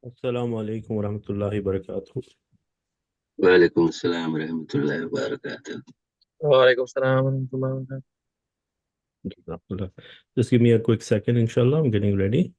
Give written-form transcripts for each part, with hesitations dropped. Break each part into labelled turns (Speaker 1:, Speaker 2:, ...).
Speaker 1: Assalamu alaikum wa rahmatullahi wa barakatuh.
Speaker 2: وعليكم السلام ورحمة الله وبركاته.
Speaker 3: Walaikum salam warahmatullahi wabarakatuh.
Speaker 1: Jazakallah. Just give me a quick second, inshallah. I'm getting ready.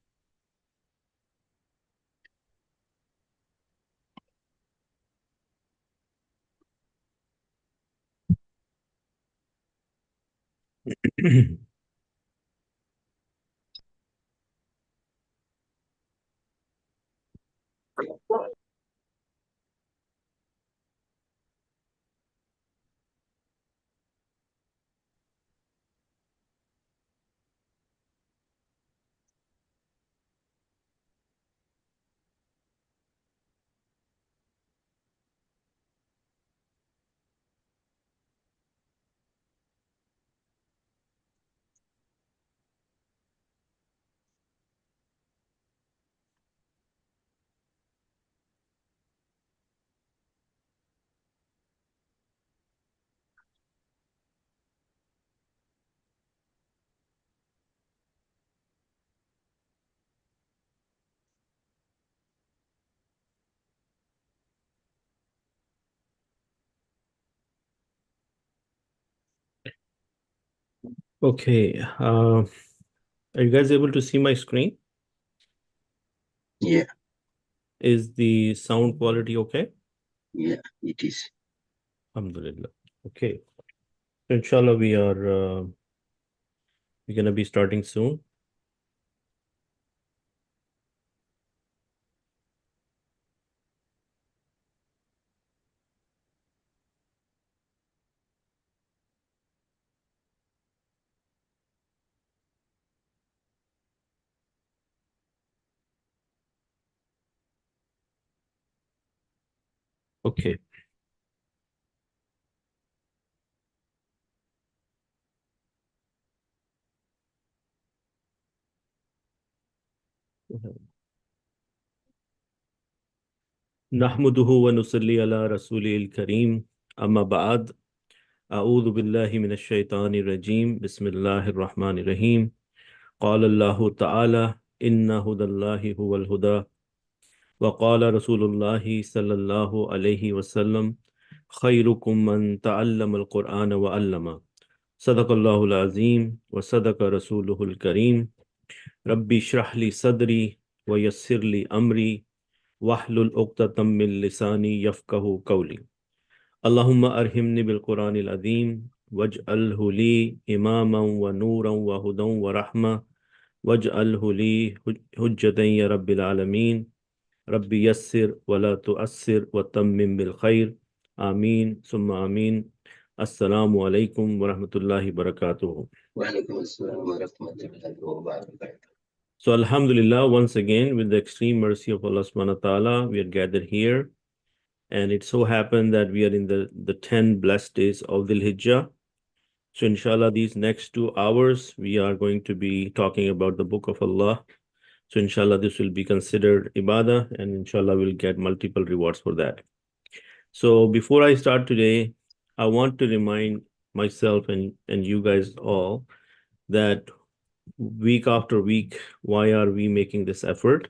Speaker 1: Okay. Are you guys able to see my screen?
Speaker 2: Yeah,
Speaker 1: Is the sound quality okay?
Speaker 2: yeah, it is.
Speaker 1: Alhamdulillah. Okay. So inshallah, we're gonna be starting soon. Okay. نحمده ونصلي على رسوله الكريم أما بعد أعوذ بالله من الشيطان الرجيم بسم الله الرحمن الرحيم قال الله تعالى إن هدى الله هو الهدى وقال رسول الله صلى الله عليه وسلم خيركم من تعلم القرآن وعلمه صدق الله العظيم وصدق رسوله الكريم ربي اشرح لي صدري ويسر لي أمري واحلل عقدة من لساني يفقه قولي اللهم أرحمني بالقرآن العظيم واجعله لي إماما ونورا وهدى ورحمة واجعله لي حجة يا رب العالمين ربي يسر ولا تؤسر وتمم بالخير آمين ثم آمين السلام عليكم ورحمة الله وبركاته.
Speaker 2: وعليكم السلام ورحمة الله وبركاته.
Speaker 1: So Alhamdulillah, once again, with the extreme mercy of Allah subhanahu wa ta'ala, we are gathered here. And it so happened that we are in the 10 blessed days of Dhul Hijjah. So inshallah, these next 2 hours, we are going to be talking about the book of Allah. So inshallah, this will be considered ibadah, and inshallah, we'll get multiple rewards for that. So before I start today, I want to remind myself and you guys all that week after week, why are we making this effort?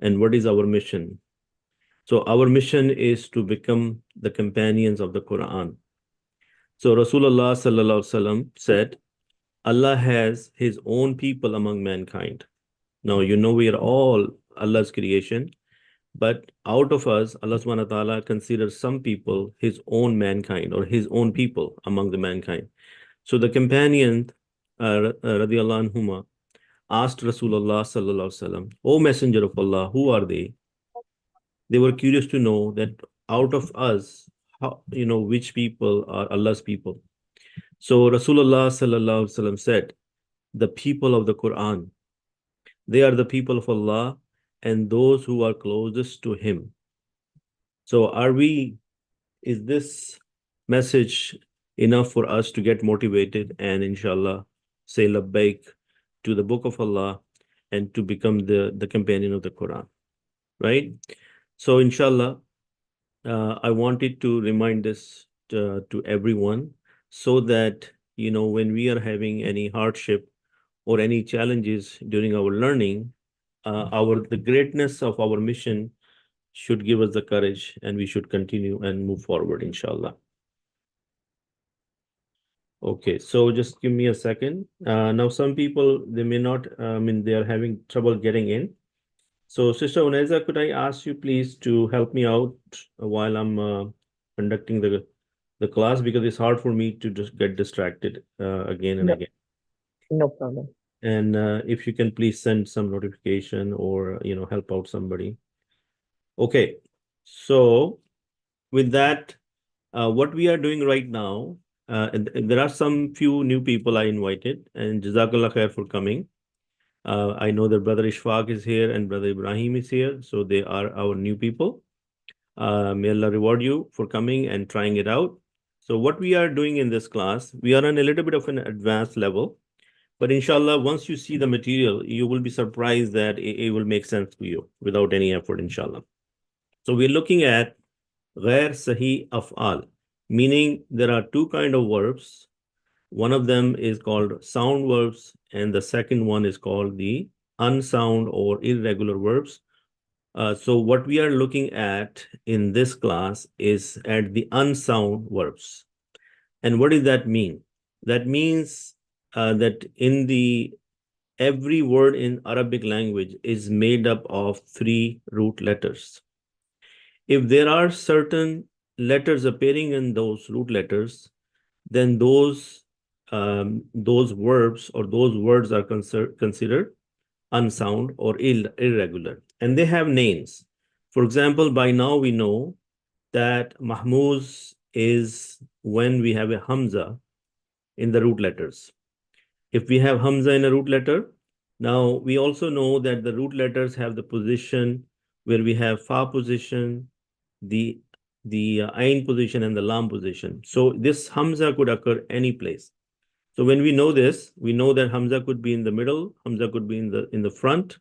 Speaker 1: And what is our mission? So our mission is to become the companions of the Quran. So Rasulullah sallallahu alaihi wasallam said, Allah has his own people among mankind. Now, you know, we are all Allah's creation, but out of us, Allah subhanahu wa ta'ala considers some people his own mankind or his own people among the mankind. So the companion, radiallahu anhuma, asked Rasulullah sallallahu alaihi wasallam, O Messenger of Allah, who are they? They were curious to know that out of us, how, which people are Allah's people. So Rasulullah sallallahu alaihi wasallam said, the people of the Quran, they are the people of Allah and those who are closest to Him. So is this message enough for us to get motivated and inshallah say labbaik to the book of Allah and to become the companion of the Quran, right? So inshallah, I wanted to remind this to everyone so that, when we are having any hardship or any challenges during our learning, the greatness of our mission should give us the courage, and we should continue and move forward, inshallah. Okay, so just give me a second. Now, some people, they may not, they are having trouble getting in. So, Sister Uneza, could I ask you please to help me out while I'm conducting the class, because it's hard for me to just get distracted again and
Speaker 3: No,
Speaker 1: again.
Speaker 3: no problem.
Speaker 1: And if you can please send some notification or help out somebody. Okay, so with that, what we are doing right now, and there are some few new people I invited, and Jazakallah khair for coming. I know that Brother Ishfaq is here and Brother Ibrahim is here, so they are our new people. May Allah reward you for coming and trying it out. So what we are doing in this class, we are on a little bit of an advanced level, but inshallah, once you see the material, you will be surprised that it will make sense to you without any effort, inshallah. So we're looking at ghair sahi af'al, meaning there are two kind of verbs. One of them is called sound verbs, and the second one is called the unsound or irregular verbs. So what we are looking at in this class is at the unsound verbs. And what does that mean? That means that in every word in Arabic language is made up of 3 root letters. If there are certain letters appearing in those root letters, then those verbs or those words are considered unsound or irregular, and they have names. For example, by now we know that Mahmuz is when we have a Hamza in the root letters. If we have Hamza in a root letter, now we also know that the root letters have the position where we have fa position, the ain position, and the lam position. So this Hamza could occur any place. So when we know this, we know that Hamza could be in the middle, Hamza could be in the front,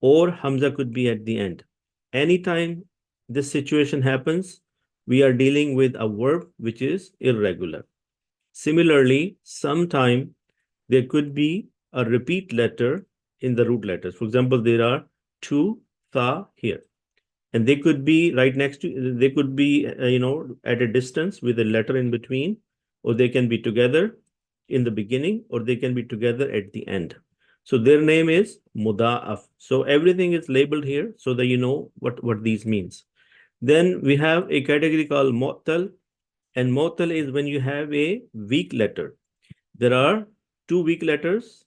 Speaker 1: or Hamza could be at the end. Anytime this situation happens, we are dealing with a verb which is irregular. Similarly, sometime there could be a repeat letter in the root letters. For example, there are 2 tha here, and they could be right next to, they could be, at a distance with a letter in between, or they can be together in the beginning, or they can be together at the end. So their name is muda'af. So everything is labeled here so that you know what these means. Then we have a category called mu'tal, and mu'tal is when you have a weak letter. There are 2 weak letters,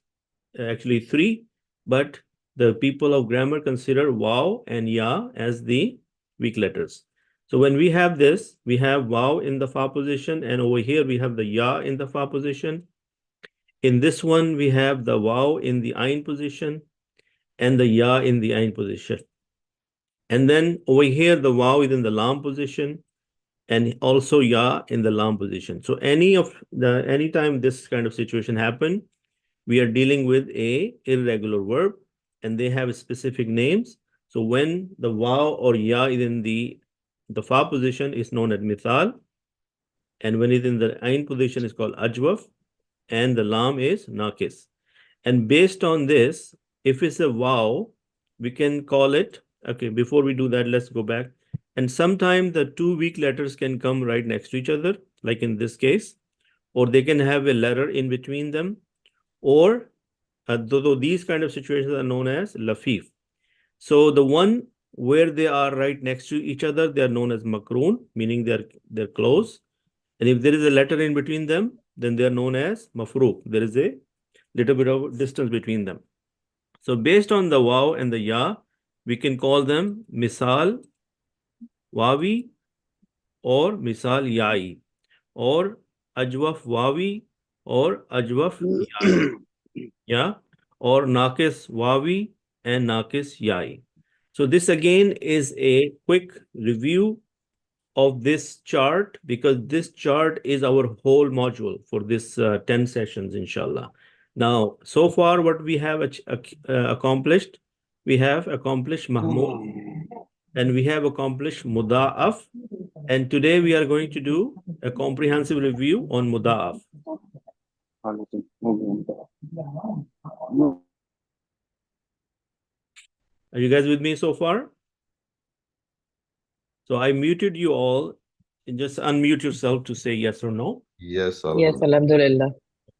Speaker 1: actually 3, but the people of grammar consider waw and ya as the weak letters. So when we have this, we have waw in the fa position, and over here we have the ya in the fa position. In this one, we have the waw in the ain position and the ya in the ain position. And then over here, the waw is in the lam position and also ya in the lam position. So anytime this kind of situation happen, we are dealing with a irregular verb, and they have specific names. So when the waw or ya is in the fa position, is known as mithal, and when it's in the ain position is called ajwaf, and the lam is naqis. And based on this, if it's a waw, we can call it, okay, before we do that, let's go back. And sometimes the 2 weak letters can come right next to each other, like in this case, or they can have a letter in between them, or though these kind of situations are known as lafif. So the one where they are right next to each other, they are known as makroon, meaning they're close. And if there is a letter in between them, then they are known as mafruq. There is a little bit of distance between them. So based on the waw and the ya, we can call them misal wawi or misal yai, or ajwaf wawi or ajwaf yai. Yeah, or naqis wawi and naqis yai. So this again is a quick review of this chart, because this chart is our whole module for this 10 sessions, inshallah. Now, so far what we have accomplished, we have accomplished mahmud, and we have accomplished muda'af, and today we are going to do a comprehensive review on muda'af. Are you guys with me so far? So I muted you all. And just unmute yourself to say yes or no.
Speaker 2: Yes,
Speaker 3: Yes,
Speaker 2: Alhamdulillah.
Speaker 3: Alhamdulillah.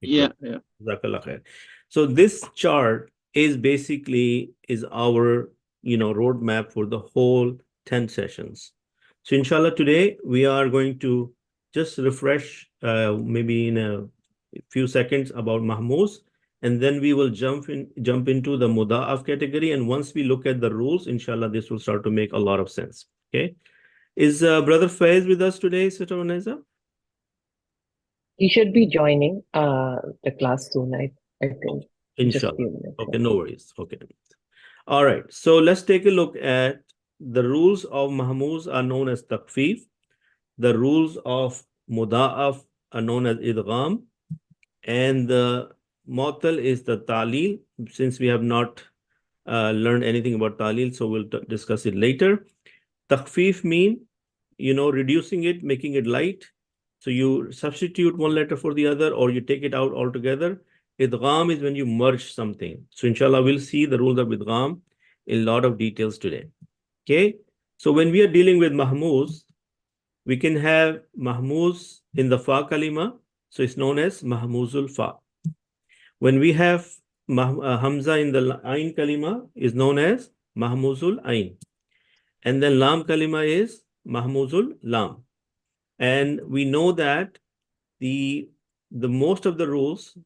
Speaker 1: Yeah, yeah. Jazakallah khair. So this chart is basically our roadmap for the whole 10 sessions. So inshallah today we are going to just refresh maybe in a few seconds about Mahmouz, and then we will jump into the Muda'af category, and once we look at the rules, inshallah this will start to make a lot of sense. Okay. Is brother Faiz with us today, Sister Vanessa?
Speaker 3: He should be joining the class soon, I think. Just a
Speaker 1: Inshallah.
Speaker 3: few minutes.
Speaker 1: Okay, no worries. Okay. All right. So let's take a look at the rules of Mahmuz are known as Taqfif. The rules of Muda'af are known as Idgham. And the Mu'tal is the Ta'lil. Since we have not learned anything about Ta'lil, so we'll discuss it later. Taqfif mean, reducing it, making it light. So you substitute one letter for the other, or you take it out altogether. Idgham is when you merge something. So inshallah, we'll see the rules of Idgham in a lot of details today. Okay. So when we are dealing with Mahmuz, we can have Mahmuz in the Fa kalima. So it's known as Mahmuzul Fa. When we have Hamza in the Ain kalima, is known as Mahmuzul Ain. And then Lam kalima is Mahmuzul Lam. And we know that the most of the rules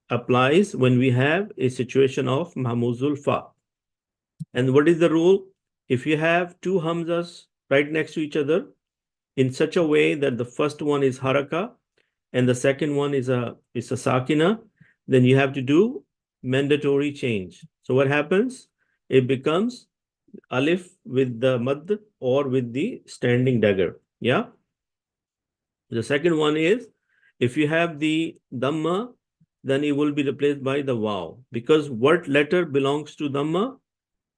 Speaker 1: applies when we have a situation of Mahmuzul Fa. And what is the rule? If you have two Hamzas right next to each other in such a way that the first one is Haraka and the second one is a Sakina, then you have to do mandatory change. So what happens? It becomes Alif with the Mad or with the standing dagger. Yeah. The second one is if you have the Dhamma, then it will be replaced by the Waw. Because what letter belongs to Dhamma,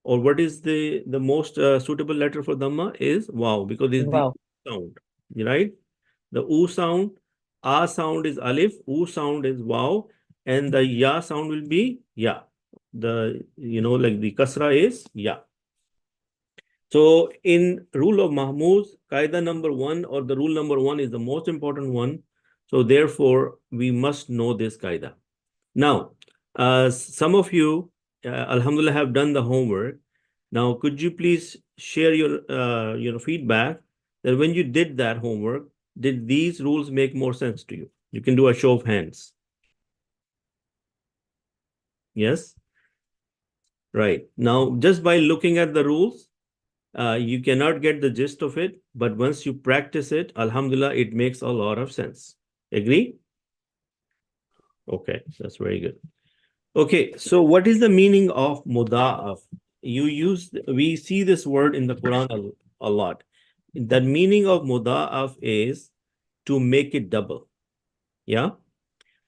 Speaker 1: or what is the most suitable letter for Dhamma is Waw, because it's the
Speaker 3: Wow.
Speaker 1: sound, right? The U sound, A sound is Alif, U sound is Waw, and the Ya sound will be Ya. The, like the Kasra is Ya. So in rule of Mahmuz, Qaida number 1 or the rule number 1 is the most important one. So therefore, we must know this Qaida. Now, some of you, Alhamdulillah, have done the homework. Now, could you please share your feedback that when you did that homework, did these rules make more sense to you? You can do a show of hands. Yes? Right. Now, just by looking at the rules, you cannot get the gist of it, but once you practice it, alhamdulillah, it makes a lot of sense. Agree? Okay, that's very good. Okay, so what is the meaning of muda'af? We see this word in the Quran a lot. The meaning of muda'af is to make it double. Yeah.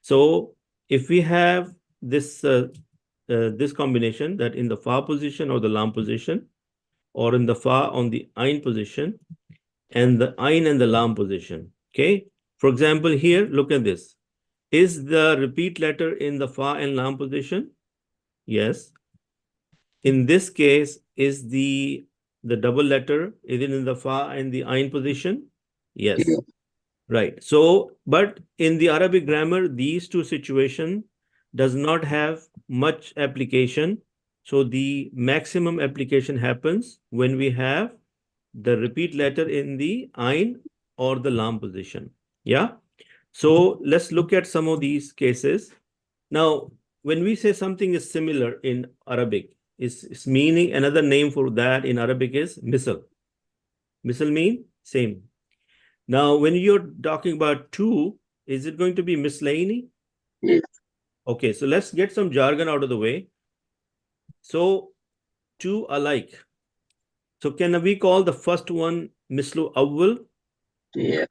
Speaker 1: So if we have this this combination, that in the fa position or the lam position, or in the fa on the ain position, and the ain and the lam position. Okay. For example, here, look at this. Is the repeat letter in the fa and lam position? Yes. In this case, is the double letter, is it in the fa and the ain position? Yes.
Speaker 2: Yeah.
Speaker 1: Right. So, but in the Arabic grammar, these two situations does not have much application. So the maximum application happens when we have the repeat letter in the ain or the lam position. Yeah. So let's look at some of these cases. Now, when we say something is similar in Arabic, is meaning another name for that in Arabic is misal. Misal mean same. Now, when you're talking about two, is it going to be miscellany?
Speaker 2: Yes.
Speaker 1: Okay, so let's get some jargon out of the way. So, two alike. So, can we call the first one mislu awwal?
Speaker 2: Yeah.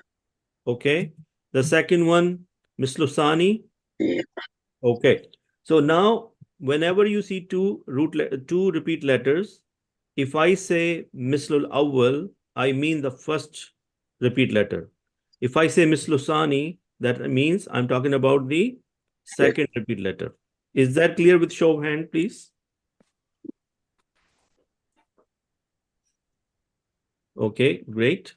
Speaker 1: Okay. The second one mislu sani?
Speaker 2: Yeah.
Speaker 1: Okay. So now, whenever you see two repeat letters, if I say mislul awwal, I mean the first repeat letter. If I say mislusani, that means I'm talking about the second repeat letter. Is that clear with show of hand, please? Okay, great.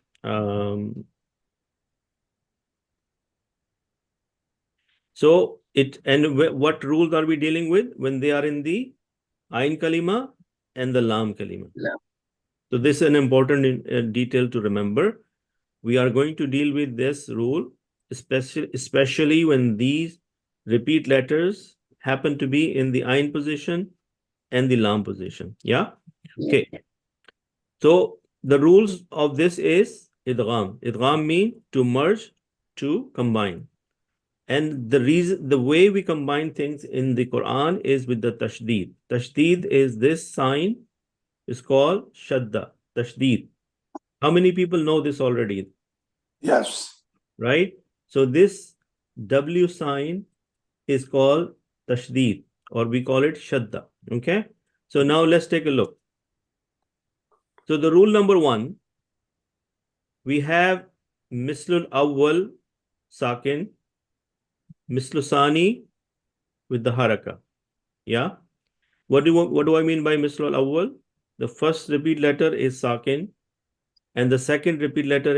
Speaker 1: So what rules are we dealing with when they are in the ayn kalima and the lam kalima?
Speaker 2: Lam.
Speaker 1: So this is an important detail to remember. We are going to deal with this rule, especially when these repeat letters happen to be in the ayn position and the lam position. Yeah?
Speaker 2: Yeah.
Speaker 1: Okay. So the rules of this is idgham. Idgham means to merge, to combine. And the way we combine things in the Quran is with the tashdeed. Tashdeed is this sign, is called shadda, tashdeed. How many people know this already?
Speaker 4: Yes.
Speaker 1: Right? So this W sign is called tashdeed, or we call it shadda. Okay? So now let's take a look. So the rule number 1, we have mislul awwal sakin, mislu sani with the haraka. Yeah? What do I mean by mislul awwal? The first repeat letter is sakin and the second repeat letter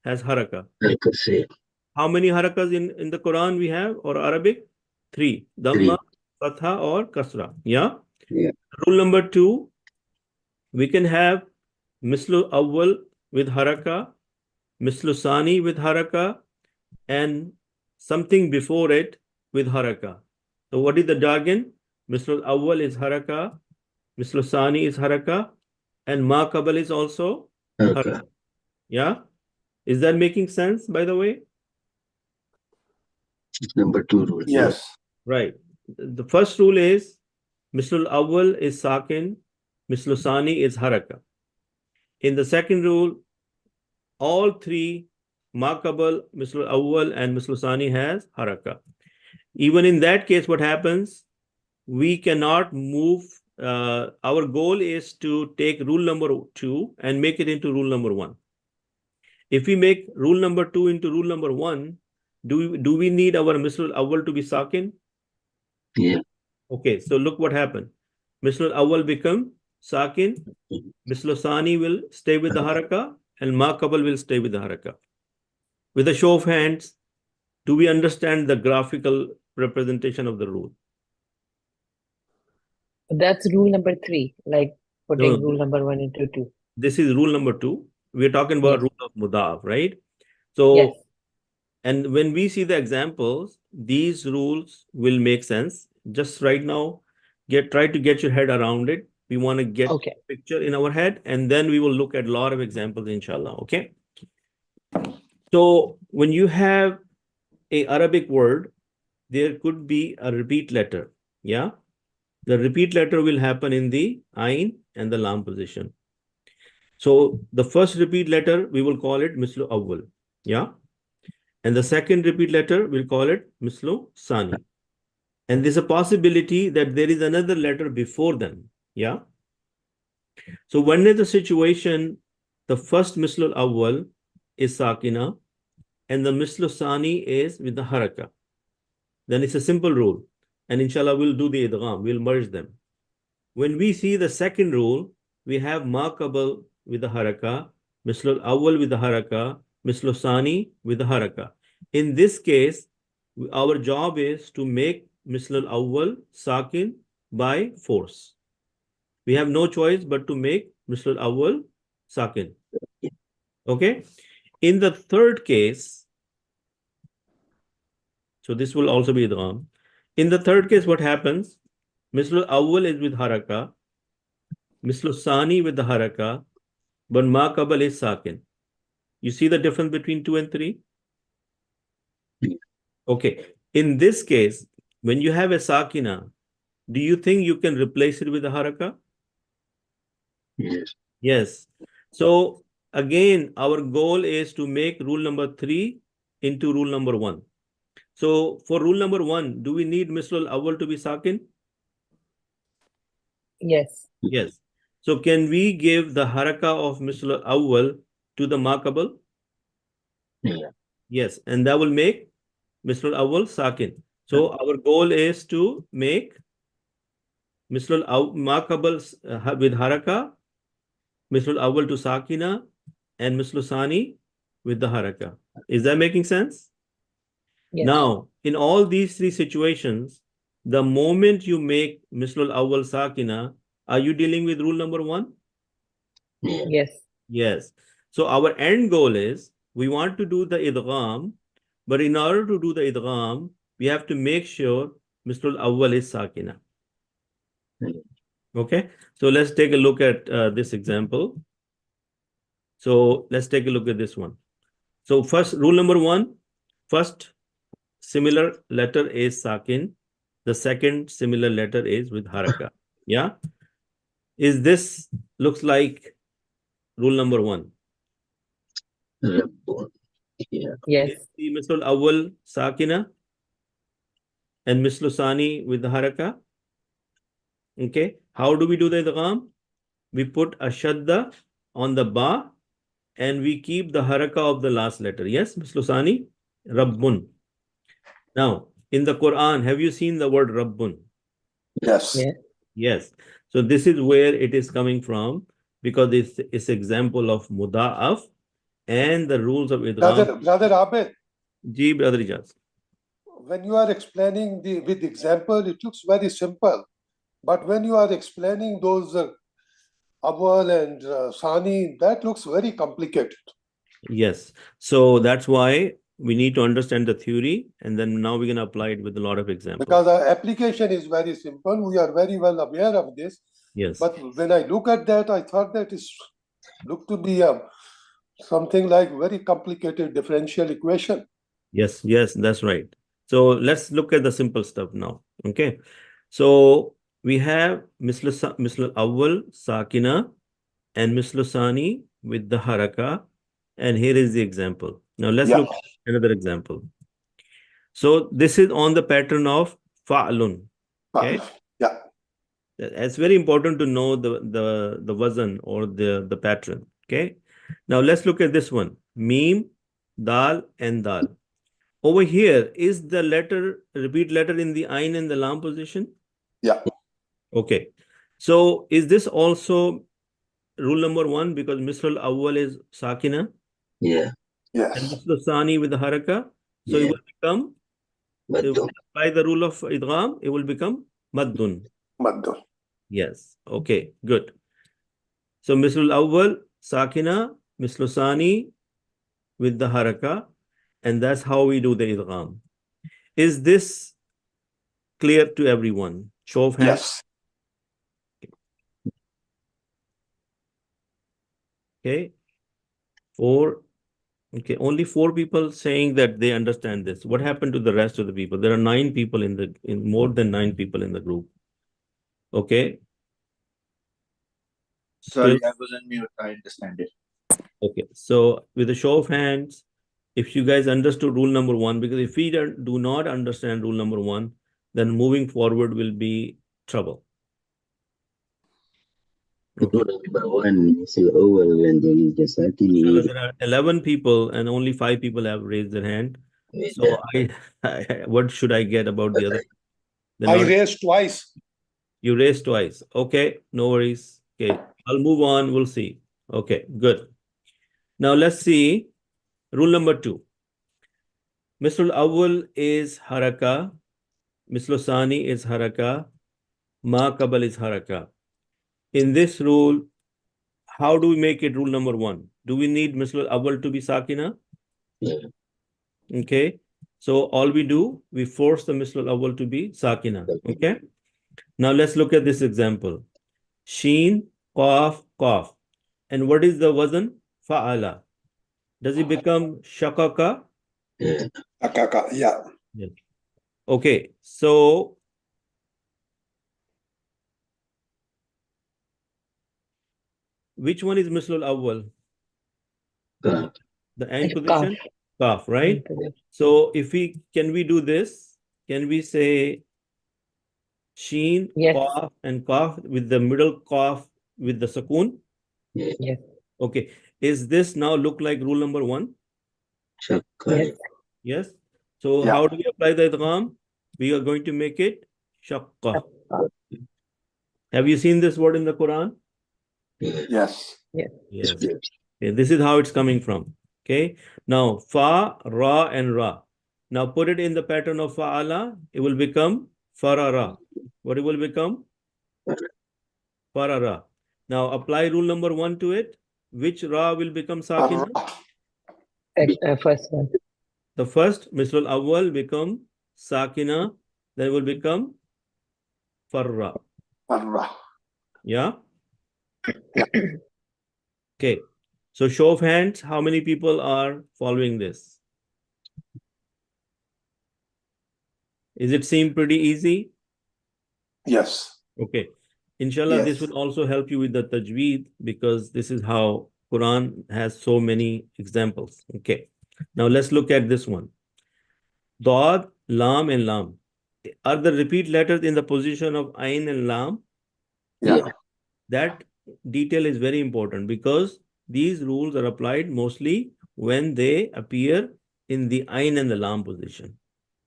Speaker 1: has haraka.
Speaker 2: I could say
Speaker 1: How many harakas in the Quran we have, or Arabic? 3.
Speaker 2: 3.
Speaker 1: Dhamma, fatha or kasra. Yeah?
Speaker 2: Yeah.
Speaker 1: Rule number 2, we can have mislu awwal with haraka, mislu sani with haraka, and something before it with haraka. So what is the jargon? Mislu awwal is haraka, mislu sani is haraka, and ma qabal is also
Speaker 2: Okay.
Speaker 1: haraka. Yeah? Is that making sense, by the way?
Speaker 2: Number 2 rule.
Speaker 4: Yes.
Speaker 1: Right. The first rule is mislul awwal is sakin, mislu sani is haraka. In the second rule, all 3 ma qabal, mislul awwal and mislu sani has haraka. Even in that case, what happens? We cannot move. Our goal is to take rule number 2 and make it into rule number 1. If we make rule number 2 into rule number 1, do we need our mislul awwal to be sakin?
Speaker 2: Yeah.
Speaker 1: Okay, so look what happened. Mislul awwal become sakin, mislul sani will stay with the haraka, and ma qabal will stay with the haraka. With a show of hands, do we understand the graphical representation of the rule?
Speaker 3: That's rule number 3, like putting
Speaker 1: No,
Speaker 3: rule number 1 into 2.
Speaker 1: this is rule number 2. We're talking about
Speaker 3: Yes.
Speaker 1: rule of mudaf, right? So,
Speaker 3: Yes.
Speaker 1: and when we see the examples, these rules will make sense. Just right now, try to get your head around it. We want to get
Speaker 3: Okay.
Speaker 1: a picture in our head, and then we will look at a lot of examples, inshallah. Okay. So when you have a Arabic word, there could be a repeat letter. Yeah. The repeat letter will happen in the ayn and the lam position. So the first repeat letter, we will call it mislu awwal. Yeah. And the second repeat letter, we'll call it mislu sani. And there's a possibility that there is another letter before them. Yeah. So when is the situation, the first mislul awwal is sakina and the mislu sani is with the haraka. Then it's a simple rule. And inshallah, we'll do the idgham, we'll merge them. When we see the second rule, we have ma qabal with the haraka, mislul awwal with the haraka, mislu sani with the haraka. In this case, our job is to make mislul awwal sakin by force. We have no choice but to make mislul awwal sakin. Okay. In the third case, so this will also be idgham. In the third case, what happens? Mislul awwal is with haraka, mislu sani with the haraka, but ma qabal is sakin. You see the difference between 2 and 3? Okay. In this case, when you have a sakina, do you think you can replace it with a haraka?
Speaker 2: Yes.
Speaker 1: Yes. So again, our goal is to make rule number 3 into rule number 1. So for rule number 1, do we need mislul awwal to be sakin?
Speaker 3: Yes.
Speaker 1: Yes. So can we give the haraka of mislul awwal to the ma qabal?
Speaker 2: Yeah.
Speaker 1: Yes. And that will make mislul awwal sakin. So our goal is to make mislul ma qabal with haraka, mislul awwal to sakina, and mislusani with the haraka. Is that making sense?
Speaker 3: Yes.
Speaker 1: Now, in all these three situations, the moment you make mislul awwal sakina, are you dealing with rule number 1?
Speaker 2: Yeah.
Speaker 3: Yes.
Speaker 1: Yes. So our end goal is we want to do the idgham, but in order to do the idgham, we have to make sure mislul awwal is sakina. Okay. So let's take a look at this example. So let's take a look at this one. So first, rule number 1, first similar letter is sakin. The second similar letter is with haraka. Yeah. Is this looks like rule number 1?
Speaker 2: Rabbun. Yeah.
Speaker 3: Yes.
Speaker 1: Is the mislul awwal sakina and mislusani with the haraka? Okay. How do we do the idgham? We put a shadda on the ba and we keep the haraka of the last letter. Yes, mislusani, rabbun. Now, in the Quran, have you seen the word rabbun?
Speaker 4: Yes.
Speaker 3: Yes.
Speaker 1: Yes. So this is where it is coming from because it's example of muda'af and the rules of idgham.
Speaker 4: Brother Abed,
Speaker 1: Ji, brother Ijaz.
Speaker 4: when you are explaining with example, it looks very simple. But when you are explaining those Awal and Sani, that looks very complicated.
Speaker 1: Yes. So that's why we need to understand the theory and then now we're going to apply it with a lot of examples.
Speaker 4: Because our application is very simple. We are very well aware of this.
Speaker 1: Yes.
Speaker 4: But when I look at that, I thought that it looked to be something like very complicated differential equation.
Speaker 1: Yes, that's right. So let's look at the simple stuff now. Okay. So we have misl awwal sakina and mislusani with the haraka. And here is the example. Now let's look at another example. So this is on the pattern of fa'lun. Okay.
Speaker 4: Yeah.
Speaker 1: It's very important to know the wazn or the pattern. Okay. Now let's look at this one. Meme, dal, and dal. Over here, is the repeat letter in the ayn and the lam position?
Speaker 4: Yeah.
Speaker 1: Okay. So is this also rule number 1 because misl awwal is sakina?
Speaker 2: Yeah.
Speaker 4: Yes.
Speaker 1: And misl sani with the haraka? So it
Speaker 2: Yeah.
Speaker 1: will become, if we apply the rule of idgham, it will become maddun.
Speaker 4: Maddu.
Speaker 1: Yes. Okay, good. So misl awwal, sakina, misl sani with the haraka, and that's how we do the idgham. Is this clear to everyone? Show of hands.
Speaker 4: Yes.
Speaker 1: Okay. 4. Okay, only 4 people saying that they understand this. What happened to the rest of the people? There are 9 people in more than 9 people in the group. Okay.
Speaker 5: Sorry,
Speaker 1: Still,
Speaker 5: I was on mute. I understand it.
Speaker 1: okay. So with a show of hands, if you guys understood rule number 1, because if we do not understand rule number 1, then moving forward will be trouble. Okay.
Speaker 2: Number 1 is awal when there is the
Speaker 1: So
Speaker 2: sakini.
Speaker 1: there are 11 people and only 5 people have raised their hand. So what should I get about the other?
Speaker 4: I raised twice.
Speaker 1: You raised twice. Okay, no worries. Okay, I'll move on. We'll see. Okay, good. Now let's see rule number 2. Mislul awwal is haraka. Mislul sani is haraka. Ma qabal is haraka. In this rule, how do we make it rule number 1? Do we need mislul awwal to be sakina?
Speaker 2: Yeah.
Speaker 1: Okay. So all we do, we force the mislul awwal to be sakina. Okay. Now let's look at this example. Sheen, qaf, qaf. And what is the wazn? Fa'ala. Does it become shakaka?
Speaker 2: Yeah.
Speaker 4: Akaka. Yeah.
Speaker 1: Yes. Okay. So which one is mislul awwal?
Speaker 2: Kaf.
Speaker 1: The end
Speaker 3: Kaf.
Speaker 1: position? Kaf, right? So if can we do this? Can we say sheen,
Speaker 3: Yes.
Speaker 1: qaf, and qaf with the middle qaf with the sukoon?
Speaker 2: Yeah.
Speaker 3: Yes.
Speaker 1: Okay. Is this now look like rule number 1?
Speaker 2: Shakka.
Speaker 3: Yes.
Speaker 1: Yes. So how do we apply the idgham? We are going to make it shakka. Have you seen this word in the Quran?
Speaker 2: Yeah.
Speaker 4: Yes.
Speaker 3: Yes.
Speaker 1: Yes. Okay, this is how it's coming from. Okay. Now, fa, ra, and ra. Now put it in the pattern of fa'ala. It will become farara. What it will become? Farara. Now apply rule number 1 to it. Which ra will become sakina?
Speaker 3: First one.
Speaker 1: The first, Misl al-Awwal become sakina. Then it will become farra.
Speaker 4: Farra.
Speaker 1: Yeah.
Speaker 4: Yeah.
Speaker 1: Okay. So show of hands, how many people are following this? Is it seem pretty easy?
Speaker 4: Yes.
Speaker 1: Okay. Inshallah, this
Speaker 4: Yes.
Speaker 1: will also help you with the tajweed because this is how Quran has so many examples. Okay. Now let's look at this one. Dad, Lam, and Lam. Are the repeat letters in the position of Ain and Lam?
Speaker 4: Yeah.
Speaker 1: That detail is very important because these rules are applied mostly when they appear in the Ain and the Lam position.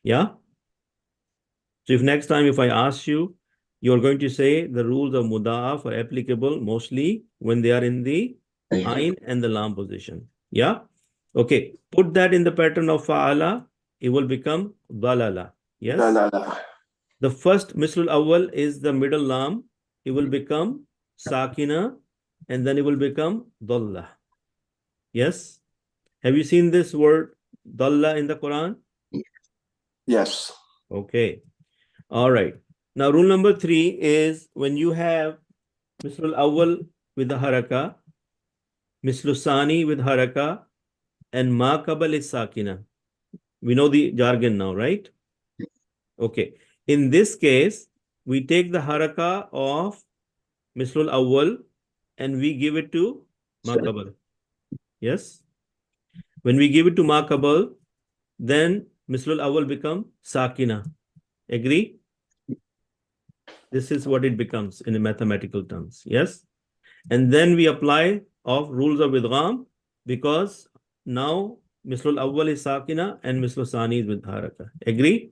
Speaker 1: Yeah? So if next time if I ask you, you're going to say the rules of Muda'af are applicable mostly when they are in the Ain and the Lam position. Yeah? Okay. Put that in the pattern of Fa'ala. It will become Dalala. Yes?
Speaker 4: Dalala.
Speaker 1: The first Misl Awwal is the middle Lam. It will become Sakina and then it will become Dalla. Yes? Have you seen this word Dalla in the Quran?
Speaker 4: Yes.
Speaker 1: Okay. All right. Now, rule number 3 is when you have Misl Awwal with the Haraka, Misl Sani with Haraka, and Ma Qabal is Sakina. We know the jargon now, right? Okay. In this case, we take the Haraka of Misl Awwal and we give it to Ma Qabal. Yes? When we give it to Ma Qabal, then Misl Awwal become Sakina. Agree? This is what it becomes in mathematical terms. Yes? And then we apply of rules of idgham because now Misl Awwal is Sakina and Misl Sani is with Haraka. Agree?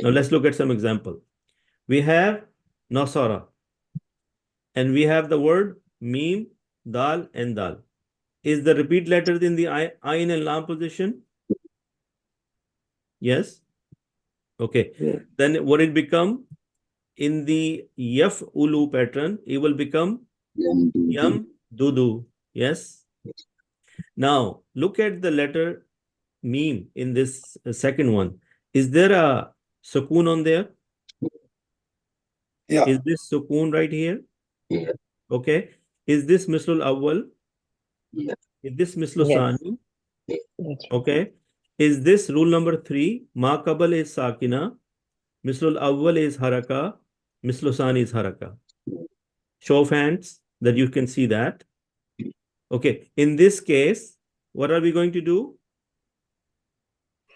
Speaker 1: Now let's look at some example. We have Nasara and we have the word Mim, Dal and Dal. Is the repeat letters in the Ain and Lam position? Yes? Okay.
Speaker 3: Yeah.
Speaker 1: Then what it become? In the Yaf Ulu pattern, it will become Yam Dudu. Yes? Now, look at the letter Meme in this second one. Is there a sukoon on there?
Speaker 4: Yeah.
Speaker 1: Is this sukoon right here?
Speaker 2: Yeah.
Speaker 1: Okay. Is this Mislul Awwal?
Speaker 2: Yeah.
Speaker 1: Is this Mislul
Speaker 3: Yes.
Speaker 1: Sani?
Speaker 3: That's right.
Speaker 1: Okay. Is this rule number 3? Ma Qabal is Sakina. Mislul Awwal is Haraka. Mislul Sani is Haraka. Show of hands that you can see that. Okay. In this case, what are we going to do?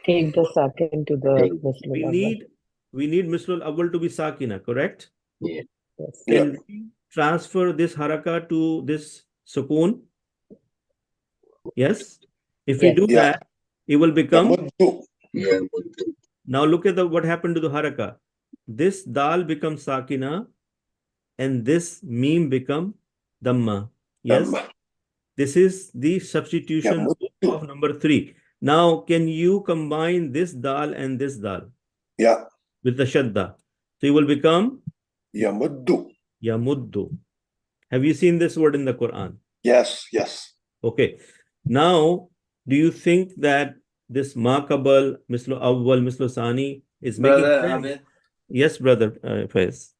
Speaker 3: Take the sakin to the
Speaker 2: Take-
Speaker 3: Muslim
Speaker 1: We
Speaker 3: Awwal.
Speaker 1: need Mislul Awwal to be Sakina, correct?
Speaker 2: Yeah.
Speaker 3: Yes.
Speaker 4: Yeah.
Speaker 1: Can we transfer this haraka to this sukoon? Yes. If we
Speaker 3: Yes.
Speaker 1: do
Speaker 4: Yeah.
Speaker 1: that, it will become.
Speaker 4: Muddu.
Speaker 2: Yeah. Muddu.
Speaker 1: Now look at what happened to the haraka. This dal becomes sakina, and this meme become damma. Yes.
Speaker 4: Damma.
Speaker 1: This is the
Speaker 4: Yeah.
Speaker 1: substitution
Speaker 4: Muddu.
Speaker 1: of number 3. Now, can you combine this dal and this dal
Speaker 4: Yeah.
Speaker 1: with the shadda? So it will become
Speaker 4: Yamuddu.
Speaker 1: yamuddu. Have you seen this word in the Quran?
Speaker 4: Yes. Yes.
Speaker 1: Okay. Now, do you think that this Maqabal, Mislo Awwal, Mislo Sani is making
Speaker 5: Brother
Speaker 1: sense?
Speaker 5: Abid,
Speaker 1: Yes, brother Faiz.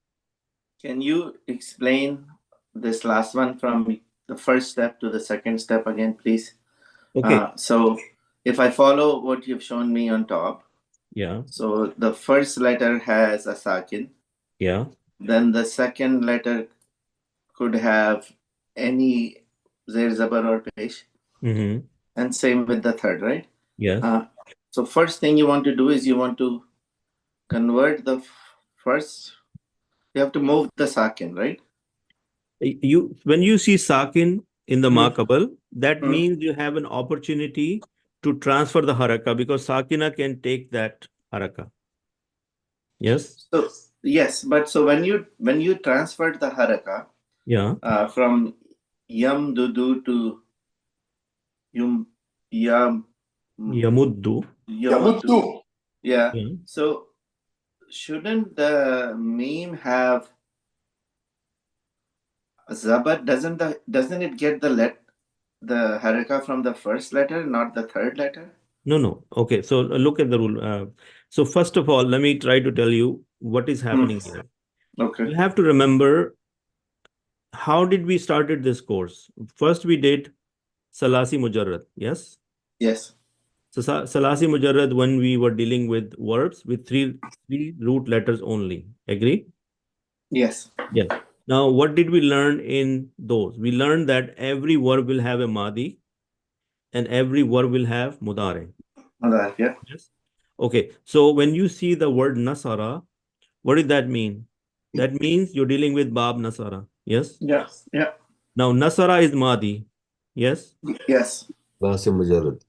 Speaker 5: can you explain this last one from the first step to the second step again, please?
Speaker 1: Okay.
Speaker 5: So if I follow what you've shown me on top,
Speaker 1: Yeah.
Speaker 5: so the first letter has a sakin,
Speaker 1: Yeah.
Speaker 5: then the second letter could have any zer zabar or pesh,
Speaker 1: Mm-hmm.
Speaker 5: and same with the third, right?
Speaker 1: Yes.
Speaker 5: So first thing you want to do is you want to convert the first, you have to move the sakin, right?
Speaker 1: When you see Sakin in the Maqabal, that
Speaker 5: Hmm.
Speaker 1: means you have an opportunity to transfer the haraka because Sakina can take that haraka. Yes.
Speaker 5: So yes, but so when you transferred the haraka
Speaker 1: Yeah.
Speaker 5: from yam dudu to yam,
Speaker 1: Yamuddu.
Speaker 4: Yamuddu.
Speaker 5: Yeah.
Speaker 1: Yeah.
Speaker 5: So shouldn't the meme have zabat? Doesn't it get the haraka from the first letter, not the third letter?
Speaker 1: No. Okay. So look at the rule. So first of all, let me try to tell you what is happening here.
Speaker 5: Okay.
Speaker 1: You have to remember, how did we started this course? First, we did Salasi Mujarrad. Yes.
Speaker 5: Yes.
Speaker 1: So Salasi Mujarrad, when we were dealing with verbs with three root letters only. Agree?
Speaker 5: Yes.
Speaker 1: Yes. Now, what did we learn in those? We learned that every verb will have a madi and every verb will have mudare.
Speaker 5: Yeah.
Speaker 1: Yes. Okay. So when you see the word nasara, what did that mean? That means you're dealing with bab nasara. Yes.
Speaker 5: Yes. Yeah.
Speaker 1: Now nasara is madi. Yes.
Speaker 5: Yes.
Speaker 2: Salasi Mujarrad.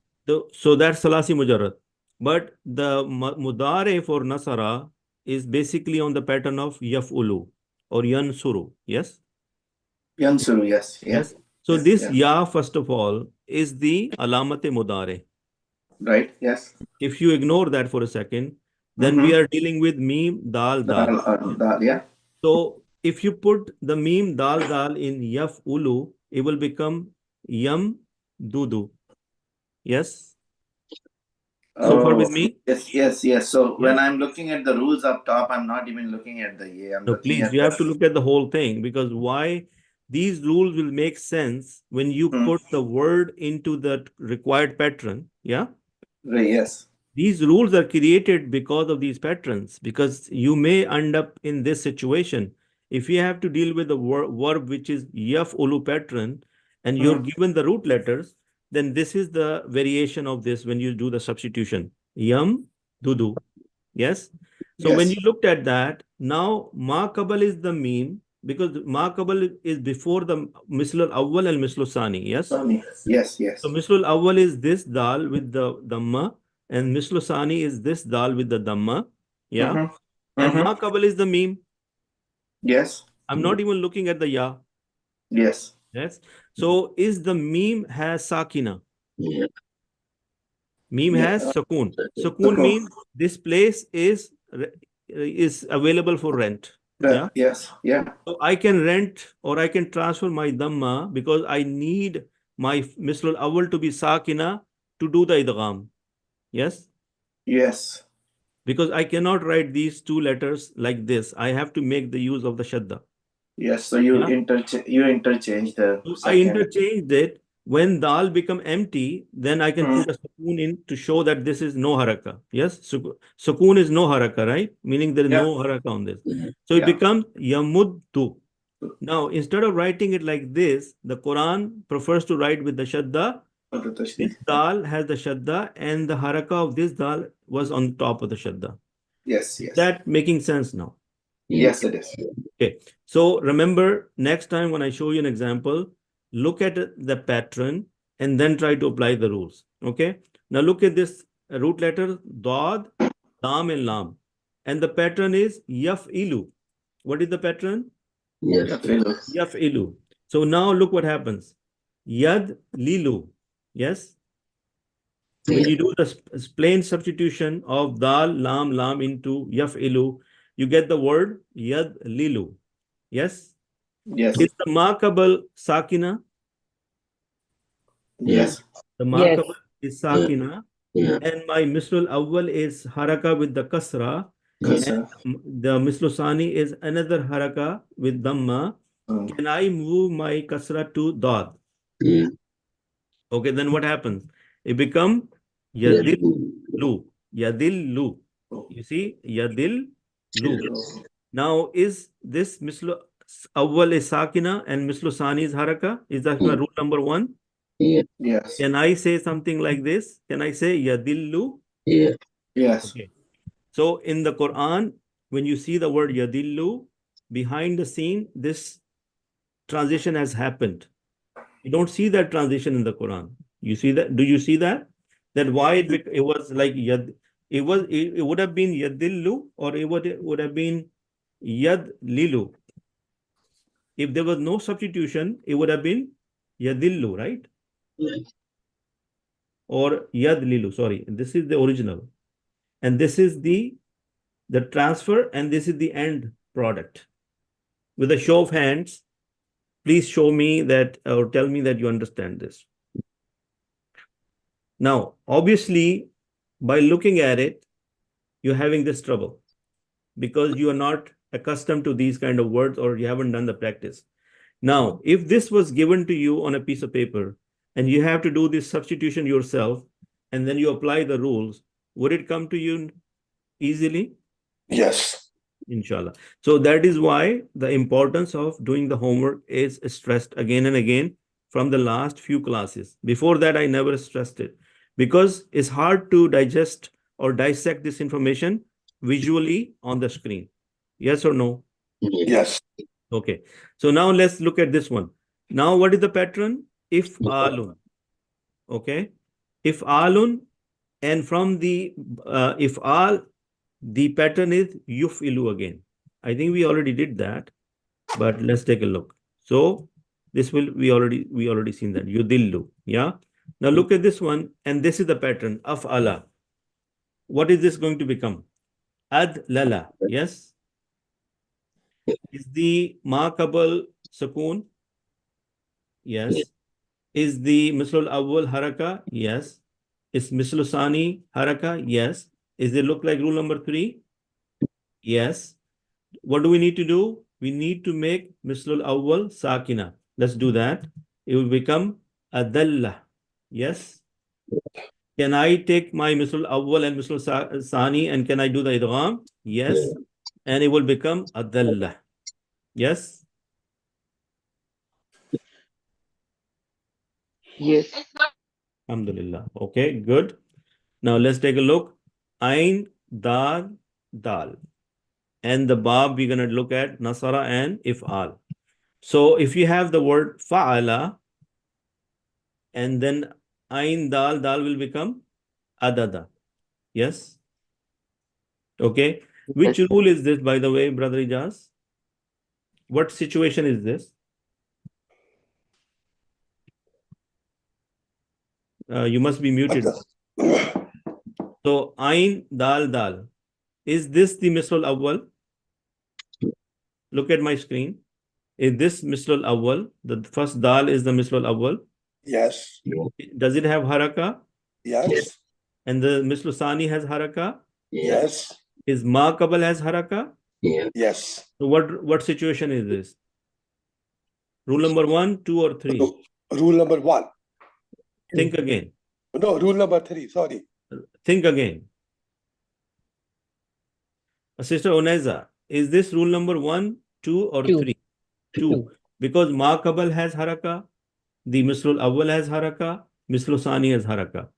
Speaker 1: So that's salasi mujarrad. But the mudare for nasara is basically on the pattern of yaf'ulu or yansuru. Yes.
Speaker 5: Yansuru. Yes. Yeah.
Speaker 1: Yes. So
Speaker 5: Yes,
Speaker 1: this
Speaker 5: yeah.
Speaker 1: ya, first of all, is the alamate mudare.
Speaker 5: Right. Yes.
Speaker 1: If you ignore that for a second, then we are dealing with meme dal dal.
Speaker 5: Dal. Yeah.
Speaker 1: So if you put the meme dal dal in yaf ulu, it will become yam dudu. Yes. So far with me?
Speaker 5: Yes. So
Speaker 1: Yeah.
Speaker 5: when I'm looking at the rules up top, I'm not even looking at the yeah. I'm
Speaker 1: No,
Speaker 5: looking
Speaker 1: please,
Speaker 5: at
Speaker 1: you have to look at the whole thing, because why? These rules will make sense when you put the word into the required pattern. Yeah.
Speaker 5: Right, yes.
Speaker 1: These rules are created because of these patterns, because you may end up in this situation. If you have to deal with a verb which is yaf ulu pattern and you're given the root letters, then this is the variation of this when you do the substitution. Yam, dudu. Yes. So when
Speaker 5: Yes.
Speaker 1: you looked at that, now ma qabal is the meme, because ma qabal is before the mislul awwal and mislul sani. Yes.
Speaker 5: Yes.
Speaker 1: So mislul awwal is this dal with the dhamma, and mislul sani is this dal with the dhamma. Yeah. And ma qabal is the meme.
Speaker 5: Yes.
Speaker 1: I'm not even looking at the ya.
Speaker 5: Yes.
Speaker 1: Yes. So is the meme has sakina?
Speaker 2: Yeah.
Speaker 1: Meme
Speaker 5: Yeah.
Speaker 1: has sakun. Sakun
Speaker 5: Sakun.
Speaker 1: means this place is available for rent. Yeah.
Speaker 5: Yes. Yeah.
Speaker 1: So I can rent or I can transfer my dhamma because I need my mislul awwal to be sakina to do the idgham. Yes.
Speaker 5: Yes.
Speaker 1: Because I cannot write these two letters like this. I have to make the use of the shadda.
Speaker 5: Yes. So you
Speaker 1: Yeah.
Speaker 5: interchange the
Speaker 1: So I
Speaker 5: second.
Speaker 1: interchanged it. When dal become empty, then I can put a sukoon in to show that this is no haraka. Yes, sukoon is no haraka, right? Meaning there is no haraka on this. So it becomes yamuddu. Now, instead of writing it like this, the Quran prefers to write with the shadda. This dal has the shadda, and the haraka of this dal was on top of the shadda.
Speaker 5: Yes.
Speaker 1: Is that making sense now?
Speaker 5: Yes, it is.
Speaker 1: Okay. So remember, next time when I show you an example, look at the pattern and then try to apply the rules. Okay. Now look at this root letter, dad, lam, and lam. And the pattern is yaf'ilu. What is the pattern?
Speaker 2: Yes.
Speaker 1: Yaf'ilu. So now look what happens. Yad lilu. Yes. When you do the plain substitution of dal, lam into yaf'ilu, you get the word yad lilu. Yes.
Speaker 5: Yes.
Speaker 1: Is the markable sakina?
Speaker 5: Yes.
Speaker 1: The
Speaker 3: Yes.
Speaker 1: markable is sakina.
Speaker 2: Yeah.
Speaker 1: And my mislul awwal is haraka with the kasra.
Speaker 5: Kasra.
Speaker 1: And the mislu sani is another haraka with dhamma. Can I move my kasra to dad?
Speaker 2: Yeah.
Speaker 1: Okay, then what happens? It becomes yadillu. Yadillu. You see? Yadillu. Now, is this mislu awwal is sakina and mislu sani is haraka? Is that rule number 1?
Speaker 2: Yeah.
Speaker 5: Yes.
Speaker 1: Can I say something like this? Can I say yadillu?
Speaker 2: Yeah.
Speaker 5: Yes.
Speaker 1: Okay. So in the Quran, when you see the word yadillu, behind the scene, this transition has happened. You don't see that transition in the Quran. You see that? Do you see that? That why it was like yad, it would have been yadillu, or it would have been yad lilu. If there was no substitution, it would have been yadillu, right?
Speaker 2: Yeah.
Speaker 1: or yadlilu. Sorry, this is the original. And this is the transfer, and this is the end product. With a show of hands, please show me that or tell me that you understand this. Now, obviously, by looking at it, you're having this trouble because you are not accustomed to these kind of words or you haven't done the practice. Now, if this was given to you on a piece of paper and you have to do this substitution yourself and then you apply the rules, would it come to you easily?
Speaker 4: Yes.
Speaker 1: Inshallah. So that is why the importance of doing the homework is stressed again and again from the last few classes. Before that, I never stressed it because it's hard to digest or dissect this information visually on the screen. Yes or no?
Speaker 4: Yes.
Speaker 1: Okay. So now let's look at this one. Now, what is the pattern? If alun. Okay. If alun, and from the if al, the pattern is yufilu again. I think we already did that, but let's take a look. So this will we already seen that yudillu. Yeah. Now look at this one, and this is the pattern of ala. What is this going to become? Ad lala. Yes. Is the maqabal sukoon? Yes. Is the mislul awwal haraka? Yes. Is mislul sani haraka? Yes. Is it look like rule number 3? Yes. What do we need to do? We need to make mislul awwal sakina. Let's do that. It will become adalla. Yes. Can I take my mislul awwal and mislul sani and can I do the idgham? Yes. And it will become adalla. Yes.
Speaker 3: Yes.
Speaker 1: Alhamdulillah. Okay, good. Now let's take a look. Ain, dal, dal. And the bab we're going to look at nasara and if'al. So if you have the word fa'ala and then ain, dal, dal will become adada. Yes? Okay. Which
Speaker 3: Yes.
Speaker 1: rule is this, by the way, Brother Ijaz? What situation is this? You must be muted. So ain, dal, dal. Is this the mislul awwal? Look at my screen. Is this mislul awwal? The first dal is the mislul awwal.
Speaker 4: Yes.
Speaker 1: Does it have haraka?
Speaker 4: Yes.
Speaker 1: And the mislul sani has haraka?
Speaker 4: Yes.
Speaker 1: Is ma qabal has haraka?
Speaker 4: Yes.
Speaker 1: So what situation is this? Rule number 1, 2, or 3?
Speaker 4: Rule number 1.
Speaker 1: Think again.
Speaker 4: No, rule number 3. Sorry.
Speaker 1: Think again. Sister Oneza, is this rule number 1, 2, or
Speaker 3: 2.
Speaker 1: 3? 2. Because ma qabal has haraka, the mislul awwal has haraka, mislul sani has haraka.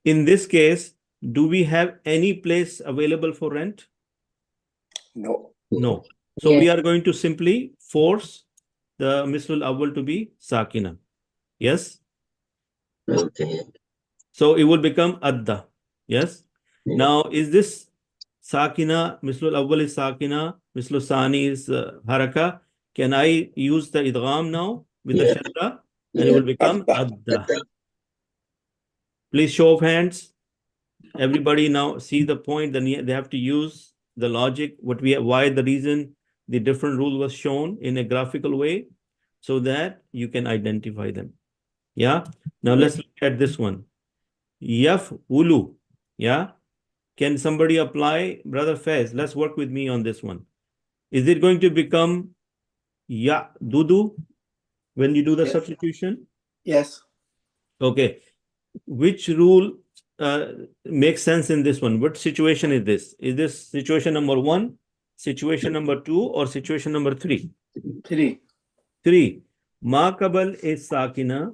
Speaker 1: In this case, do we have any place available for rent?
Speaker 4: No.
Speaker 1: No. So we are going to simply force the mislul awwal to be sakina. Yes?
Speaker 2: Okay.
Speaker 1: So it will become adda. Yes? Now, is this sakina, mislul awwal is sakina, mislul sani is haraka? Can I use the idgham now with the shadda? And it will become adda. Please show of hands. Everybody now see the point. Then they have to use the logic, why the reason the different rule was shown in a graphical way so that you can identify them. Yeah. Now let's look at this one. Yaf ulu. Yeah. Can somebody apply? Brother Faiz, let's work with me on this one. Is it going to become ya dudu when you do the substitution?
Speaker 5: Yes.
Speaker 1: Okay. Which rule makes sense in this one? What situation is this? Is this situation number 1, situation number 2, or situation number 3?
Speaker 5: 3.
Speaker 1: 3. Ma qabal is sakina.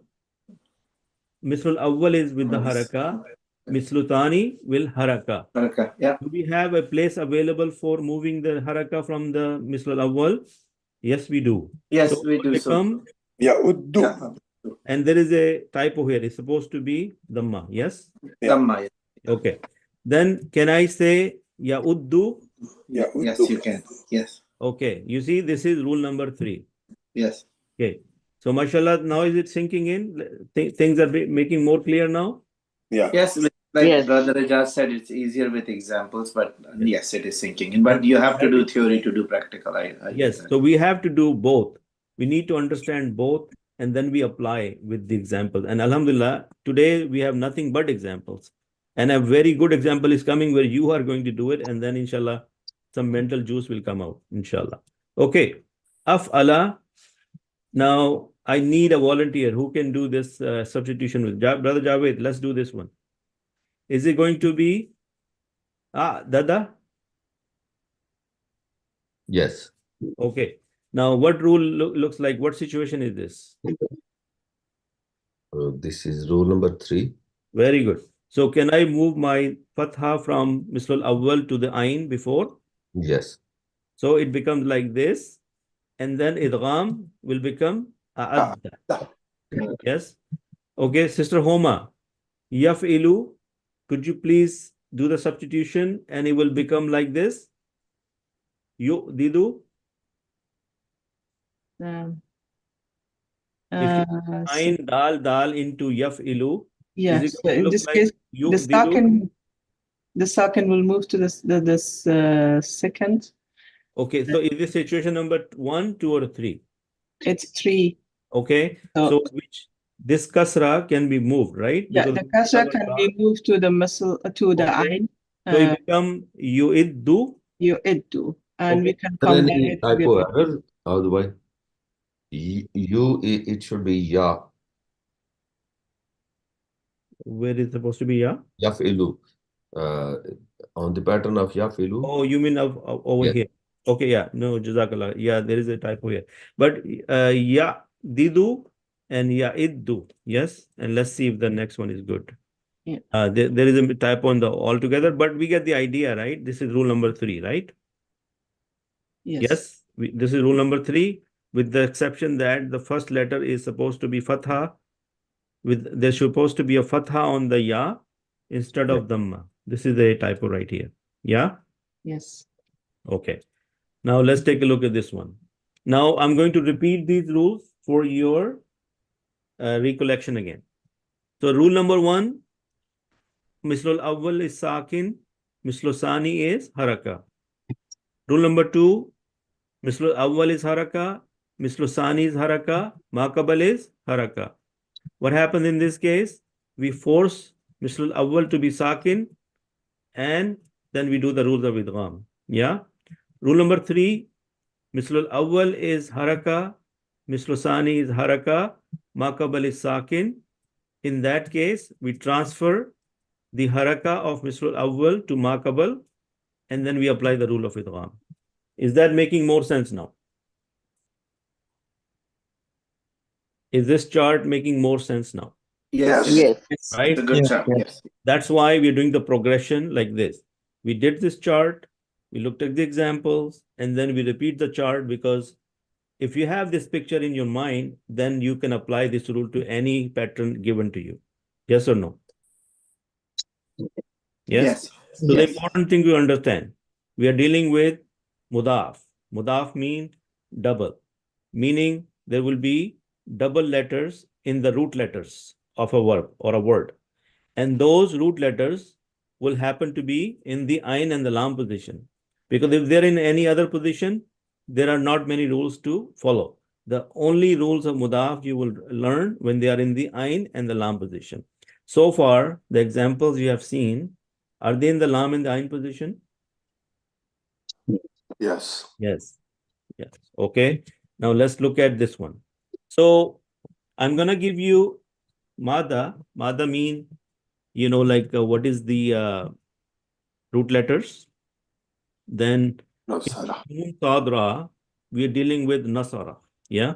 Speaker 1: Mislul awwal is with the haraka. Mislul thani will haraka.
Speaker 5: Okay. Yeah.
Speaker 1: Do we have a place available for moving the haraka from the mislul awwal? Yes, we do.
Speaker 5: Yes,
Speaker 1: So
Speaker 5: we do.
Speaker 1: become,
Speaker 4: Ya'uddu.
Speaker 5: Yeah.
Speaker 1: and there is a typo here. It's supposed to be dhamma. Yes?
Speaker 5: Dhamma.
Speaker 1: Okay. Then can I say ya'uddu?
Speaker 5: Yes, you can. Yes.
Speaker 1: Okay. You see, this is rule number 3.
Speaker 5: Yes.
Speaker 1: Okay. So mashallah, now is it sinking in? Things are making more clear now?
Speaker 4: Yeah.
Speaker 5: Yes, like
Speaker 3: Yes.
Speaker 5: Brother Rajat said, it's easier with examples, but yes, it is sinking in. But
Speaker 1: And
Speaker 5: you have to
Speaker 1: that
Speaker 5: do
Speaker 1: is-
Speaker 5: theory to do practical. I hear
Speaker 1: Yes,
Speaker 5: that.
Speaker 1: so we have to do both. We need to understand both, and then we apply with the examples. And Alhamdulillah, today we have nothing but examples. And a very good example is coming where you are going to do it, and then inshallah, some mental juice will come out, inshallah. Okay. Af'ala. Now, I need a volunteer who can do this substitution with Brother Javed. Let's do this one. Is it going to be Dada?
Speaker 2: Yes.
Speaker 1: Okay. Now, what rule looks like? What situation is this?
Speaker 2: This is rule number 3.
Speaker 1: Very good. So, can I move my fatha from Misl al-Awwal to the Ain before?
Speaker 2: Yes.
Speaker 1: So, it becomes like this. And then idgham will become a'adda. Yes. Okay, Sister Homa. Yaf'ilu. Could you please do the substitution and it will become like this? Didu. If you ain dal into yaf'ilu,
Speaker 6: yeah,
Speaker 1: is it
Speaker 6: so
Speaker 1: going to
Speaker 6: in
Speaker 1: look
Speaker 6: this
Speaker 1: like
Speaker 6: case,
Speaker 1: didu?
Speaker 6: the second will move to this second.
Speaker 1: Okay, so is this situation number 1, 2, or 3?
Speaker 6: It's 3.
Speaker 1: Okay, so which this kasra can be moved, right?
Speaker 6: Yeah,
Speaker 1: Because
Speaker 6: the kasra can be moved to the muscle to the
Speaker 1: okay.
Speaker 6: ain.
Speaker 1: So it become yu'iddu.
Speaker 6: Yu'iddu, and we can
Speaker 2: Are there
Speaker 6: combine
Speaker 2: any
Speaker 6: it
Speaker 2: typo
Speaker 6: with
Speaker 2: errors? How do I? It should be ya.
Speaker 1: Where is supposed to be ya?
Speaker 2: Yaf'ilu. On the pattern of yaf'ilu.
Speaker 1: Oh, you mean of over
Speaker 2: Yes.
Speaker 1: here? Okay, yeah. No, jazakallah. Yeah, there is a typo here. But ya didu and ya iddu. Yes, and let's see if the next one is good.
Speaker 6: Yeah.
Speaker 1: There is a typo on the altogether, but we get the idea, right? This is rule number 3, right? Yes. This is rule number 3, with the exception that the first letter is supposed to be fatha. There's supposed to be a fatha on the ya instead of dhamma. This is a typo right here. Yeah.
Speaker 6: Yes.
Speaker 1: Okay. Now let's take a look at this one. Now I'm going to repeat these rules for your recollection again. So rule number 1, mislul awwal is sakin, mislul sani is haraka. Rule number 2, mislul awwal is haraka, mislul sani is haraka, ma qabal is haraka. What happens in this case? We force mislul awwal to be sakin, and then we do the rules of idgham. Yeah. Rule number 3, mislul awwal is haraka, mislul sani is haraka, ma qabal is sakin. In that case, we transfer the haraka of mislul awwal to ma qabal, and then we apply the rule of idgham. Is that making more sense now? Is this chart making more sense now?
Speaker 5: Yes.
Speaker 3: Yes.
Speaker 5: It's
Speaker 1: Right?
Speaker 5: a good chart. Yes.
Speaker 1: That's why we're doing the progression like this. We did this chart, we looked at the examples, and then we repeat the chart, because if you have this picture in your mind, then you can apply this rule to any pattern given to you. Yes or no? Yes? So the important thing to understand, we are dealing with mudaf. Mudaf means double, meaning there will be double letters in the root letters of a verb or a word. And those root letters will happen to be in the ain and the lam position. Because if they're in any other position, there are not many rules to follow. The only rules of mudaf you will learn when they are in the ain and the lam position. So far, the examples you have seen, are they in the lam and the ain position?
Speaker 4: Yes.
Speaker 1: Yes. Yes. Okay. Now let's look at this one. So I'm going to give you mada. Mada mean, like what is the root letters? Then
Speaker 4: Nasara.
Speaker 1: sadra, we are dealing with nasara. Yeah.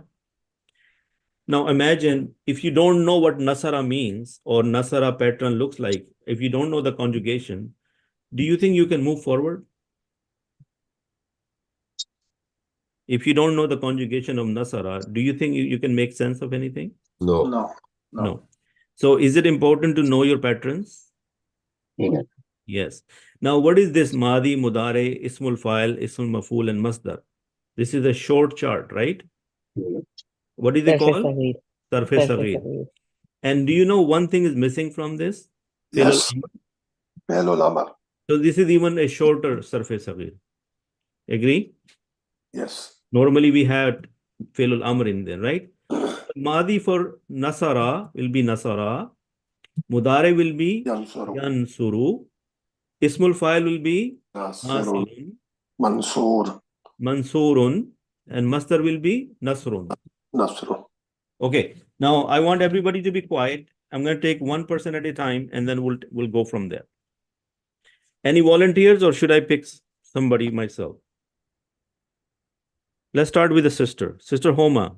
Speaker 1: Now imagine if you don't know what nasara means or nasara pattern looks like, if you don't know the conjugation, do you think you can move forward? If you don't know the conjugation of nasara, do you think you can make sense of anything?
Speaker 2: No.
Speaker 1: No. So is it important to know your patterns?
Speaker 3: Yes.
Speaker 1: Yes. Now, what is this Madi, Mudare, Ismul Fa'il, Ismul Maf'ul, and Masdar? This is a short chart, right? What is it called? Sarf-e Saghir. And do you know one thing is missing from this? Fi'l
Speaker 4: Yes.
Speaker 1: al-amr.
Speaker 4: Fi'l al-amr.
Speaker 1: So this is even a shorter surface saghir. Agree?
Speaker 4: Yes.
Speaker 1: Normally we had fi'l al-amr in there, right? Madi for nasara will be nasara. Mudare will be
Speaker 4: Yansuru.
Speaker 1: yansuru. Ismul fa'il will be
Speaker 4: Nasirun.
Speaker 1: nasirun.
Speaker 4: Mansur.
Speaker 1: Mansurun. And masdar will be nasrun.
Speaker 4: Nasrun.
Speaker 1: Okay. Now I want everybody to be quiet. I'm going to take one person at a time and then we'll go from there. Any volunteers or should I pick somebody myself? Let's start with the sister. Sister Homa.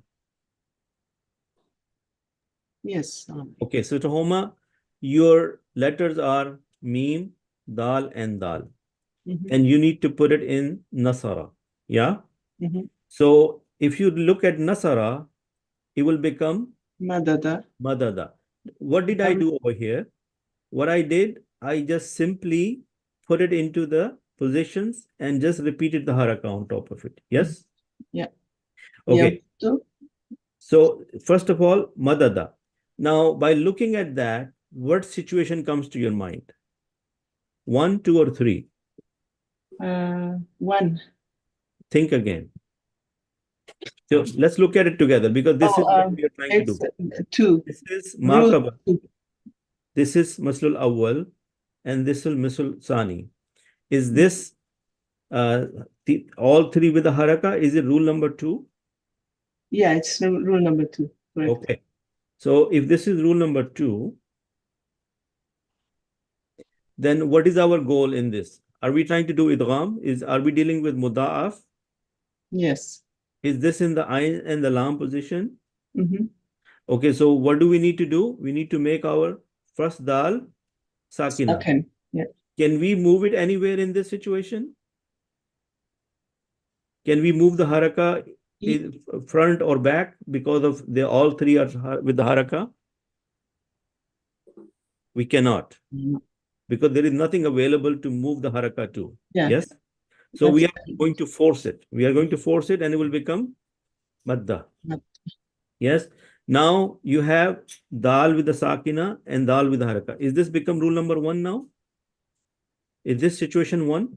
Speaker 6: Yes.
Speaker 1: Okay, Sister Homa, your letters are Mim, Dal, and Dal.
Speaker 6: Mhm.
Speaker 1: And you need to put it in Nasara. Yeah?
Speaker 6: Mhm.
Speaker 1: So if you look at Nasara, it will become
Speaker 6: Madada.
Speaker 1: Madada. What did I do over here? What I did, I just simply put it into the positions and just repeated the haraka on top of it. Yes?
Speaker 6: Yeah.
Speaker 1: Okay.
Speaker 6: Yamtu.
Speaker 1: So first of all, Madada. Now, by looking at that, what situation comes to your mind? 1, 2, or 3?
Speaker 6: 1.
Speaker 1: Think again. So let's look at it together because this is what we are trying to do.
Speaker 6: It's 2.
Speaker 1: This is
Speaker 6: Rule
Speaker 1: Maqaba.
Speaker 6: 2.
Speaker 1: This is Maslul Awwal and this is Maslul Sani. Is this all three with the haraka? Is it rule number 2?
Speaker 6: Yeah, it's rule number 2. Correct.
Speaker 1: Okay. So if this is rule number 2, then what is our goal in this? Are we trying to do idgham? Are we dealing with muda'af?
Speaker 6: Yes.
Speaker 1: Is this in the ayn and the lam position?
Speaker 6: Mm-hmm.
Speaker 1: Okay, so what do we need to do? We need to make our first dal sakina.
Speaker 6: Okay. Yeah.
Speaker 1: Can we move it anywhere in this situation? Can we move the haraka front or back because of all three are with the haraka? We cannot. Because there is nothing available to move the haraka to.
Speaker 6: Yeah.
Speaker 1: Yes? So we are
Speaker 6: That's-
Speaker 1: going to force it. We are going to force it and it will become madda.
Speaker 6: Madda.
Speaker 1: Yes? Now you have dal with the sakina and dal with the haraka. Is this become rule number 1 now? Is this situation 1?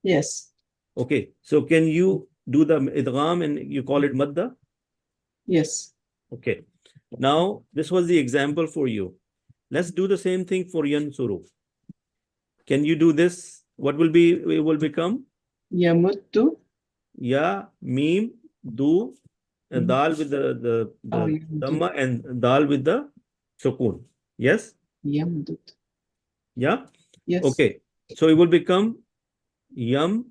Speaker 6: Yes.
Speaker 1: Okay. So can you do the idgham and you call it madda?
Speaker 6: Yes.
Speaker 1: Okay. Now this was the example for you. Let's do the same thing for yansuru. Can you do this? What will be? It will become
Speaker 6: Yamuttu.
Speaker 1: ya, mim, du, and dal with the
Speaker 6: Yamudut.
Speaker 1: dhamma and dal with the sukun. Yes?
Speaker 6: Yamudut.
Speaker 1: Yeah?
Speaker 6: Yes.
Speaker 1: Okay. So it will become yam,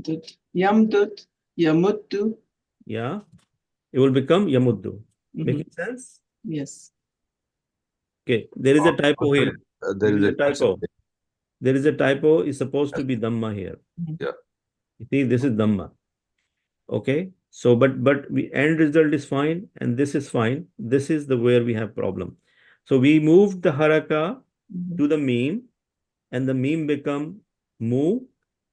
Speaker 6: Dut. Yamdut. Yamuttu.
Speaker 1: yeah. It will become yamuddu.
Speaker 6: Mhm.
Speaker 1: Making sense?
Speaker 6: Yes.
Speaker 1: Okay. There is a typo here.
Speaker 2: There is a
Speaker 1: typo. There is a typo. It's supposed to be dhamma here.
Speaker 2: Yeah.
Speaker 1: You see, this is dhamma. Okay. So, but we end result is fine, and this is fine. This is the where we have problem. So we moved the haraka to the meme, and the meme become mu,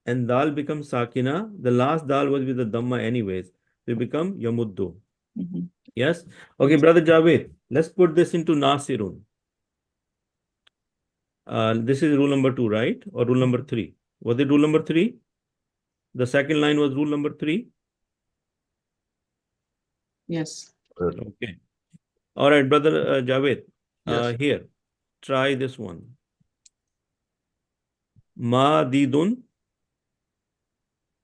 Speaker 1: and dal becomes sakina. The last dal was with the dhamma anyways. So it become yamuddu.
Speaker 6: Mhm.
Speaker 1: Yes. Okay, brother Javed. Let's put this into nasirun. This is rule number 2, right? Or rule number 3? Was it rule number 3? The second line was rule number 3.
Speaker 6: Yes.
Speaker 1: Okay. All right, brother Javed.
Speaker 2: Yes.
Speaker 1: Here, try this one. Madidun.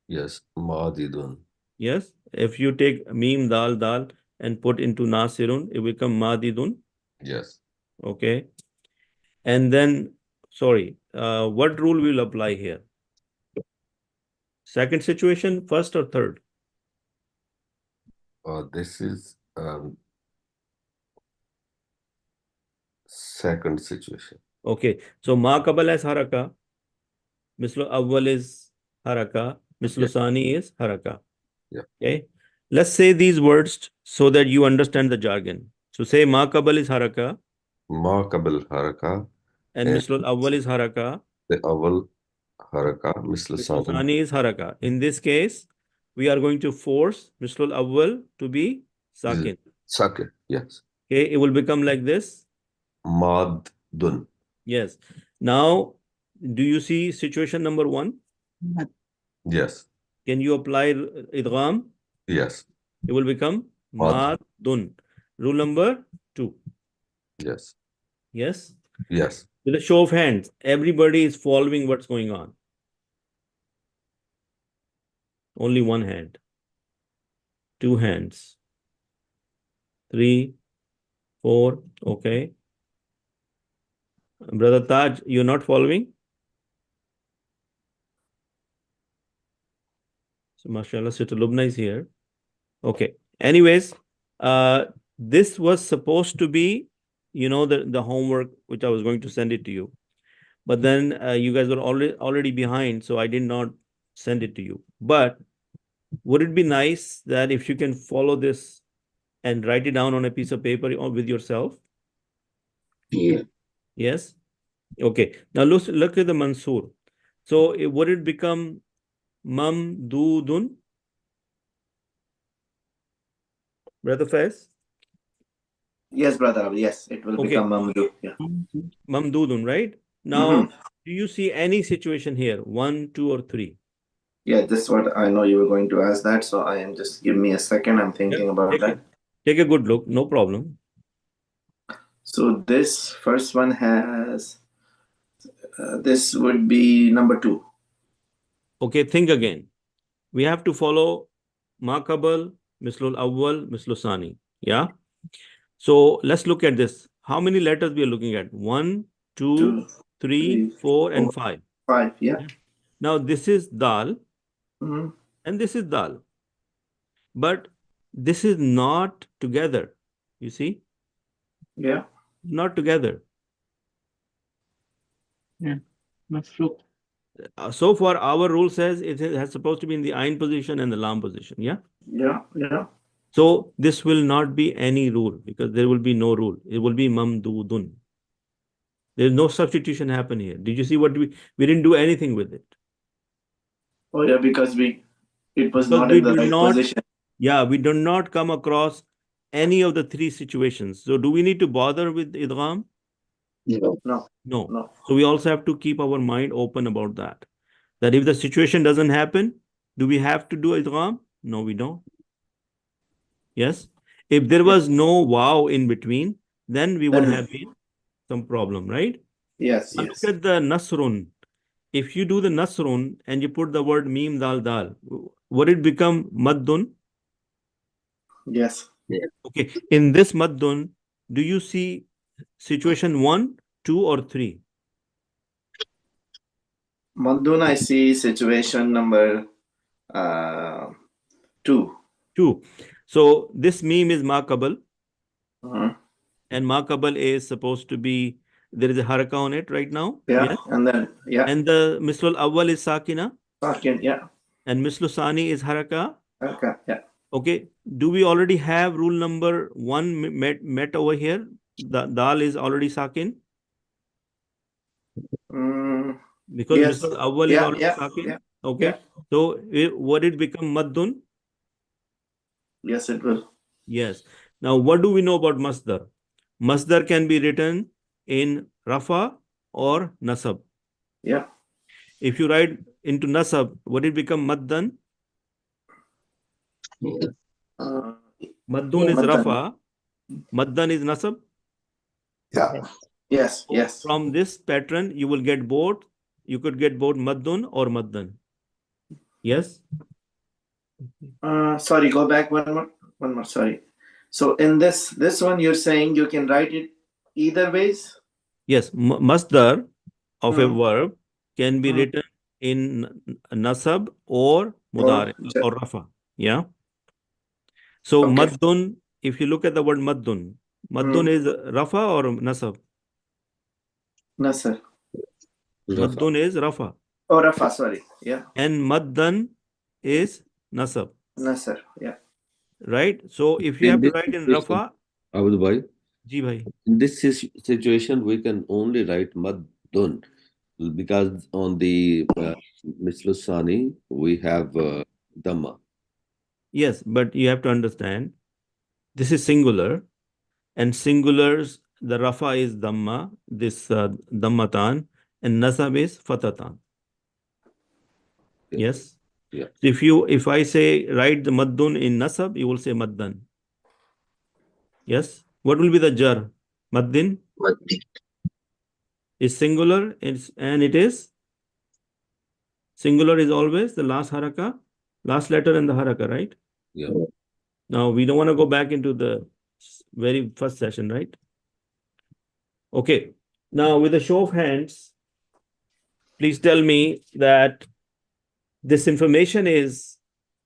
Speaker 2: Yes. Madidun.
Speaker 1: Yes. If you take mim dal dal and put into nasirun, it will become madidun.
Speaker 2: Yes.
Speaker 1: Okay. And then, sorry, what rule will apply here? Second situation, first or third?
Speaker 2: This is second situation.
Speaker 1: Okay. So ma qabal has haraka. Mislu awwal is haraka. Mislu sani is haraka.
Speaker 2: Yeah.
Speaker 1: Okay. Let's say these words so that you understand the jargon. So say ma qabal is haraka.
Speaker 2: Ma qabal haraka.
Speaker 1: And mislu awwal is haraka.
Speaker 2: The awal haraka. Misl
Speaker 1: Mislu
Speaker 2: sani.
Speaker 1: sani is haraka. In this case, we are going to force mislu awwal to be sakin.
Speaker 2: Sakin. Yes.
Speaker 1: Okay. It will become like this.
Speaker 2: Mad
Speaker 7: dun.
Speaker 1: Yes. Now, do you see situation number 1?
Speaker 7: Yes.
Speaker 1: Can you apply idgham?
Speaker 7: Yes.
Speaker 1: It will become
Speaker 7: Mad.
Speaker 1: madun. Rule number 2.
Speaker 7: Yes.
Speaker 1: Yes.
Speaker 7: Yes.
Speaker 1: With a show of hands, everybody is following what's going on. Only one hand. 2 hands. 3, 4. Okay. Brother Taj, you're not following? So, mashallah, Sister Lubna is here. Okay. Anyways, this was supposed to be, the homework, which I was going to send it to you. But then you guys were already behind, so I did not send it to you. But would it be nice that if you can follow this and write it down on a piece of paper or with yourself?
Speaker 2: Yeah.
Speaker 1: Yes? Okay. Now look at the Mansur. So would it become mamdudun? Brother Faiz?
Speaker 5: Yes, brother. Yes, it will
Speaker 1: Okay.
Speaker 5: become mamdu. Yeah.
Speaker 1: Mamdudun, right? Now, do you see any situation here? 1, 2, or 3?
Speaker 5: Yeah, this is what I know you were going to ask that. So I am just give me a second. I'm thinking about that.
Speaker 1: Take a good look. No problem.
Speaker 5: So this first one has, this would be number 2.
Speaker 1: Okay, think again. We have to follow Makabal, Mislul Awwal, Mislul Sani. Yeah? So let's look at this. How many letters we are looking at? 1, 2, 3, 4, and 5.
Speaker 5: 5, yeah.
Speaker 1: Now this is Dal
Speaker 5: Mm-hmm.
Speaker 1: and this is Dal. But this is not together. You see?
Speaker 5: Yeah.
Speaker 1: Not together.
Speaker 6: Yeah. Mafruq.
Speaker 1: So far, our rule says it has supposed to be in the Ain position and the Lam position. Yeah?
Speaker 5: Yeah. Yeah.
Speaker 1: So this will not be any rule because there will be no rule. It will be mamdudun. There's no substitution happen here. Did you see what we didn't do anything with it?
Speaker 5: Oh yeah, because it was
Speaker 1: Because
Speaker 5: not
Speaker 1: we
Speaker 5: in the
Speaker 1: did
Speaker 5: right
Speaker 1: not,
Speaker 5: position.
Speaker 1: yeah, we do not come across any of the 3 situations. So do we need to bother with idgham?
Speaker 2: No.
Speaker 5: No.
Speaker 1: No.
Speaker 5: No.
Speaker 1: So we also have to keep our mind open about that. That if the situation doesn't happen, do we have to do idgham? No, we don't. Yes. If there was no wow in between, then we would have some problem, right?
Speaker 5: Yes.
Speaker 1: Now
Speaker 5: Yes.
Speaker 1: look at the nasrun. If you do the nasrun and you put the word mim dal dal, would it become maddun?
Speaker 5: Yes.
Speaker 1: Okay. In this maddun, do you see situation 1, 2, or 3?
Speaker 5: Madun, I see situation number 2.
Speaker 1: 2. So this meme is makabal,
Speaker 5: Uh-huh.
Speaker 1: and makabal is supposed to be, there is a haraka on it right now.
Speaker 5: Yeah.
Speaker 1: Yes.
Speaker 5: And then, yeah.
Speaker 1: And the mislul awwal is sakina,
Speaker 5: Second, yeah.
Speaker 1: and mislu sani is haraka.
Speaker 5: Okay. Yeah.
Speaker 1: Okay. Do we already have rule number 1 met over here? The dal is already sakin because
Speaker 5: Yes.
Speaker 1: mislul awwal is already sakin.
Speaker 5: Yeah.
Speaker 1: Okay.
Speaker 5: Yeah.
Speaker 1: So would it become maddun?
Speaker 5: Yes, it will.
Speaker 1: Yes. Now, what do we know about masdar? Masdar can be written in rafa or nasab.
Speaker 5: Yeah.
Speaker 1: If you write into nasab, would it become maddan? Maddun is
Speaker 5: Maddan.
Speaker 1: rafa. Maddan is nasab.
Speaker 4: Yeah.
Speaker 5: Yes. Yes.
Speaker 1: From this pattern, you will get both. You could get both maddun or maddan. Yes?
Speaker 5: Sorry, go back one more. Sorry. So in this one, you're saying you can write it either ways?
Speaker 1: Yes. Masdar of a verb can be written in nasab or mudari or rafa. Yeah. So maddun, if you look at the word maddun is rafa or nasab?
Speaker 5: Nasr.
Speaker 1: Maddun is rafa.
Speaker 5: Oh, rafa, sorry. Yeah.
Speaker 1: And maddan is nasab.
Speaker 5: Nasr, yeah.
Speaker 1: Right? So if you have to write in rafa,
Speaker 7: Abdul Bhai,
Speaker 1: ji bhai.
Speaker 7: in this situation, we can only write maddun because on the Mislu Sani, we have Dhamma.
Speaker 1: Yes, but you have to understand, this is singular, and singulars the rafa is dhamma, this dhammatan, and nasab is fatatan.
Speaker 7: Yeah.
Speaker 1: Yes.
Speaker 7: Yeah.
Speaker 1: If I say write the maddun in nasab, you will say maddan. Yes. What will be the jar? Maddin
Speaker 2: Maddi.
Speaker 1: is singular, and it is singular is always the last haraka, last letter and the haraka, right?
Speaker 7: Yeah.
Speaker 1: Now we don't want to go back into the very first session, right? Okay. Now with a show of hands, please tell me that this information is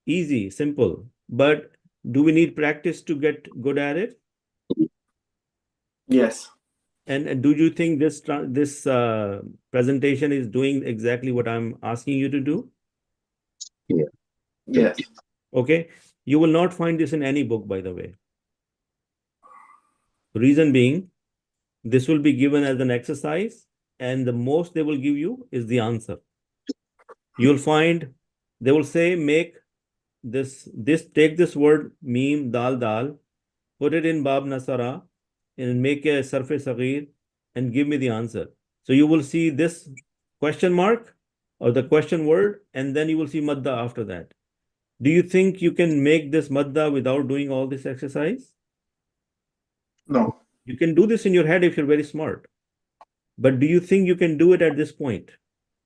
Speaker 1: easy, simple, but do we need practice to get good at it?
Speaker 5: Yes.
Speaker 1: And do you think this presentation is doing exactly what I'm asking you to do?
Speaker 5: Yes.
Speaker 1: Okay. You will not find this in any book, by the way. Reason being, this will be given as an exercise, and the most they will give you is the answer. You'll find they will say, make take this word meme, dal, put it in bab nasara, and make a surface sagir, and give me the answer. So you will see this question mark or the question word, and then you will see madda after that. Do you think you can make this madda without doing all this exercise?
Speaker 5: No.
Speaker 1: You can do this in your head if you're very smart. But do you think you can do it at this point?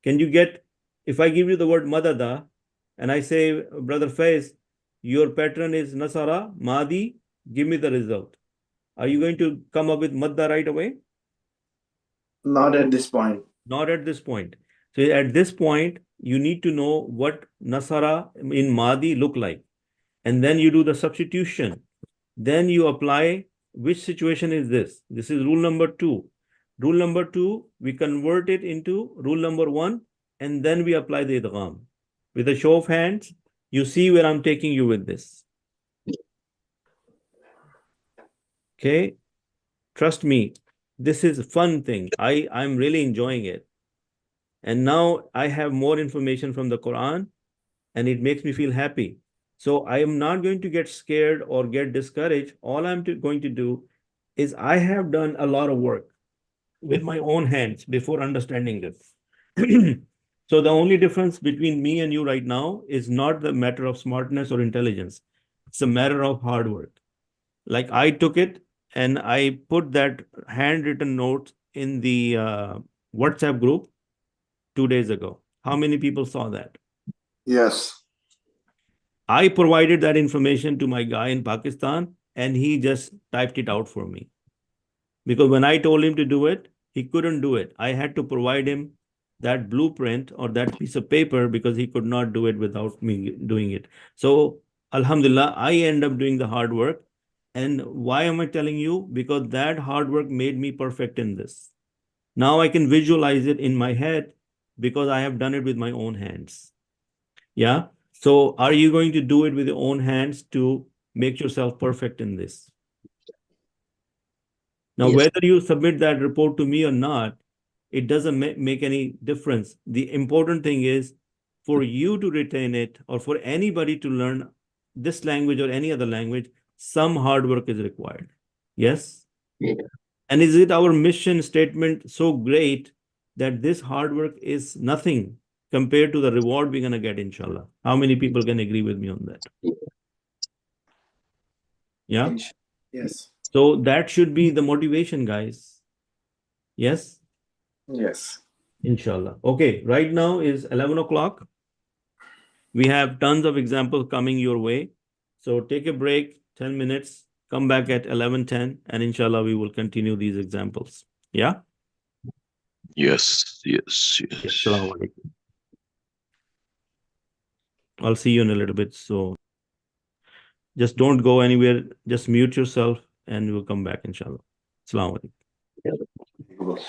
Speaker 1: Can you get, if I give you the word madada, and I say, Brother Faiz, your pattern is Nasara, Madi, give me the result. Are you going to come up with madda right away?
Speaker 5: Not at this point.
Speaker 1: Not at this point. So at this point, you need to know what Nasara in Madi look like. And then you do the substitution. Then you apply which situation is this. This is rule number 2. Rule number 2, we convert it into rule number 1, and then we apply the idgham. With a show of hands, you see where I'm taking you with this. Okay? Trust me, this is a fun thing. I'm really enjoying it. And now I have more information from the Quran, and it makes me feel happy. So I am not going to get scared or get discouraged. All I'm going to do is I have done a lot of work with my own hands before understanding this. So the only difference between me and you right now is not the matter of smartness or intelligence. It's a matter of hard work. Like I took it and I put that handwritten note in the WhatsApp group 2 days ago. How many people saw that?
Speaker 4: Yes.
Speaker 1: I provided that information to my guy in Pakistan, and he just typed it out for me. Because when I told him to do it, he couldn't do it. I had to provide him that blueprint or that piece of paper because he could not do it without me doing it. So, Alhamdulillah, I end up doing the hard work. And why am I telling you? Because that hard work made me perfect in this. Now I can visualize it in my head because I have done it with my own hands. Yeah. So are you going to do it with your own hands to make yourself perfect in this? Now,
Speaker 2: Yes.
Speaker 1: whether you submit that report to me or not, it doesn't make any difference. The important thing is for you to retain it or for anybody to learn this language or any other language, some hard work is required. Yes?
Speaker 2: Yeah.
Speaker 1: And is it our mission statement so great that this hard work is nothing compared to the reward we're going to get, inshallah? How many people can agree with me on that? Yeah?
Speaker 5: Yes.
Speaker 1: So that should be the motivation, guys. Yes?
Speaker 5: Yes.
Speaker 1: Inshallah. Okay, right now is 11 o'clock. We have tons of examples coming your way. So take a break, 10 minutes, come back at 11:10, and inshallah, we will continue these examples. Yeah?
Speaker 8: Yes, yes, yes.
Speaker 1: Assalamu alaikum. I'll see you in a little bit. So just don't go anywhere. Just mute yourself and we'll come back, inshallah. Assalamu alaikum.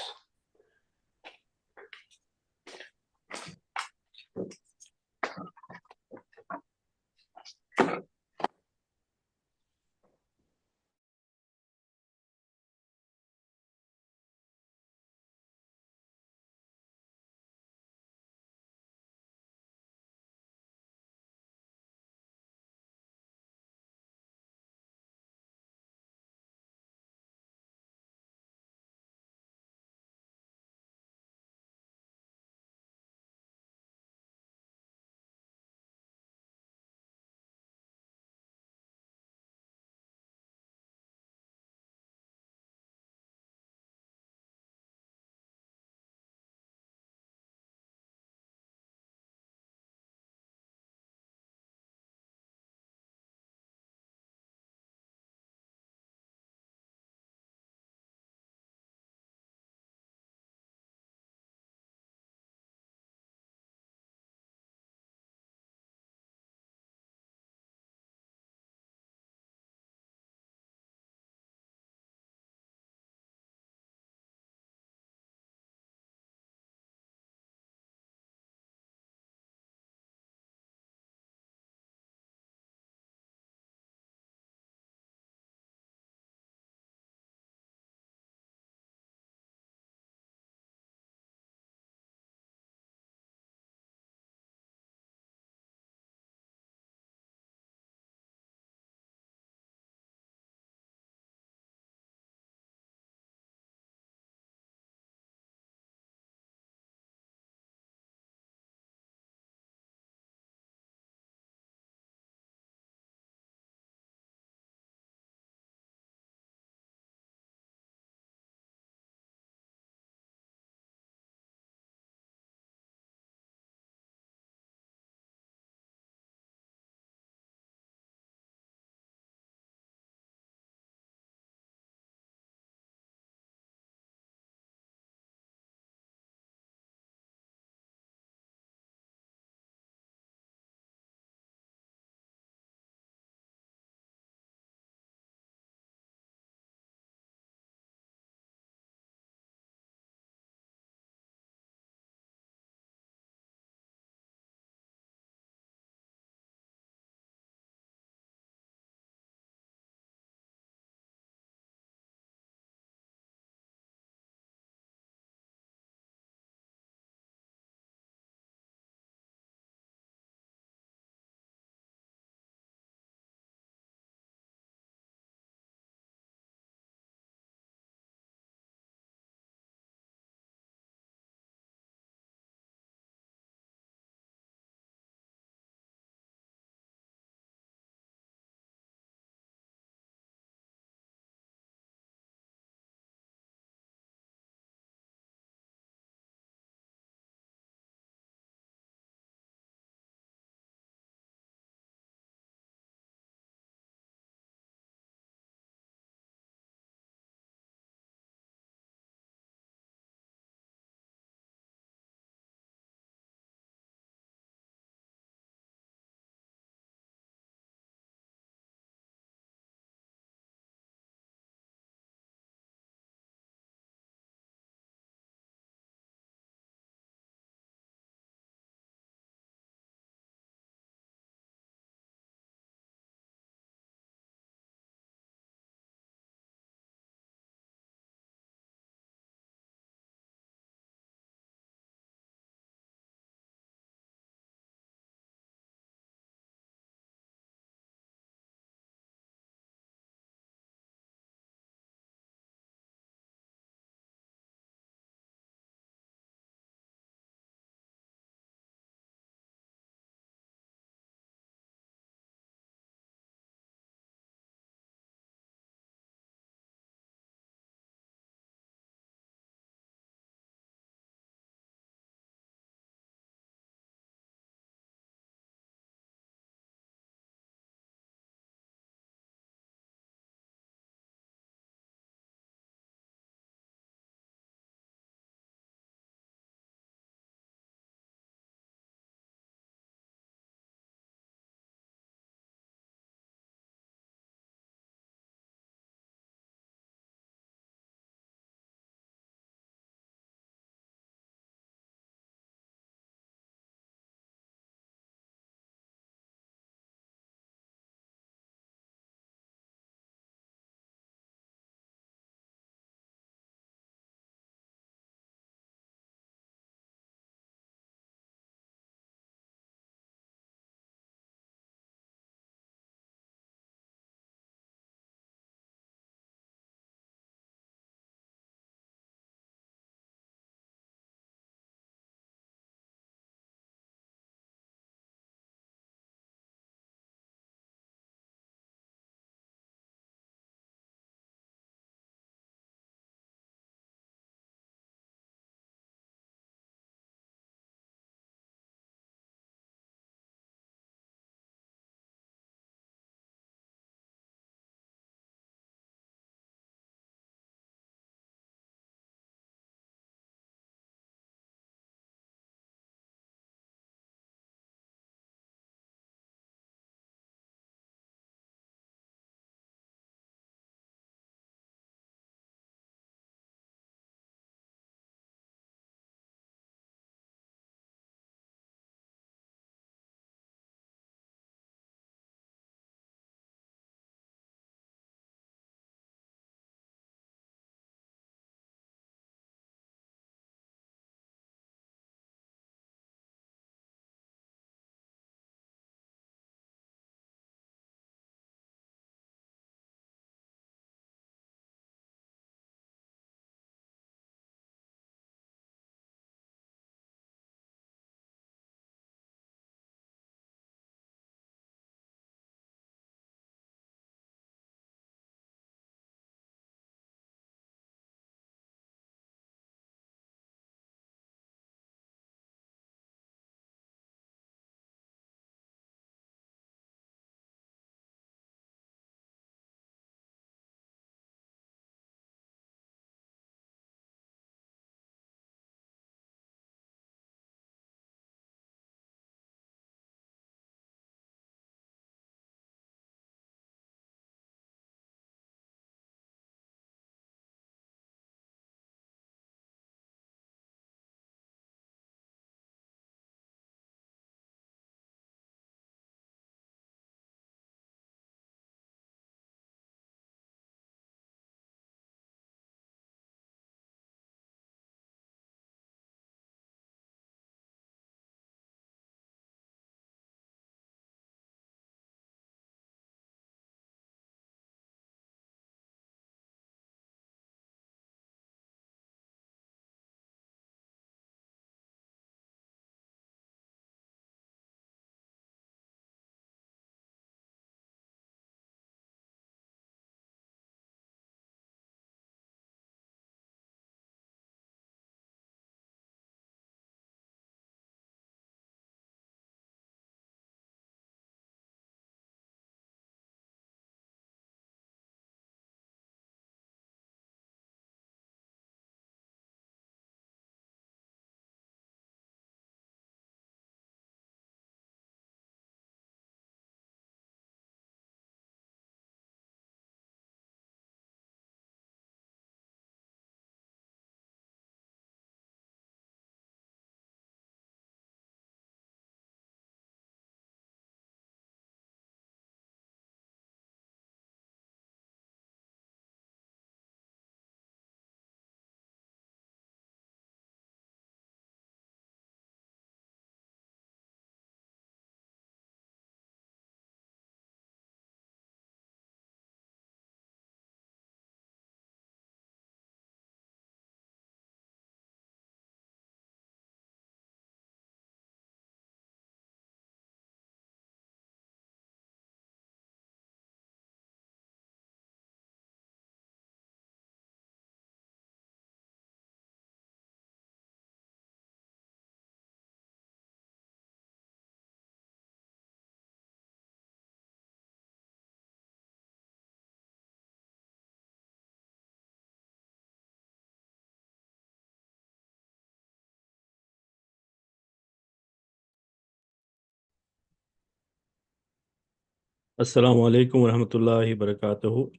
Speaker 1: Assalamu alaikum wa rahmatullahi wa barakatuhu.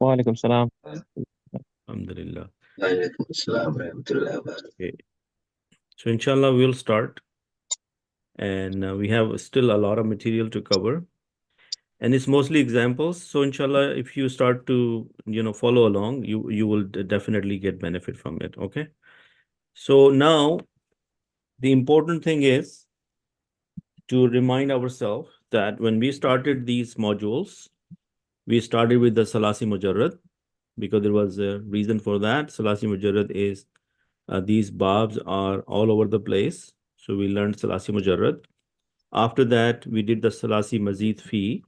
Speaker 9: Walaikum salam.
Speaker 1: Alhamdulillah.
Speaker 2: Alaikum assalam wa rahmatullahi wa barakatuh.
Speaker 1: Okay. So inshallah we'll start, and we have still a lot of material to cover, and it's mostly examples. So inshallah, if you start to follow along, you will definitely get benefit from it. Okay. So now the important thing is to remind ourselves that when we started these modules, we started with the Salasi Mujarrad because there was a reason for that. Salasi Mujarrad is these babs are all over the place. So we learned Salasi Mujarrad. After that, we did the Salasi Mazid Fi,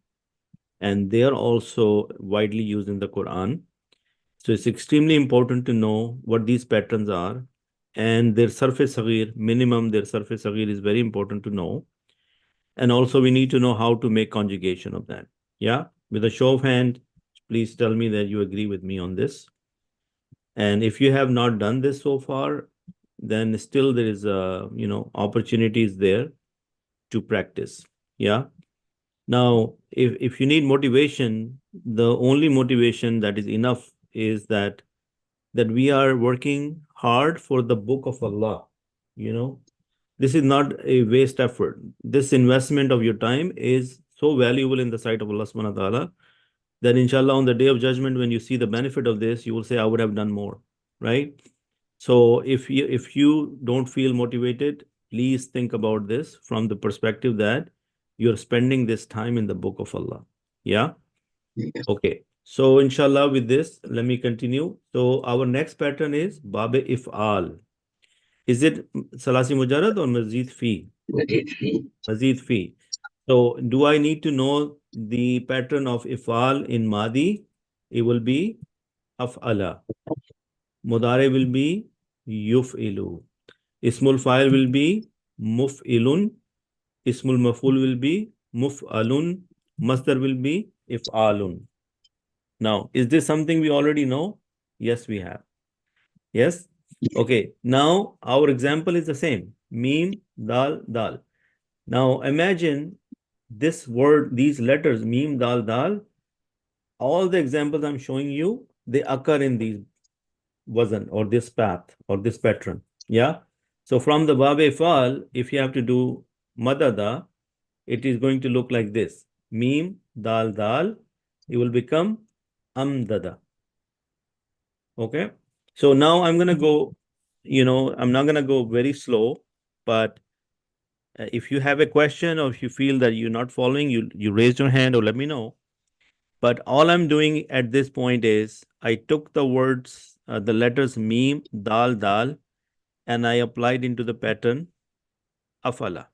Speaker 1: and they are also widely used in the Quran. So it's extremely important to know what these patterns are, and their surface sagir, minimum their surface sagir is very important to know. And also we need to know how to make conjugation of that. Yeah, with a show of hand, please tell me that you agree with me on this. And if you have not done this so far, then still there is opportunities there to practice. Yeah. Now, if you need motivation, the only motivation that is enough is that we are working hard for the book of Allah. This is not a waste effort. This investment of your time is so valuable in the sight of Allah subhanahu wa ta'ala that inshallah on the day of judgment, when you see the benefit of this, you will say, I would have done more, right? So if you don't feel motivated, please think about this from the perspective that you're spending this time in the book of Allah. Yeah?
Speaker 2: Yes.
Speaker 1: Okay. So inshallah with this, let me continue. So our next pattern is Babe If'al. Is it Salasi Mujarrad or Mazid Fi?
Speaker 2: Mazid Fi.
Speaker 1: Mazid Fi. So do I need to know the pattern of If'al in Madi? It will be Af'ala. Mudare will be Yuf'ilu. Ismul Fa'il will be Muf'ilun. Ismul Maf'ul will be Muf'alun. Masdar will be If'alun. Now, is this something we already know? Yes, we have. Yes? Okay. Now, our example is the same. Mim, dal, dal. Now, imagine this word, these letters, mim, dal, dal, all the examples I'm showing you, they occur in these wazn or this path or this pattern. Yeah. So from the Babe Fal, if you have to do madada, it is going to look like this. Mim, dal, dal, it will become amdada. Okay. So now I'm going to go, I'm not going to go very slow, but if you have a question or if you feel that you're not following, you raise your hand or let me know. But all I'm doing at this point is I took the words, the letters mim, dal, dal, and I applied into the pattern afala.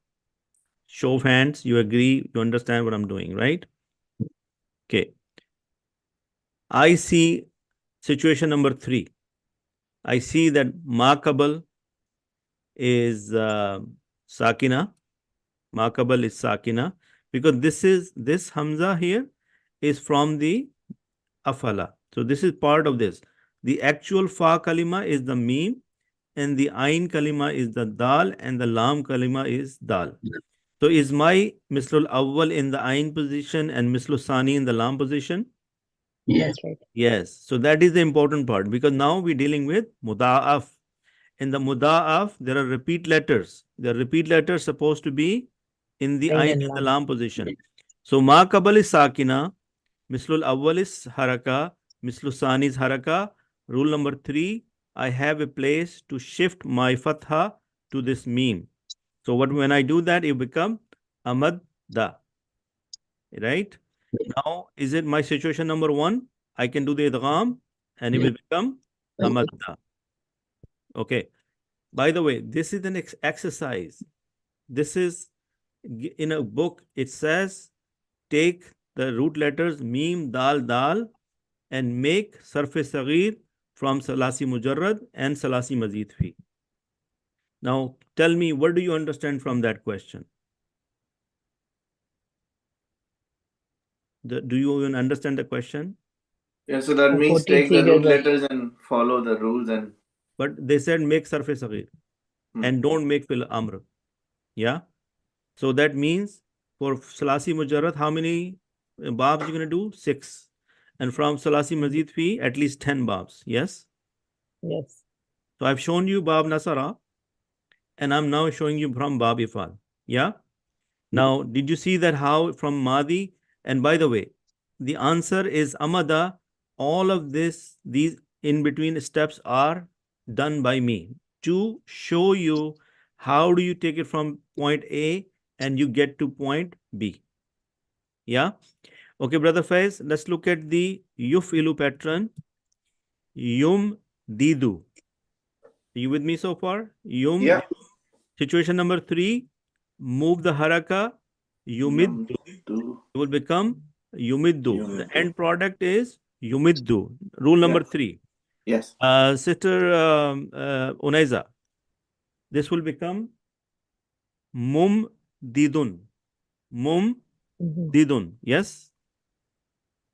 Speaker 1: Show of hands, you agree, you understand what I'm doing, right? Okay. I see situation number 3. I see that Makabal is Sakina. Makabal is Sakina because this Hamza here is from the Afala. So this is part of this. The actual Fa Kalima is the Mim, and the Ain Kalima is the Dal, and the Lam Kalima is Dal. So is my Mislul Awwal in the Ain position and Mislul Sani in the Lam position?
Speaker 2: Yes.
Speaker 3: That's right.
Speaker 1: Yes. So that is the important part because now we're dealing with Muda'af. In the Muda'af, there are repeat letters. The repeat letters supposed to be in the
Speaker 3: Ain
Speaker 1: Ain
Speaker 3: and
Speaker 1: and the
Speaker 3: Lam.
Speaker 1: Lam position. So Ma Qabal is Sakina, Mislul Awwal is Haraka, Mislul Sani is Haraka. Rule number 3, I have a place to shift my Fatha to this Meme. So when I do that, it become Ahmad Da. Right? Now, is it my situation number 1? I can do the idgham and it will become Ahmad Da. Okay. By the way, this is an exercise. This is in a book. It says take the root letters Mim, Dal, Dal and make surface sagir from Salasi Mujarrad and Salasi Mazid Fi. Now, tell me, what do you understand from that question? Do you even understand the question?
Speaker 5: Yeah, so that
Speaker 3: The
Speaker 5: means
Speaker 3: 14
Speaker 5: take the root
Speaker 3: figures of
Speaker 5: letters and follow the rules and
Speaker 1: But they said make surface sagir and don't make fil amr. Yeah. So that means For Salasi Mujarrad, how many babs you're going to do? 6. And from Salasi Mazid Fi, at least 10 babs. Yes?
Speaker 3: Yes.
Speaker 1: So I've shown you Bab Nasara, and I'm now showing you from Bab Ifal. Yeah? Now, did you see that how from Madi? And by the way, the answer is Amada. All of these in between steps are done by me to show you how do you take it from point A and you get to point B. Yeah? Okay, Brother Faiz, let's look at the Yufilu pattern. Yum Didu. Are you with me so far? Yum.
Speaker 5: Yeah.
Speaker 1: Situation number 3, move the haraka. Yumiddu.
Speaker 5: Yumiddu.
Speaker 1: It will become Yumiddu. The
Speaker 5: Yumiddu.
Speaker 1: end product is Yumiddu. Rule number
Speaker 5: Yeah.
Speaker 1: 3.
Speaker 5: Yes.
Speaker 1: Sister Unaiza, this will become Mum Didun. Mum Didun. Yes?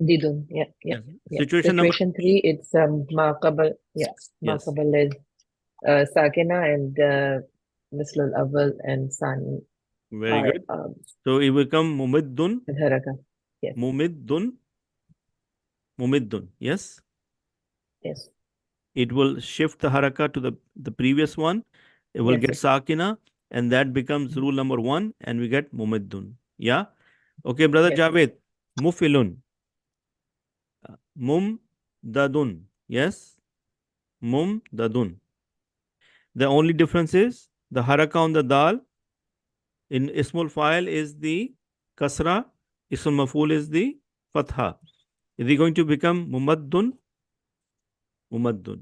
Speaker 3: Didun. Yeah. Yeah.
Speaker 1: Yes.
Speaker 3: Yeah.
Speaker 1: Situation number
Speaker 3: Situation 3, it's Maqabal. Yeah.
Speaker 1: Yes.
Speaker 3: Maqabal is Sakina and Mislul Awal and Sani
Speaker 1: Very
Speaker 3: are
Speaker 1: good. So it will become Mumiddun.
Speaker 3: with Haraka. Yes.
Speaker 1: Mumiddun. Mumiddun. Yes?
Speaker 3: Yes.
Speaker 1: It will shift the haraka to the previous one. It will
Speaker 3: Yes,
Speaker 1: get
Speaker 3: sir.
Speaker 1: sakina, and that becomes rule number 1, and we get mumiddun. Yeah? Okay, Brother
Speaker 3: Yes.
Speaker 1: Javed. Mufilun. Mum dadun. Yes? Mum dadun. The only difference is the haraka on the dal in ismul fa'il is the kasra, ismul maf'ul is the fatha. Is it going to become mumaddun? Mumaddun.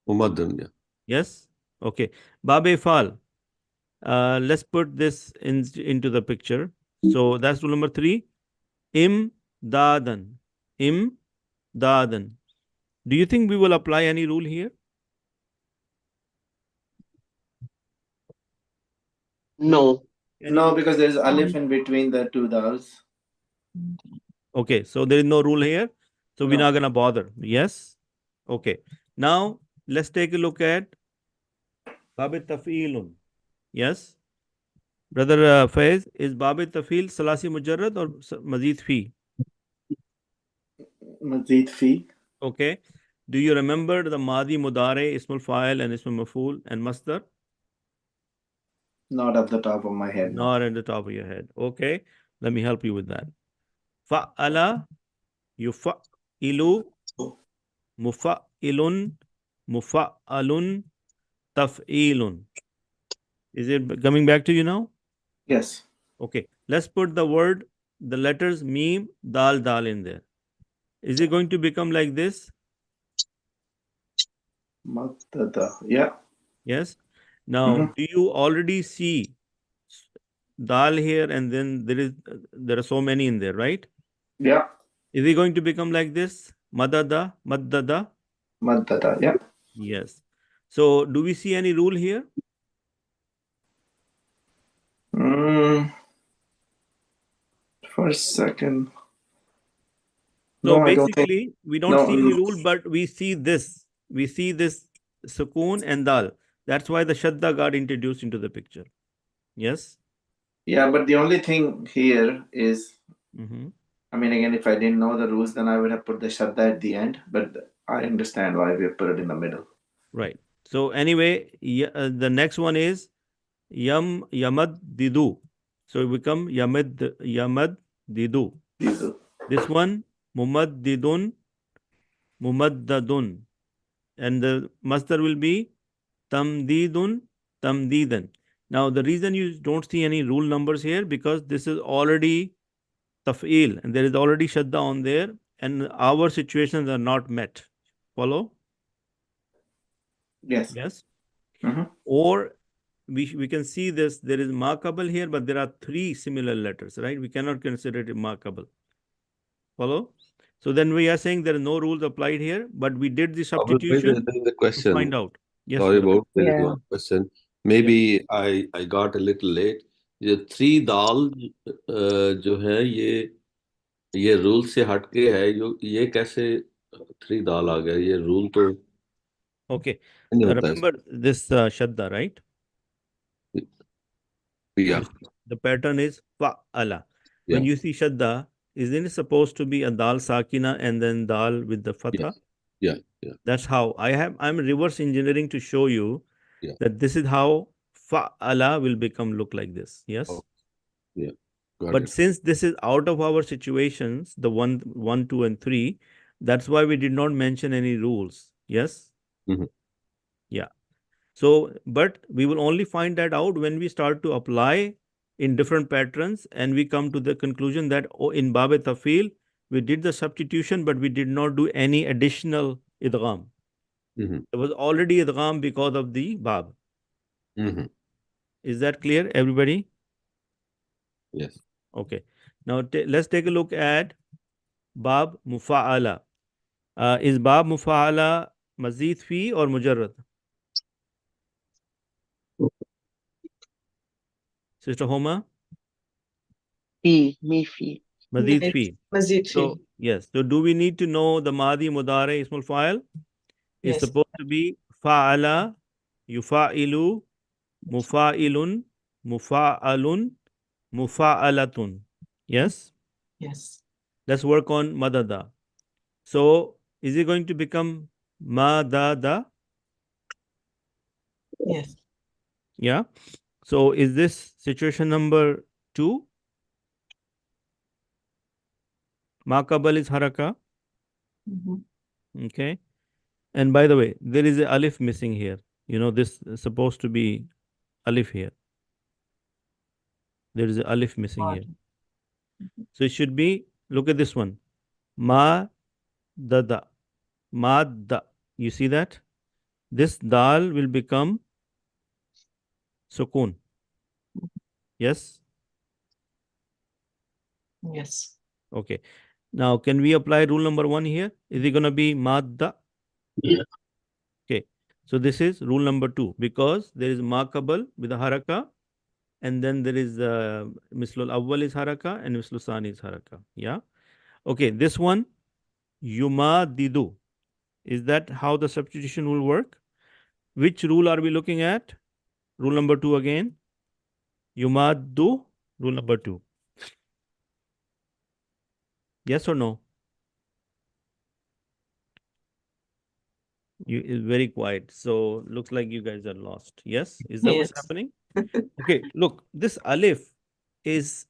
Speaker 7: Mumaddan, yeah.
Speaker 1: Yes? Okay. Babe fal. Let's put this into the picture. So that's rule number 3. Imdadan. Imdadan. Do you think we will apply any rule here?
Speaker 2: No.
Speaker 5: No, because there's alif in between the two dals.
Speaker 1: Okay, so there is no rule here. So we're
Speaker 5: No.
Speaker 1: not going to bother. Yes? Okay. Now, let's take a look at Babit Tafilun. Yes? Brother Faiz, is Babit Tafil Salasi Mujarrad or Mazid Fi?
Speaker 5: Mazid fi.
Speaker 1: Okay. Do you remember the Madi, Mudare, Ismul Fa'il, and Ismul Maf'ul, and Masdar?
Speaker 5: Not at the top of my head. No.
Speaker 1: Not at the top of your head. Okay. Let me help you with that. Fa'ala, yufa'ilu, mufa'ilun, mufa'alun, taf'ilun. Is it coming back to you now?
Speaker 5: Yes.
Speaker 1: Okay. Let's put the letters mim, dal in there. Is it going to become like this?
Speaker 5: Maddada. Yeah.
Speaker 1: Yes. Now, do you already see dal here, and then there are so many in there, right?
Speaker 5: Yeah.
Speaker 1: Is it going to become like this? Madada, maddada?
Speaker 5: Maddada. Yeah.
Speaker 1: Yes. So, do we see any rule here?
Speaker 5: For a second.
Speaker 1: So
Speaker 5: No, I don't think.
Speaker 1: basically, we don't
Speaker 5: No,
Speaker 1: see any rule, but we see this. We see this sukoon and dal. That's why the shadda got introduced into the picture. Yes?
Speaker 5: Yeah, but the only thing here is,
Speaker 1: Mhm.
Speaker 5: I mean, again, if I didn't know the rules, then I would have put the shadda at the end. But I understand why we put it in the middle.
Speaker 1: Right. So anyway, the next one is yamad didu. So it become yamad didu.
Speaker 5: Didu.
Speaker 1: This one mumaddidun, mumaddadun, and the masdar will be tamdidun, tamdidan. Now the reason you don't see any rule numbers here, because this is already taf'il and there is already shadda on there, and our situations are not met. Follow?
Speaker 5: Yes.
Speaker 1: Yes.
Speaker 5: Mhm.
Speaker 1: Or we can see this, there is markable here, but there are 3 similar letters, right? We cannot consider it markable. Follow? So then we are saying there are no rules applied here, but we did the substitution
Speaker 7: There is a
Speaker 1: to
Speaker 7: question.
Speaker 1: find out. Yes,
Speaker 7: Sorry
Speaker 1: brother.
Speaker 7: about there is
Speaker 3: Yeah.
Speaker 7: one question. Maybe I got a little late. ये 3 दाल जो है ये rule से हटके है, ये कैसे 3 दाल आ गया? ये रूल तो
Speaker 1: Okay.
Speaker 7: नहीं होता है।
Speaker 1: Remember this shadda, right?
Speaker 7: Yeah.
Speaker 1: The pattern is fa'ala. When
Speaker 7: Yeah.
Speaker 1: you see shadda, isn't it supposed to be a dal sakina and then dal with the fatha?
Speaker 7: Yeah. Yeah.
Speaker 1: That's how I'm reverse engineering to show you
Speaker 7: Yeah.
Speaker 1: that this is how fa'ala will become look like this. Yes.
Speaker 7: Oh, yeah. Got
Speaker 1: But
Speaker 7: it.
Speaker 1: since this is out of our situations, the 1, 2, and 3, that's why we did not mention any rules. Yes.
Speaker 7: Mhm.
Speaker 1: Yeah. So, but we will only find that out when we start to apply in different patterns and we come to the conclusion that, oh, in Bab Tafil, we did the substitution, but we did not do any additional idgham.
Speaker 7: Mhm.
Speaker 1: There was already idgham because of the Bab.
Speaker 7: Mhm.
Speaker 1: Is that clear, everybody?
Speaker 7: Yes.
Speaker 1: Okay. Now, let's take a look at Bab Mufa'ala. Is Bab Mufa'ala Mazid Fi or Mujarrad? Sister Homa?
Speaker 10: Fi, me fi.
Speaker 1: Mazid
Speaker 6: It's
Speaker 1: Fi.
Speaker 6: Mazid
Speaker 1: So,
Speaker 6: fi.
Speaker 1: yes. So, do we need to know the Madi Mudare Ismul Fa'il? It's
Speaker 6: Yes.
Speaker 1: supposed to be Fa'ala, Yufa'ilu, Mufa'ilun, Mufa'alun, Mufa'alatun. Yes?
Speaker 6: Yes.
Speaker 1: Let's work on Madada. So, is it going to become Madada?
Speaker 6: Yes.
Speaker 1: Yeah. So, is this situation number 2? Makabal is haraka.
Speaker 6: Mhm.
Speaker 1: Okay. And by the way, there is a alif missing here. You know, this is supposed to be alif here. There is a alif missing here. So it should be, look at this one. Ma dada. Ma da. You see that? This dal will become sukun. Yes?
Speaker 6: Yes.
Speaker 1: Okay. Now, can we apply rule number 1 here? Is it going to be madda?
Speaker 8: Yeah.
Speaker 1: Okay. So this is rule number 2 because there is makabal with a haraka and then there is mislul awwal is haraka and mislul sani is haraka. Yeah. Okay. This one, yuma didu. Is that how the substitution will work? Which rule are we looking at? Rule number 2 again. Yumaddu, rule number 2. Yes or no? You is very quiet. So looks like you guys are lost. Yes? Is that what's
Speaker 6: Yes.
Speaker 1: happening? Okay, look, this alif is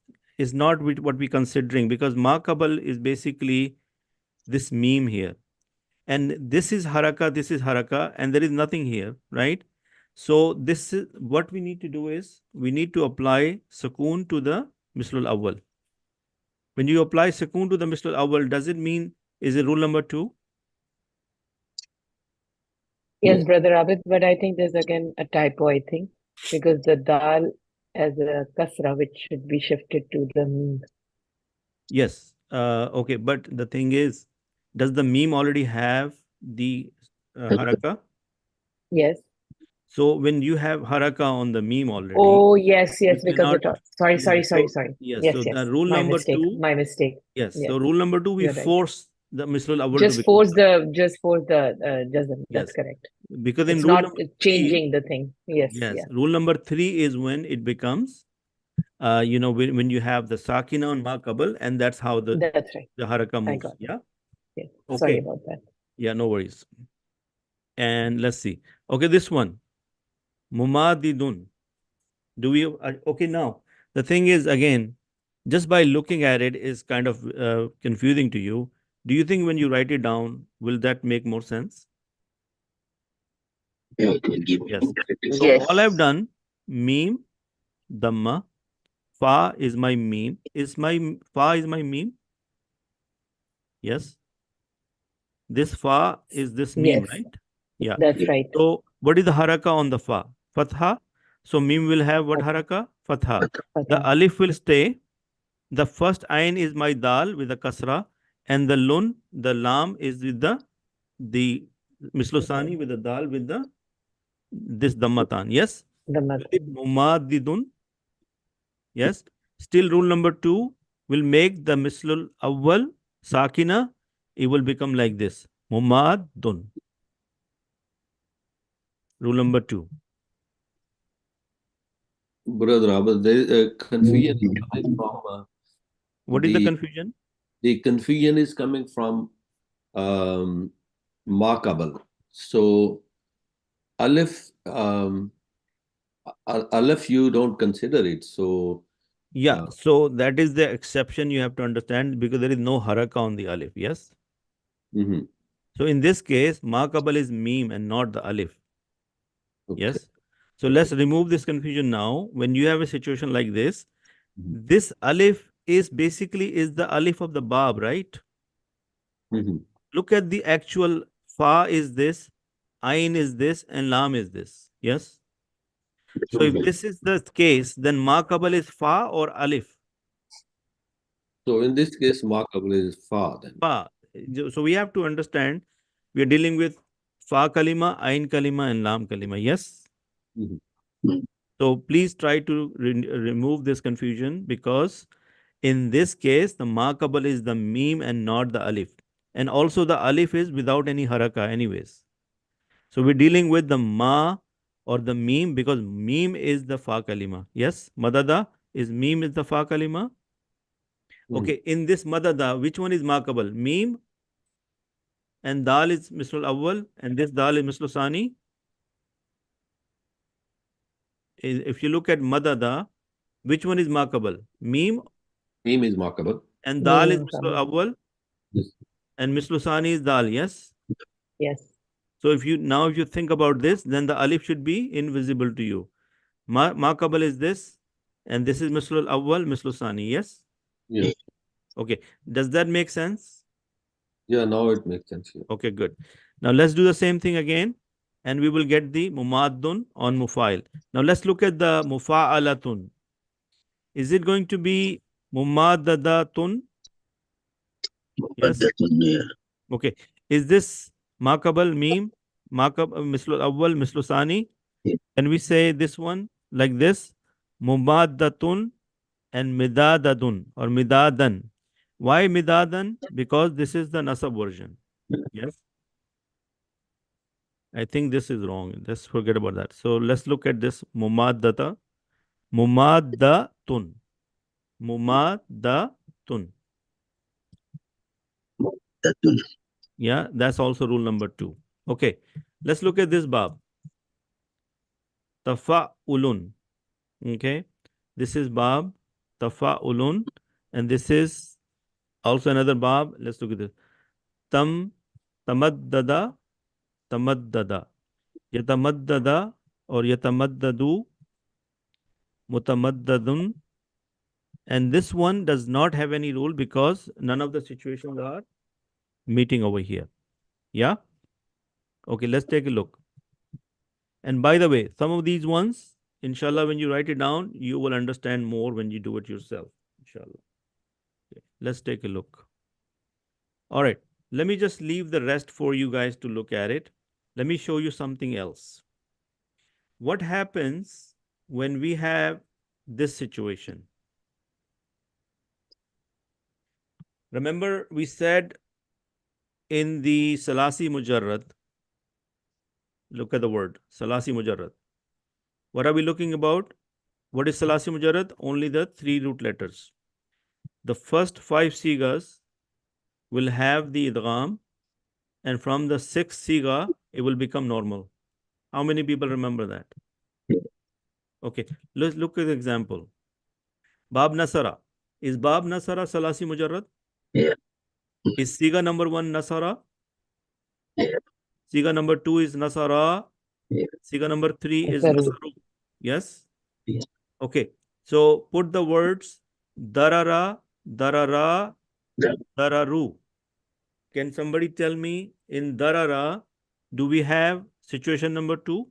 Speaker 1: not what we considering because makabal is basically this meme here. And this is haraka, and there is nothing here, right? So this is what we need to do is we need to apply sukoon to the mislul awwal. When you apply sukoon to the mislul awwal, does it mean is it rule number 2?
Speaker 3: Yes, Brother Abid, but I think there's again a typo, I think, because the dal as a kasra, which should be shifted to the meme.
Speaker 1: Yes. Okay, but the thing is, does the meme already have the haraka?
Speaker 3: Yes.
Speaker 1: So when you have haraka on the meme already,
Speaker 3: Oh, yes,
Speaker 1: you
Speaker 3: yes, because
Speaker 1: cannot.
Speaker 3: it. Sorry,
Speaker 1: Yeah,
Speaker 3: sorry, sorry,
Speaker 1: so
Speaker 3: sorry.
Speaker 1: yes.
Speaker 3: Yes,
Speaker 1: So
Speaker 3: yes.
Speaker 1: the rule
Speaker 3: My
Speaker 1: number
Speaker 3: mistake.
Speaker 1: 2.
Speaker 3: My mistake.
Speaker 1: Yes.
Speaker 3: Yes,
Speaker 1: So rule number 2, we
Speaker 3: you're right.
Speaker 1: force the mislul awwal to
Speaker 3: Just
Speaker 1: become
Speaker 3: force
Speaker 1: haraka.
Speaker 3: the jazm. That's
Speaker 1: Yes.
Speaker 3: correct.
Speaker 1: Because in
Speaker 3: It's
Speaker 1: rule
Speaker 3: not
Speaker 1: number 3,
Speaker 3: changing the thing. Yes,
Speaker 1: yes,
Speaker 3: yeah.
Speaker 1: rule number 3 is when it becomes, when you have the sakina on makabal, and that's how
Speaker 3: That's right.
Speaker 1: the haraka
Speaker 3: I
Speaker 1: moves.
Speaker 3: got it.
Speaker 1: Yeah.
Speaker 3: Yeah. Sorry
Speaker 1: Okay.
Speaker 3: about that.
Speaker 1: Yeah, no worries. And let's see. Okay, this one. Mumadidun. Do we okay now? The thing is again, just by looking at it is kind of confusing to you. Do you think when you write it down, will that make more sense?
Speaker 8: Yeah, it will give me
Speaker 1: Yes.
Speaker 8: more clarity.
Speaker 1: So
Speaker 10: Yes.
Speaker 1: all I've done, meme, dhamma, fa is my meme. Fa is my meme? Yes. This fa is this meme,
Speaker 3: Yes,
Speaker 1: right? Yeah.
Speaker 3: that's right.
Speaker 1: So what is the haraka on the fa? Fatha. So meme will have what haraka? Fatha. The
Speaker 3: Fatha.
Speaker 1: alif will stay. The first ayn is my dal with the kasra, and the lun, the lam is with the mislosani with the dal with this dammatan. Yes.
Speaker 3: The mother.
Speaker 1: Mumadidun. Yes. Still rule number 2 will make the mislul awwal sakina. It will become like this. Mumadun. Rule number 2.
Speaker 7: Brother Abed, there is a confusion coming from
Speaker 1: What is the
Speaker 7: the
Speaker 1: confusion?
Speaker 7: confusion is coming from Maqabal. So Aleph, Aleph, you don't consider it. So
Speaker 1: Yeah, so that is the exception you have to understand because there is no haraka on the alif. Yes.
Speaker 7: mhm.
Speaker 1: So in this case, maqabal is meme and not the alif.
Speaker 7: Okay.
Speaker 1: Yes. So let's remove this confusion now. When you have a situation like this, this alif is basically is the alif of the bab, right?
Speaker 7: Mhm.
Speaker 1: Look at the actual fa is this, ain is this, and lam is this. Yes. So if this is the case, then maqabal is fa or alif?
Speaker 7: So in this case, Maqabal is Fa then.
Speaker 1: Fa. So we have to understand we are dealing with fa kalima, ain kalima, and lam kalima. Yes.
Speaker 7: Mhm.
Speaker 1: So please try to remove this confusion because in this case, the maqabal is the meme and not the alif. And also the alif is without any haraka anyways. So we're dealing with the ma or the meme because meme is the fa kalima. Yes, madada is meme is the fa kalima. Okay, in this madada, which one is maqabal? Meme and dal is mislul awwal and this dal is mislul sani. If you look at madada, which one is maqabal? Meme
Speaker 7: Meme is Maqabal.
Speaker 1: and dal is
Speaker 3: Meme
Speaker 1: mislul
Speaker 3: Maqabal.
Speaker 1: awwal
Speaker 7: Yes.
Speaker 1: and mislul sani is dal. Yes.
Speaker 3: Yes.
Speaker 1: So if you think about this, then the alif should be invisible to you. Maqabal is this, and this is mislul awwal, mislul sani. Yes.
Speaker 7: Yes.
Speaker 1: Okay. Does that make sense?
Speaker 7: Yeah, now it makes sense. Yeah.
Speaker 1: Okay, good. Now let's do the same thing again, and we will get the mumaddun on mufail. Now let's look at the mufa'alatun. Is it going to be mumaddadatun? Yes. Okay. Is this maqabal meme? Maqab mislul awwal, mislul sani? Can we say this one like this? Mumaddatun and midadadun or midadan. Why midadan? Because this is the nasab version. Yes. I think this is wrong. Let's forget about that. So let's look at this mumaddata. Mumaddatun. Mumaddatun. Yeah, that's also rule number 2. Okay. Let's look at this bab. Tafa'ulun. Okay. This is bab tafa'ulun and this is also another bab. Let's look at this. Tamaddada, tamaddada. Yatamaddada or yatamaddadu, mutamaddadun. And this one does not have any rule because none of the situations are meeting over here. Yeah? Okay, let's take a look. And by the way, some of these ones, inshallah, when you write it down, you will understand more when you do it yourself. Inshallah. Okay, let's take a look. All right. Let me just leave the rest for you guys to look at it. Let me show you something else. What happens when we have this situation? Remember, we said in the Salasi Mujarrad, look at the word, Salasi Mujarrad. What are we looking about? What is Salasi Mujarrad? Only the 3 root letters. The first 5 sigas will have the idgham, and from the 6th siga, it will become normal. How many people remember that? Okay, let's look at the example. Bab Nasara. Is Bab Nasara Salasi Mujarrad?
Speaker 2: Yeah.
Speaker 1: Is siga number 1 Nasara?
Speaker 2: Yeah.
Speaker 1: Siga number 2 is Nasara.
Speaker 2: Yeah.
Speaker 1: Siga number 3 is
Speaker 3: Nasaru.
Speaker 1: Nasaru. Yes?
Speaker 2: Yeah.
Speaker 1: Okay. So put the words darara, darara,
Speaker 2: Yeah.
Speaker 1: dararu. Can somebody tell me in darara, do we have situation number 2?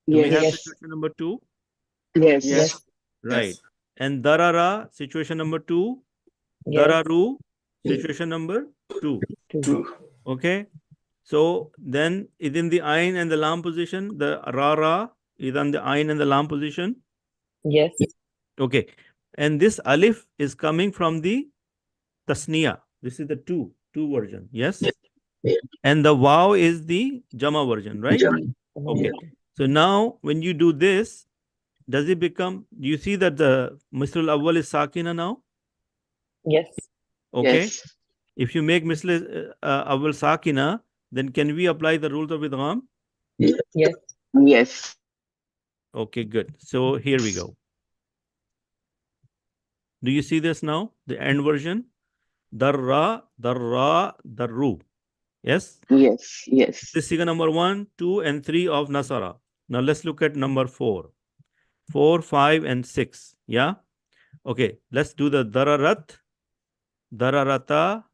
Speaker 1: Do we have
Speaker 3: Yes.
Speaker 1: situation number 2?
Speaker 10: Yes.
Speaker 3: Yes.
Speaker 1: Right.
Speaker 5: Yes.
Speaker 1: And darara, situation number 2.
Speaker 3: Yes.
Speaker 1: Dararu, situation number 2.
Speaker 3: Two.
Speaker 1: Okay. So then is in the ain and the lam position, the rara is on the ain and the lam position.
Speaker 3: Yes.
Speaker 1: Okay. And this alif is coming from the tasniya. This is the two version. Yes.
Speaker 2: Yeah.
Speaker 1: And the waw is the jama version, right?
Speaker 2: Jam.
Speaker 1: Okay. So now when you do this, does it become, do you see that the Misl al-Awwal is Sakina now?
Speaker 3: Yes.
Speaker 1: Okay.
Speaker 10: Yes.
Speaker 1: If you make Misl Awwal Sakina, then can we apply the rules of idgham?
Speaker 3: Yes.
Speaker 10: Yes.
Speaker 1: Okay, good. So here we go. Do you see this now? The end version? Darra, darra, darru. Yes?
Speaker 10: Yes. Yes.
Speaker 1: This is figure number 1, 2, and 3 of Nasara. Now let's look at number 4. 4, 5, and 6. Yeah? Okay, let's do the dararat, dararata,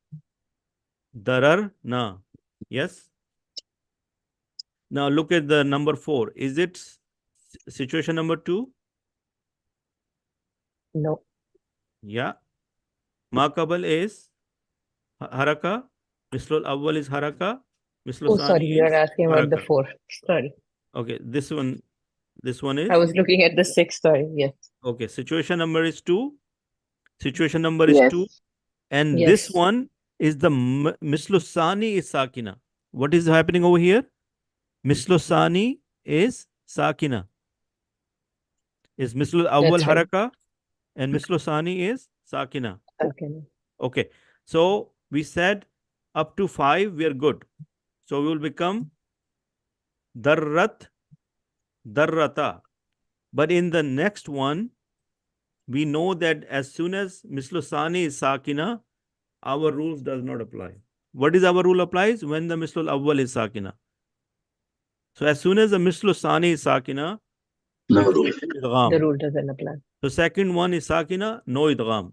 Speaker 1: dararna. Yes? Now look at the number 4. Is it situation number 2?
Speaker 3: No.
Speaker 1: Yeah. Maqabal is haraka. Mislul awwal is haraka. Mislul
Speaker 3: Oh, sorry,
Speaker 1: sani
Speaker 3: you are
Speaker 1: is
Speaker 3: asking about the
Speaker 1: haraka.
Speaker 3: 4. Sorry.
Speaker 1: Okay, this one is?
Speaker 3: I was looking at the 6, sorry. Yes.
Speaker 1: Okay, situation number is 2. Situation number is
Speaker 10: Yes.
Speaker 1: 2. And
Speaker 3: Yes.
Speaker 1: this one is the Mislu Sani is Sakina. What is happening over here? Mislu Sani is Sakina. Is Mislu Awwal
Speaker 3: That's right.
Speaker 1: Haraka and Mislu Sani is Sakina.
Speaker 3: Okay.
Speaker 1: Okay. So we said up to 5 we are good. So we will become Darrat, Darrata. But in the next one, we know that as soon as Mislu Sani is Sakina, our rules does not apply. What is our rule applies? When the Mislul Awwal is Sakina. So as soon as the Mislu Sani is Sakina,
Speaker 2: No
Speaker 1: we
Speaker 2: rule.
Speaker 1: take
Speaker 3: The
Speaker 1: idgham.
Speaker 3: rule doesn't apply.
Speaker 1: So second one is Sakina, no idgham.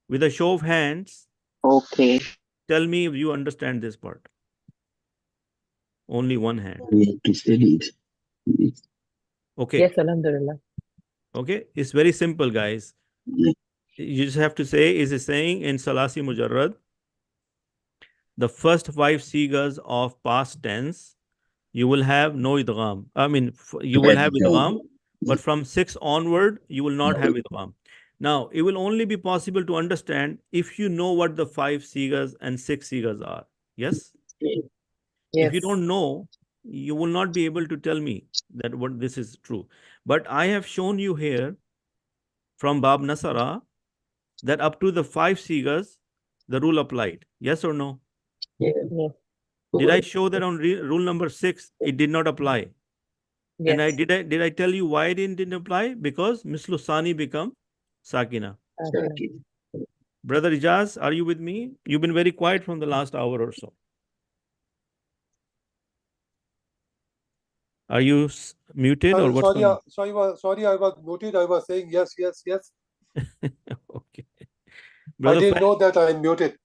Speaker 1: With a show of hands,
Speaker 10: Okay.
Speaker 1: tell me if you understand this part. Only one hand.
Speaker 2: We have to study it.
Speaker 1: Okay.
Speaker 3: Yes, Alhamdulillah.
Speaker 1: Okay. It's very simple, guys.
Speaker 2: Yeah.
Speaker 1: You just have to say, is it saying in Salasi Mujarrad, the first 5 sigas of past tense, you will have no idgham. I mean, you will have idgham, but from 6 onward, you will not have idgham. Now, it will only be possible to understand if you know what the 5 sigas and 6 sigas are. Yes? If you
Speaker 3: Yes.
Speaker 1: don't know, you will not be able to tell me that what this is true. But I have shown you here from Bab Nasara that up to the 5 sigas, the rule applied. Yes or no?
Speaker 3: Yes.
Speaker 1: Did I show that on rule number 6, it did not apply?
Speaker 3: Yes.
Speaker 1: And did I tell you why it didn't apply? Because Mislu Sani become Sakina.
Speaker 3: Okay.
Speaker 1: Brother Ijaz, are you with me? You've been very quiet from the last hour or so. Are you muted or what's going on?
Speaker 4: Sorry, I was muted. I was saying yes, yes, yes.
Speaker 1: Okay.
Speaker 4: I
Speaker 1: Brother
Speaker 4: didn't
Speaker 1: Fahd,
Speaker 4: know that I'm muted.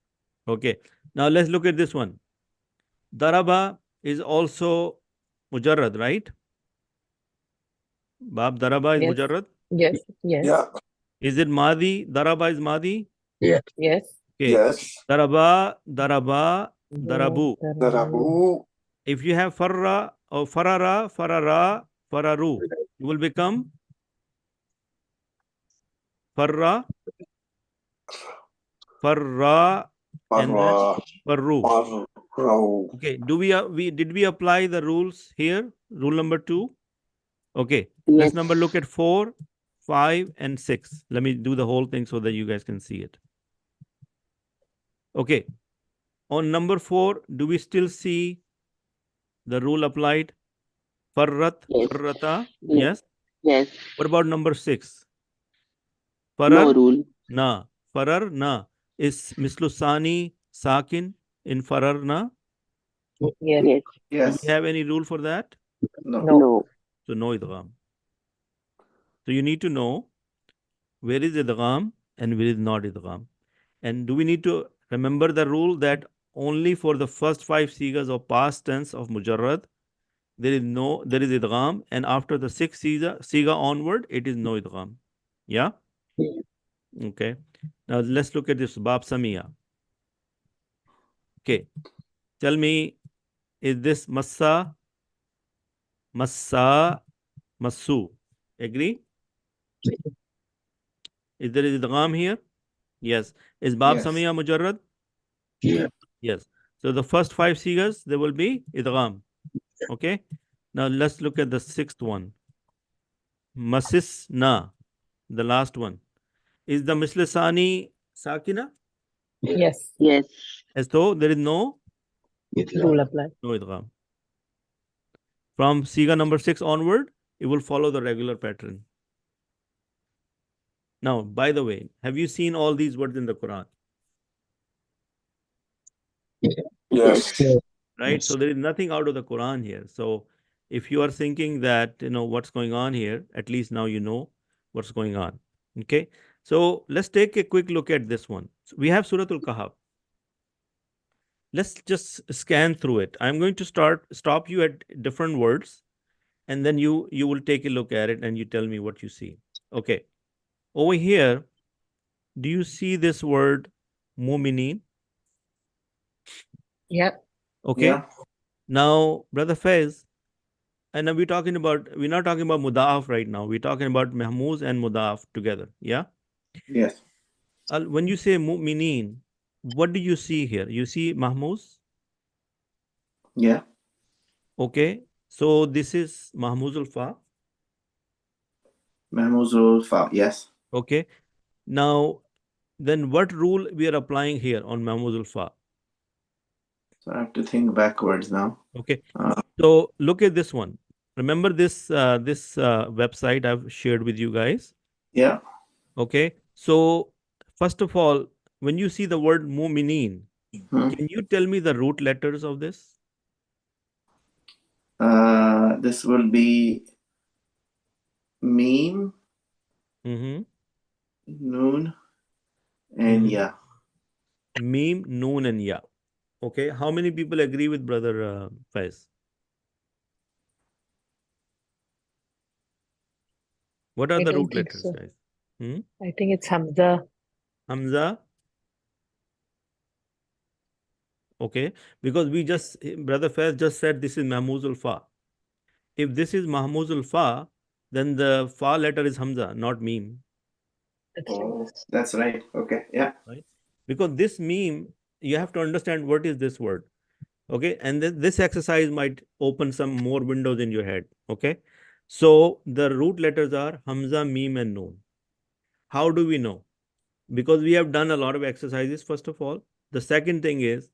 Speaker 1: okay. Now let's look at this one. Daraba is also Mujarrad, right? Bab Daraba is
Speaker 3: Yes.
Speaker 1: Mujarrad.
Speaker 3: Yes. Yes.
Speaker 4: Yeah.
Speaker 1: Is it Madi? Daraba is Madi?
Speaker 2: Yeah.
Speaker 3: Yes.
Speaker 1: Okay.
Speaker 4: Yes.
Speaker 1: Daraba, Daraba, Darabu.
Speaker 4: Darabu.
Speaker 1: If you have Farra or Farara, Farara, Fararu, it will become Farra, Farra, and then
Speaker 4: Farra.
Speaker 1: Farru.
Speaker 4: Farra.
Speaker 1: Okay. Did we apply the rules here? Rule number 2. Okay.
Speaker 10: Yes.
Speaker 1: Let's number look at 4, 5, and 6. Let me do the whole thing so that you guys can see it. Okay. On number 4, do we still see the rule applied? Farrat,
Speaker 10: Yes.
Speaker 1: Farrata.
Speaker 10: Yes.
Speaker 1: Yes.
Speaker 10: Yes.
Speaker 1: What about number 6?
Speaker 10: No
Speaker 1: Farar,
Speaker 10: rule.
Speaker 1: na. Farar, na. Is Mislu Sani Sakin in Farar, na?
Speaker 3: Yes.
Speaker 10: Yes.
Speaker 1: Do
Speaker 5: Yes.
Speaker 1: we have any rule for that?
Speaker 5: No.
Speaker 3: No.
Speaker 10: No.
Speaker 1: So no idgham. So you need to know where is idgham and where is not idgham. And do we need to remember the rule that only for the first 5 sigas of past tense of Mujarrad, there is idgham, and after the 6th siga onward, it is no idgham. Yeah? Okay. Now let's look at this Bab Samiya. Okay. Tell me, is this Massa, Massa, Massu? Agree? Is there idgham here? Yes. Is Bab
Speaker 5: Yes.
Speaker 1: Samiya Mujarrad?
Speaker 2: Yeah.
Speaker 1: Yes. So the first 5 sigas, there will be idgham. Okay. Now let's look at the sixth one. Masisna, the last one. Is the mislisani sakina?
Speaker 3: Yes.
Speaker 10: Yes.
Speaker 1: As though there is no
Speaker 3: Rule apply.
Speaker 1: idgham. From siga number 6 onward, it will follow the regular pattern. Now, by the way, have you seen all these words in the Quran?
Speaker 4: Yes.
Speaker 1: Right?
Speaker 8: Yes.
Speaker 1: So there is nothing out of the Quran here. So if you are thinking that, what's going on here, at least now you know what's going on. Okay? So let's take a quick look at this one. So we have Surah Al-Kahf. Let's just scan through it. I'm going to stop you at different words, and then you will take a look at it and you tell me what you see. Okay. Over here, do you see this word mu'minin?
Speaker 3: Yep.
Speaker 1: Okay.
Speaker 5: Yeah.
Speaker 1: Now, Brother Faiz, and we're not talking about mudaf right now. We're talking about mahmuz and mudaf together. Yeah.
Speaker 5: Yes.
Speaker 1: When you say mu'minin, what do you see here? You see mahmuz?
Speaker 5: Yeah.
Speaker 1: Okay. So this is mahmuzul fa.
Speaker 5: Mahmuzul fa. Yes.
Speaker 1: Okay. Now, then what rule we are applying here on mahmuzul fa?
Speaker 5: So I have to think backwards now.
Speaker 1: Okay. So look at this one. Remember this website I've shared with you guys?
Speaker 5: Yeah.
Speaker 1: Okay. So first of all, when you see the word mu'minin, can you tell me the root letters of this?
Speaker 5: This will be meme,
Speaker 1: Mm-hmm.
Speaker 5: noon, and ya.
Speaker 1: Meme, noon, and ya. Okay. How many people agree with Brother Faiz? What are
Speaker 3: I
Speaker 1: the
Speaker 3: don't
Speaker 1: root
Speaker 3: think
Speaker 1: letters,
Speaker 3: so.
Speaker 1: guys?
Speaker 3: I think it's Hamza.
Speaker 1: Hamza. Okay. Because Brother Faiz just said this is mahmuzul fa. If this is mahmuzul fa, then the fa letter is Hamza, not meme.
Speaker 5: That's right. Okay. Yeah.
Speaker 1: Right? Because this meme, you have to understand what is this word. Okay. And then this exercise might open some more windows in your head. Okay. So the root letters are Hamza, meme, and noon. How do we know? Because we have done a lot of exercises, first of all. The second thing is,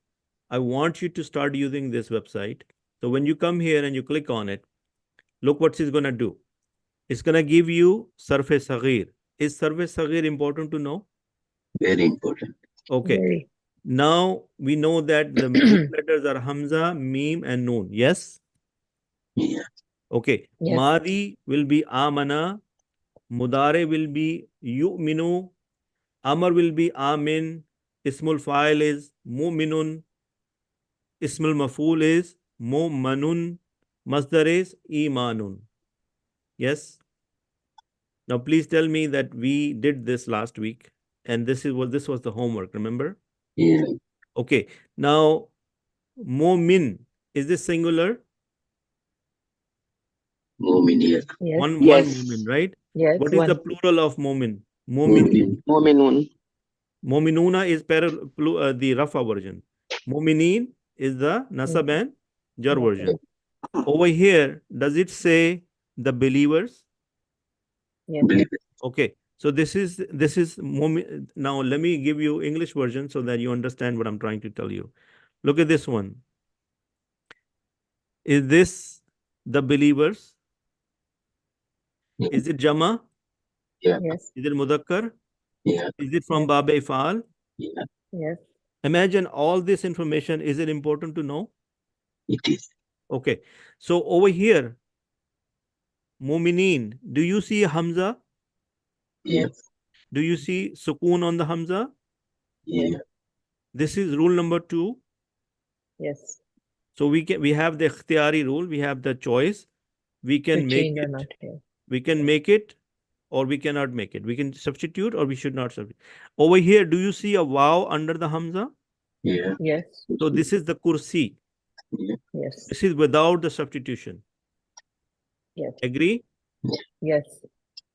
Speaker 1: I want you to start using this website. So when you come here and you click on it, look what it's going to do. It's going to give you sarf saghir. Is sarf saghir important to know?
Speaker 2: Very important.
Speaker 1: Okay.
Speaker 3: Very.
Speaker 1: Now we know that the root letters are Hamza, Meme, and Noon. Yes?
Speaker 2: Yeah.
Speaker 1: Okay.
Speaker 3: Yes.
Speaker 1: Madi will be Amana. Mudare will be Yu'minu. Amar will be Amin. Ismul Fa'il is Mu'minun. Ismul Maf'ul is Mu'manun. Masdar is Imanun. Yes? Now please tell me that we did this last week and this was the homework, remember?
Speaker 2: Yeah.
Speaker 1: Okay. Now Mu'min, is this singular?
Speaker 2: Mu'min, yes.
Speaker 3: Yes.
Speaker 1: One
Speaker 10: Yes.
Speaker 1: mu'min, right?
Speaker 3: Yes.
Speaker 1: What is
Speaker 3: One.
Speaker 1: the plural of mu'min? Mu'minin.
Speaker 10: Mu'minun.
Speaker 1: Mu'minuna is the Rafa version. Mu'minin is the Nasab and Jar version. Over here, does it say the believers?
Speaker 3: Yes.
Speaker 2: Believe it.
Speaker 1: Okay. So this is mu'min. Now let me give you English version so that you understand what I'm trying to tell you. Look at this one. Is this the believers? Is it Jama?
Speaker 2: Yeah.
Speaker 3: Yes.
Speaker 1: Is it Mudakkar?
Speaker 2: Yeah.
Speaker 1: Is it from Bab Ifal?
Speaker 2: Yeah.
Speaker 3: Yes.
Speaker 1: Imagine all this information. Is it important to know?
Speaker 2: It is.
Speaker 1: Okay. So over here, Mu'minin, do you see Hamza?
Speaker 2: Yeah.
Speaker 1: Do you see Sukoon on the Hamza?
Speaker 2: Yeah.
Speaker 1: This is rule number 2.
Speaker 3: Yes.
Speaker 1: So we have the ikhtiyari rule. We have the choice. We
Speaker 3: To
Speaker 1: can make
Speaker 3: change or
Speaker 1: it.
Speaker 3: not here.
Speaker 1: We can make it or we cannot make it. We can substitute or we should not substitute. Over here, do you see a waw under the Hamza?
Speaker 2: Yeah.
Speaker 3: Yes.
Speaker 1: So this is the kursi.
Speaker 2: Yeah.
Speaker 3: Yes.
Speaker 1: This is without the substitution.
Speaker 3: Yes.
Speaker 1: Agree?
Speaker 3: Yes.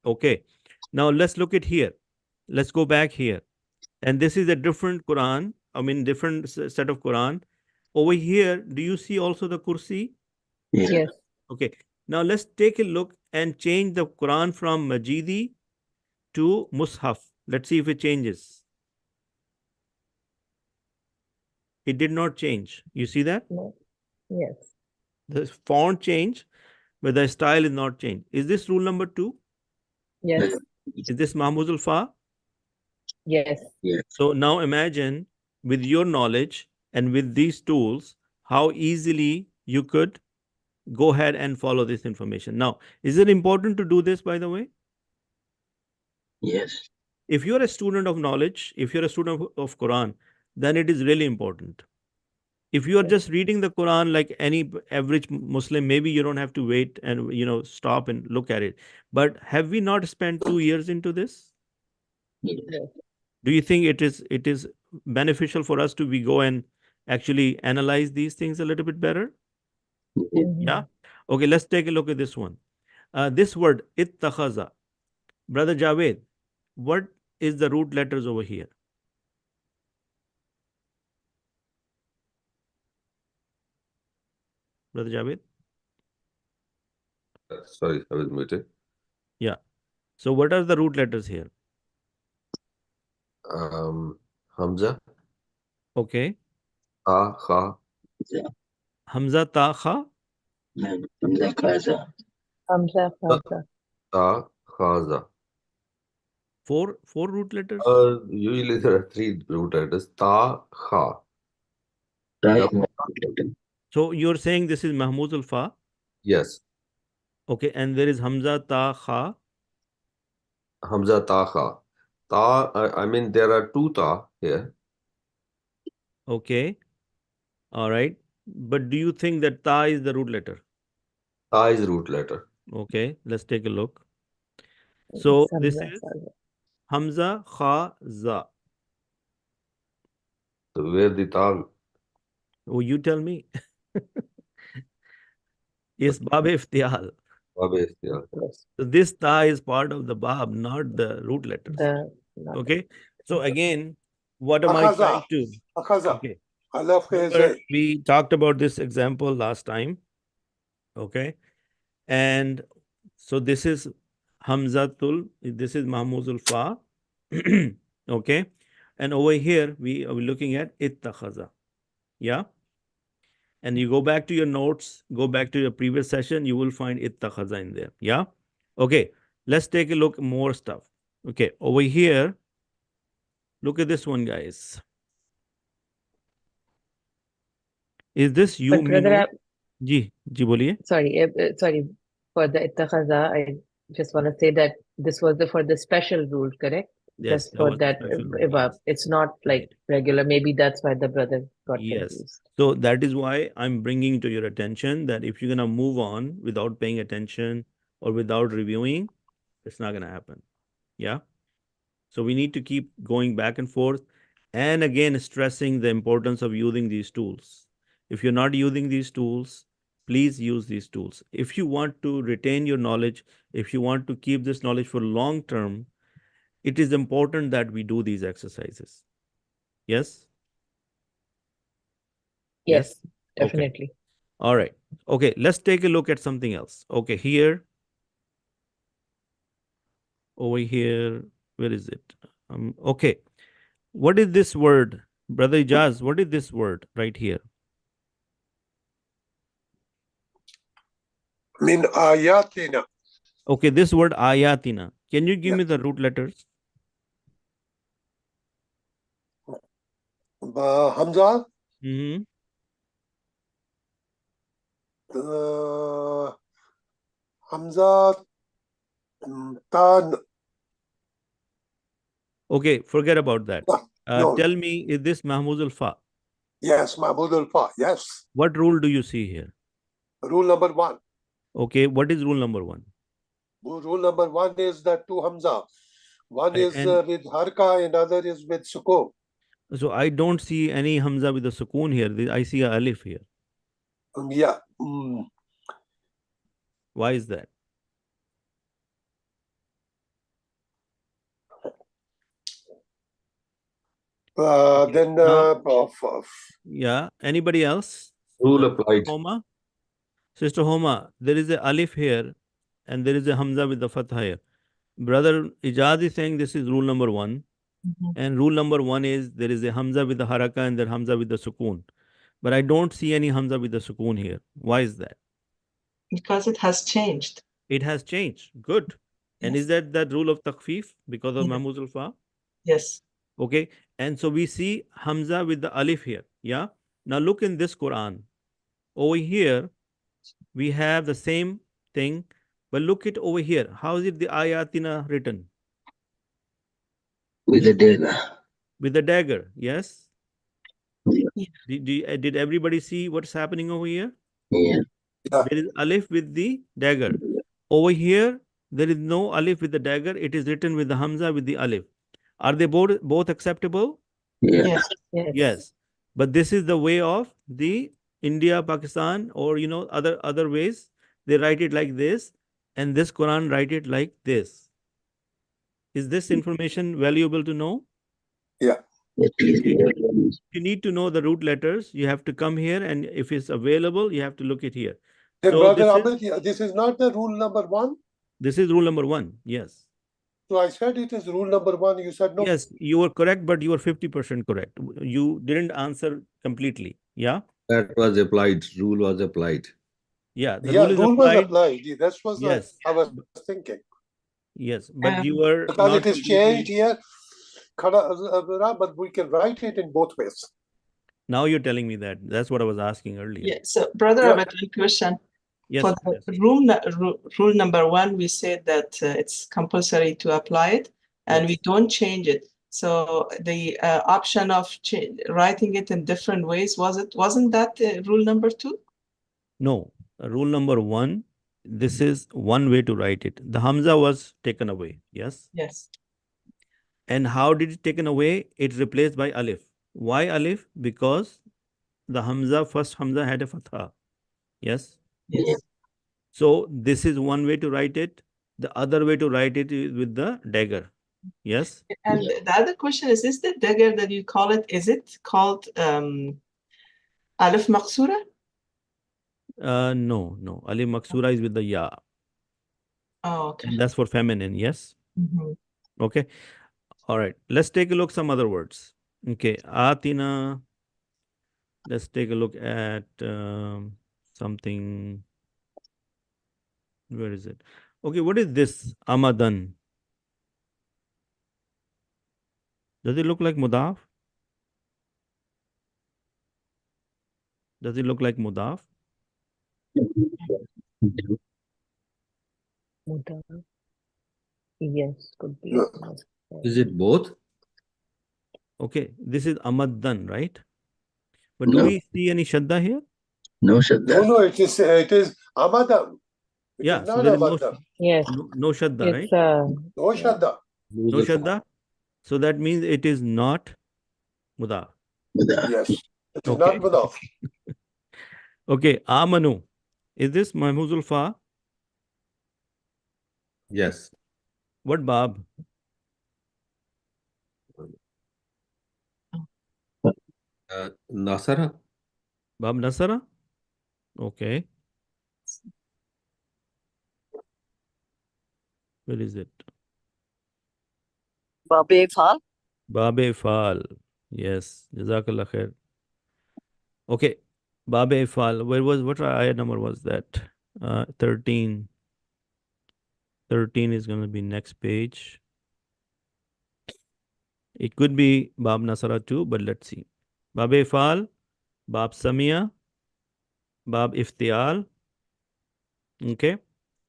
Speaker 1: Okay. Now let's look at here. Let's go back here. And this is a different Quran. I mean, different set of Quran. Over here, do you see also the kursi?
Speaker 2: Yeah.
Speaker 3: Yes.
Speaker 1: Okay. Now let's take a look and change the Quran from Majidi to Mushaf. Let's see if it changes. It did not change. You see that?
Speaker 3: No. Yes.
Speaker 1: The font changed, but the style is not changed. Is this rule number 2?
Speaker 3: Yes.
Speaker 1: Is this Mahmuz al-Fa?
Speaker 3: Yes.
Speaker 2: Yes.
Speaker 1: So now imagine with your knowledge and with these tools, how easily you could go ahead and follow this information. Now, is it important to do this, by the way?
Speaker 2: Yes.
Speaker 1: If you're a student of knowledge, if you're a student of Quran, then it is really important. If you are
Speaker 3: Yes.
Speaker 1: just reading the Quran like any average Muslim, maybe you don't have to wait and stop and look at it. But have we not spent 2 years into this?
Speaker 2: Yes.
Speaker 3: Yes.
Speaker 1: Do you think it is beneficial for us to go and actually analyze these things a little bit better?
Speaker 3: Mhm.
Speaker 1: Yeah. Okay, let's take a look at this one. This word ittakhaza. Brother Javed, what is the root letters over here? Brother Javed?
Speaker 7: Sorry, I was muted.
Speaker 1: Yeah. So what are the root letters here?
Speaker 7: Hamza,
Speaker 1: Okay.
Speaker 7: Ta, Kha,
Speaker 1: Hamza, Ta, Kha.
Speaker 2: Hamza Kaza.
Speaker 3: Hamza, Hamza.
Speaker 7: Ta, Khaza.
Speaker 1: Four root letters?
Speaker 7: Usually there are 3 root letters. Ta, Kha.
Speaker 2: Right.
Speaker 1: So you're saying this is Mahmuz al-Fa?
Speaker 7: Yes.
Speaker 1: Okay, and there is Hamza, Ta, Kha.
Speaker 7: Hamza, Ta, Kha. Ta, I mean, there are 2 Ta here.
Speaker 1: Okay. All right. But do you think that Ta is the root letter?
Speaker 7: Ta is root letter.
Speaker 1: Okay, let's take a look. So
Speaker 3: It's
Speaker 1: this
Speaker 3: Hamza,
Speaker 1: is
Speaker 3: Hamza.
Speaker 1: Hamza, Kha, Za.
Speaker 7: So where the Ta?
Speaker 1: Oh, you tell me. Yes, Bab Iftial.
Speaker 7: Yeah.
Speaker 3: Yes.
Speaker 1: So this Ta is part of the Bab, not the root letters.
Speaker 3: Not
Speaker 1: Okay. So again, what am I trying
Speaker 4: Akhaza.
Speaker 1: to?
Speaker 4: Akhaza.
Speaker 1: Okay.
Speaker 4: Allah
Speaker 1: Remember,
Speaker 4: Khaza.
Speaker 1: we talked about this example last time. Okay. And so this is Hamzatul, this is Mahmuzul Fa. Okay. And over here, we are looking at Ittakhaza. Yeah. And you go back to your notes, go back to your previous session, you will find Ittakhaza in there. Yeah. Okay. Let's take a look more stuff. Okay. Over here, look at this one, guys. Is this you,
Speaker 3: But brother,
Speaker 1: Minu? Ji boliye.
Speaker 3: sorry, for the ittakhaza, I just want to say that this was for the special rule, correct?
Speaker 1: Yes,
Speaker 3: Just
Speaker 1: that
Speaker 3: for
Speaker 1: was the
Speaker 3: that
Speaker 1: special rule,
Speaker 3: above.
Speaker 1: yes.
Speaker 3: It's not like
Speaker 1: Right.
Speaker 3: regular. Maybe that's why the brother got
Speaker 1: Yes.
Speaker 3: confused.
Speaker 1: So that is why I'm bringing to your attention that if you're going to move on without paying attention or without reviewing, it's not going to happen. Yeah. So we need to keep going back and forth and again stressing the importance of using these tools. If you're not using these tools, please use these tools. If you want to retain your knowledge, if you want to keep this knowledge for long term, it is important that we do these exercises. Yes?
Speaker 3: Yes,
Speaker 1: Okay.
Speaker 3: definitely.
Speaker 1: All right. Okay, let's take a look at something else. Okay, here. Over here. Where is it? Okay. What is this word? Brother Ijaz, what is this word right here?
Speaker 4: Min ayatina.
Speaker 1: Okay, this word ayatina. Can you give
Speaker 4: Yeah.
Speaker 1: me the root letters?
Speaker 4: Hamza.
Speaker 1: Mm-hmm.
Speaker 4: Hamza. Tan.
Speaker 1: Okay, forget about that.
Speaker 4: No.
Speaker 1: Tell me, is this Mahmuz al-Fa?
Speaker 4: Yes, Mahmud al-Fa. Yes.
Speaker 1: What rule do you see here?
Speaker 4: Rule number 1.
Speaker 1: Okay, what is rule number 1?
Speaker 4: Rule number 1 is that 2 Hamza. One is
Speaker 1: And
Speaker 4: with harka and other is with sukoon.
Speaker 1: so I don't see any Hamza with a sukoon here. I see a alif here.
Speaker 4: Yeah.
Speaker 1: Why is that? Okay.
Speaker 4: Then
Speaker 1: Now, yeah. Anybody else?
Speaker 7: Rule applied.
Speaker 1: Homa? Sister Homa, there is a alif here and there is a Hamza with the fatha here. Brother Ijaz is saying this is rule number 1. And rule number 1 is there is a Hamza with the haraka and then Hamza with the sukoon. But I don't see any Hamza with the sukoon here. Why is that?
Speaker 6: Because it has changed.
Speaker 1: It has changed. Good. And
Speaker 6: Yes.
Speaker 1: is that rule of takfif because of
Speaker 6: Yes.
Speaker 1: Mahmuzul Fa?
Speaker 6: Yes.
Speaker 1: Okay. And so we see Hamza with the alif here. Yeah. Now look in this Quran. Over here, we have the same thing. But look it over here. How is it the ayatina written?
Speaker 2: With a dagger.
Speaker 1: With the dagger. Yes.
Speaker 6: Yeah.
Speaker 1: Did everybody see what's happening over here?
Speaker 2: Yeah.
Speaker 1: There is alif with the dagger. Over here, there is no alif with the dagger. It is written with the hamza with the alif. Are they both acceptable?
Speaker 2: Yeah.
Speaker 6: Yes.
Speaker 3: Yes.
Speaker 1: Yes. But this is the way of the India, Pakistan, or other ways. They write it like this, and this Quran write it like this. Is this information valuable to know?
Speaker 4: Yeah.
Speaker 2: At least we have
Speaker 1: If you need to know the root letters, you have to come here, and if it's available, you have to look it here.
Speaker 4: Then,
Speaker 1: So
Speaker 4: Brother
Speaker 1: this
Speaker 4: Abid, this is not the rule number 1.
Speaker 1: This is rule number 1. Yes.
Speaker 4: So I said it is rule number 1. You said no.
Speaker 1: Yes, you were correct, but you were 50% correct. You didn't answer completely. Yeah.
Speaker 7: That was applied. Rule was applied.
Speaker 1: Yeah. The
Speaker 4: Yeah,
Speaker 1: rule is
Speaker 4: rule was
Speaker 1: applied.
Speaker 4: applied. Yeah, that was
Speaker 1: Yes.
Speaker 4: I was thinking.
Speaker 1: Yes, but you were
Speaker 4: Because
Speaker 1: not
Speaker 4: it is
Speaker 1: completely.
Speaker 4: changed here, but we can write it in both ways.
Speaker 1: Now you're telling me that. That's what I was asking earlier.
Speaker 6: Yeah. So, Brother
Speaker 4: Yeah.
Speaker 6: Abed, one question.
Speaker 1: Yes.
Speaker 6: For the
Speaker 1: Yes.
Speaker 6: rule number 1, we said that it's compulsory to apply it, and
Speaker 1: Yes.
Speaker 6: we don't change it. So the option of writing it in different ways, wasn't that rule number 2?
Speaker 1: No. Rule number 1. This is one way to write it. The hamza was taken away. Yes.
Speaker 6: Yes.
Speaker 1: And how did it taken away? It's replaced by alif. Why alif? Because the first hamza had a fatha. Yes.
Speaker 6: Yes.
Speaker 1: So this is one way to write it. The other way to write it is with the dagger. Yes.
Speaker 6: And the other question is the dagger that you call it, is it called alif maqsura?
Speaker 1: No. Alif maksura is with the ya.
Speaker 6: Oh, okay.
Speaker 1: And that's for feminine. Yes. Okay. All right. Let's take a look some other words. Okay. Atina. Let's take a look at something. Where is it? Okay. What is this? Amadan. Does it look like mudaf? Does it look like mudaf?
Speaker 3: Mudaf. Yes, could be.
Speaker 7: Is it both?
Speaker 1: Okay. This is amadan, right? But do
Speaker 2: No.
Speaker 1: we see any shadda here?
Speaker 2: No shadda.
Speaker 4: No, it is Amadam. It
Speaker 1: Yeah,
Speaker 4: is
Speaker 1: so
Speaker 4: not
Speaker 1: there is
Speaker 4: Amadam.
Speaker 3: Yes,
Speaker 1: no shadda, right?
Speaker 3: it's
Speaker 4: No shadda.
Speaker 1: No shadda. So that means it is not mudaf.
Speaker 4: Yes. It is
Speaker 1: Okay.
Speaker 4: not mudaf.
Speaker 1: Okay, amanu. Is this mahmuzul fa?
Speaker 7: Yes.
Speaker 1: What bab?
Speaker 7: Nasara?
Speaker 1: Bab nasara? Okay. Where is it?
Speaker 11: Babe Fal.
Speaker 1: Babe fal. Yes. Jazakallah khair. Okay. Babe fal. What ayat number was that? 13. 13 is going to be next page. It could be Bab Nasara too, but let's see. Bab Ifal, Bab Samia, Bab Iftial. Okay.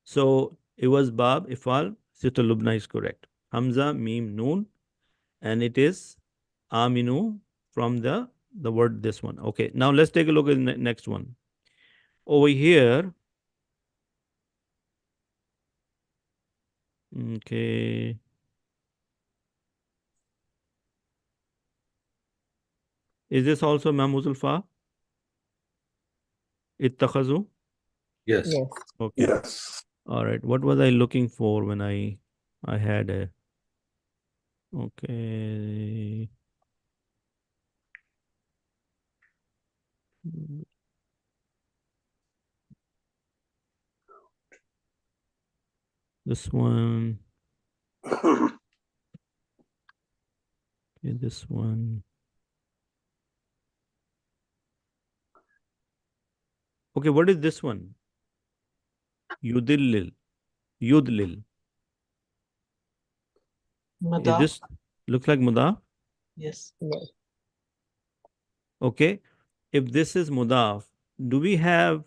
Speaker 1: So it was Bab Ifal. Situl Lubna is correct. Hamza, Mim, Noon. And it is Aminu from the word this one. Okay. Now let's take a look at the next one. Over here. Okay. Is this also Mahmuzul Fa? Ittakhazu?
Speaker 7: Yes.
Speaker 3: yes.
Speaker 1: Okay.
Speaker 4: Yes.
Speaker 1: All right. What was I looking for when I had a... Okay. This one. Okay, this one. Okay, what is this one? Yudillil. Yudlil.
Speaker 6: Mudaf.
Speaker 1: This looks like mudaf.
Speaker 6: Yes.
Speaker 3: Yes.
Speaker 1: Okay. If this is mudaf, do we have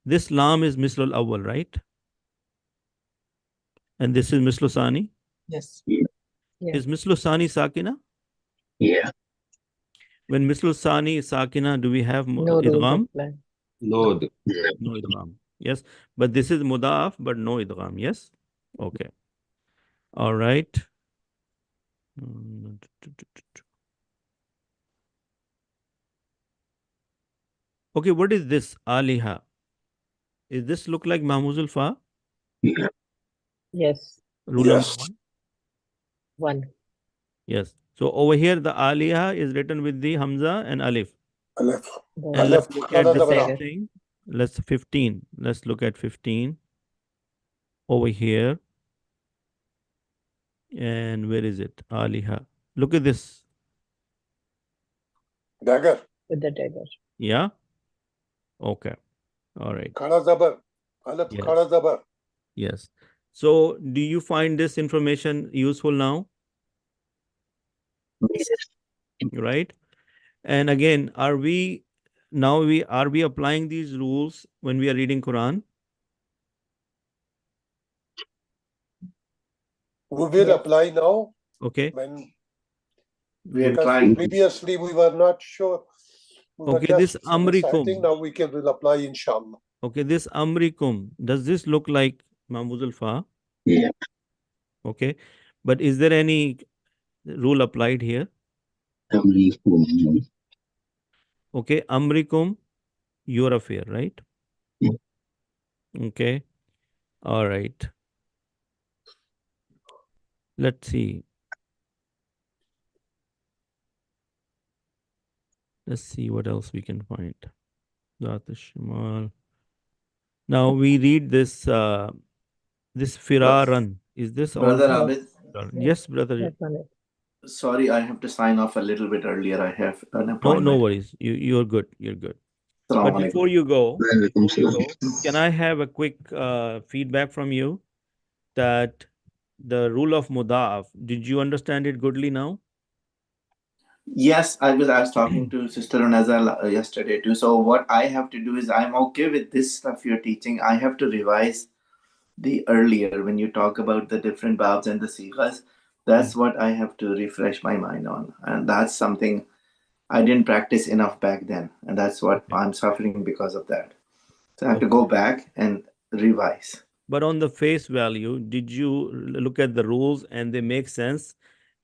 Speaker 1: this lam is mislul awwal, right? And this is mislu sani.
Speaker 6: Yes.
Speaker 3: Yes.
Speaker 1: Is mislu sani sakina?
Speaker 2: Yeah.
Speaker 1: When mislu sani is sakina, do we have
Speaker 3: No rules
Speaker 1: idgham?
Speaker 3: apply.
Speaker 7: No.
Speaker 1: No idgham. Yes. But this is mudaf, but no idgham. Yes. Okay. All right. Okay, what is this? Aliha. Is this look like Mahmuzul Fa?
Speaker 2: Yeah.
Speaker 3: Yes.
Speaker 1: Rule number
Speaker 4: Yes.
Speaker 1: one?
Speaker 3: 1.
Speaker 1: Yes. So over here, the Aliha is written with the Hamza and Alif.
Speaker 4: Aleph.
Speaker 3: The
Speaker 1: And let's look at the
Speaker 4: Aleph.
Speaker 1: same thing. Let's 15. Let's look at 15 over here. And where is it? Aliha. Look at this.
Speaker 4: Dagger.
Speaker 3: with the dagger.
Speaker 1: Yeah. Okay. All right.
Speaker 4: Khada zabar. Aleph
Speaker 1: Yes.
Speaker 4: khada zabar.
Speaker 1: Yes. So do you find this information useful now?
Speaker 2: Yes.
Speaker 1: Right? And again, are we applying these rules when we are reading Quran?
Speaker 4: We will
Speaker 3: Yes.
Speaker 4: apply now
Speaker 1: Okay.
Speaker 4: when
Speaker 5: We are
Speaker 4: because
Speaker 5: trying.
Speaker 4: previously we were not sure. We were
Speaker 1: Okay,
Speaker 4: just
Speaker 1: this amrikum.
Speaker 4: reciting. Now we will apply inshallah.
Speaker 1: Okay, this amrikum. Does this look like Mahmuzul Fa?
Speaker 2: Yeah.
Speaker 1: Okay. But is there any rule applied here?
Speaker 2: Amrikum.
Speaker 1: Okay, amrikum, your affair, right?
Speaker 2: Yeah.
Speaker 1: Okay. All right. Let's see. Let's see what else we can find. Zat al-Shimal. Now we read this this firaran. Is this
Speaker 5: Brother
Speaker 1: also?
Speaker 5: Abid,
Speaker 1: Yes, brother.
Speaker 3: That's on it.
Speaker 5: sorry, I have to sign off a little bit earlier. I have an
Speaker 1: No,
Speaker 5: appointment.
Speaker 1: no worries. You're good. You're good.
Speaker 5: Assalamu
Speaker 1: But
Speaker 5: alaikum.
Speaker 1: before you go,
Speaker 2: Walaikum salam.
Speaker 1: can I have a quick feedback from you that the rule of mudaf, did you understand it goodly now?
Speaker 5: Yes, I was talking to Sister Nazal yesterday too. So what I have to do is I'm okay with this stuff you're teaching. I have to revise the earlier when you talk about the different verbs and the sighas. That's what I have to refresh my mind on, and that's something I didn't practice enough back then, and that's what
Speaker 1: Okay.
Speaker 5: I'm suffering because of that. So I have to
Speaker 1: Okay.
Speaker 5: go back and revise.
Speaker 1: But on the face value, did you look at the rules and they make sense?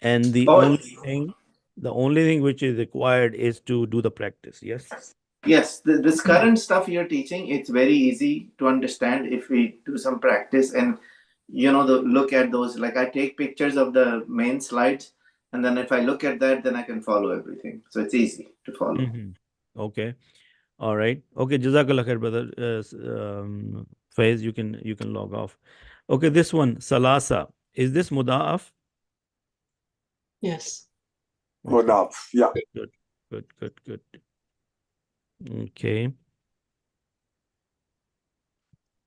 Speaker 1: And the
Speaker 5: Oh,
Speaker 1: only thing which is required is to do the practice. Yes.
Speaker 5: yes, this current stuff you're teaching, it's very easy to understand if we do some practice and look at those. Like I take pictures of the main slides, and then if I look at that, then I can follow everything. So it's easy to follow.
Speaker 1: Okay. All right. Okay. Jazakallah khair, brother. Faiz, you can log off. Okay. This one, salasa. Is this mudaf?
Speaker 6: Yes.
Speaker 1: Okay.
Speaker 4: Mudaf. Yeah.
Speaker 1: Good. Okay.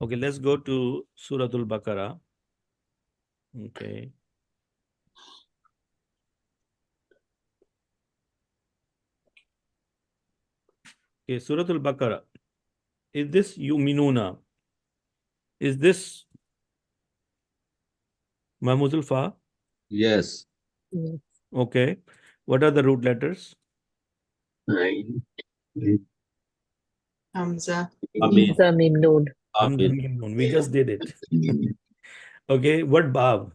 Speaker 1: Okay, let's go to Suratul Baqarah. Okay. Okay, Suratul Baqarah. Is this yuminuna? Is this Mahmuzul Fa?
Speaker 7: Yes.
Speaker 3: Yes.
Speaker 1: Okay. What are the root letters?
Speaker 2: Nine.
Speaker 6: Hamza.
Speaker 7: Amin.
Speaker 3: Hamza Mim Noon.
Speaker 1: Hamza,
Speaker 7: Amin.
Speaker 1: Mim, Nun. We just did it. Okay, what Bab?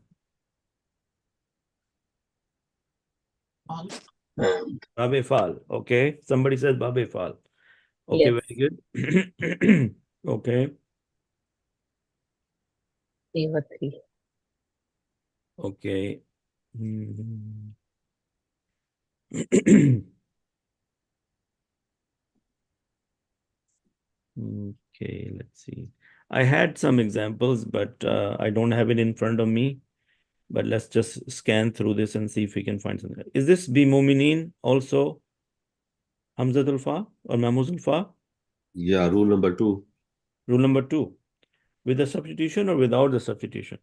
Speaker 1: Babe Fal. Okay. Somebody says Babe Fal. Okay,
Speaker 3: Yes.
Speaker 1: very good. Okay.
Speaker 3: Eva 3.
Speaker 1: Okay. Mhm. Okay, let's see. I had some examples, but I don't have it in front of me. But let's just scan through this and see if we can find something. Is this bi mu'minin also Hamzatul Fa or Mamuzul Fa?
Speaker 7: Yeah, rule number 2.
Speaker 1: Rule number 2. With the substitution or without the substitution?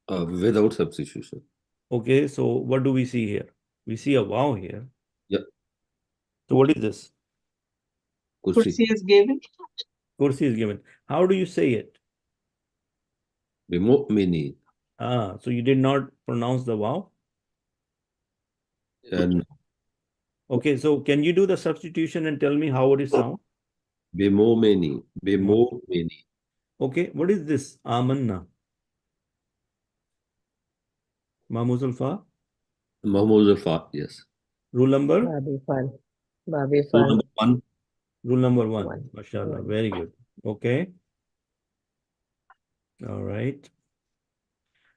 Speaker 7: Without substitution.
Speaker 1: Okay, so what do we see here? We see a wow here.
Speaker 7: Yeah.
Speaker 1: So what is this?
Speaker 6: Kursi is given.
Speaker 1: Kursi is given. How do you say it?
Speaker 7: بمؤمنين.
Speaker 1: So you did not pronounce the wow?
Speaker 7: And
Speaker 1: Okay, so can you do the substitution and tell me how would it sound?
Speaker 7: بمؤمنين. بمؤمنين.
Speaker 1: Okay, what is this? Amanna. Mamuzul Fa?
Speaker 7: Mahmuz al-Fa, yes.
Speaker 1: Rule number?
Speaker 3: Babi Fan. Babi
Speaker 7: Rule
Speaker 3: Fan.
Speaker 7: number 1.
Speaker 1: Rule number 1.
Speaker 3: One.
Speaker 1: MashaAllah. Very good. Okay. All right.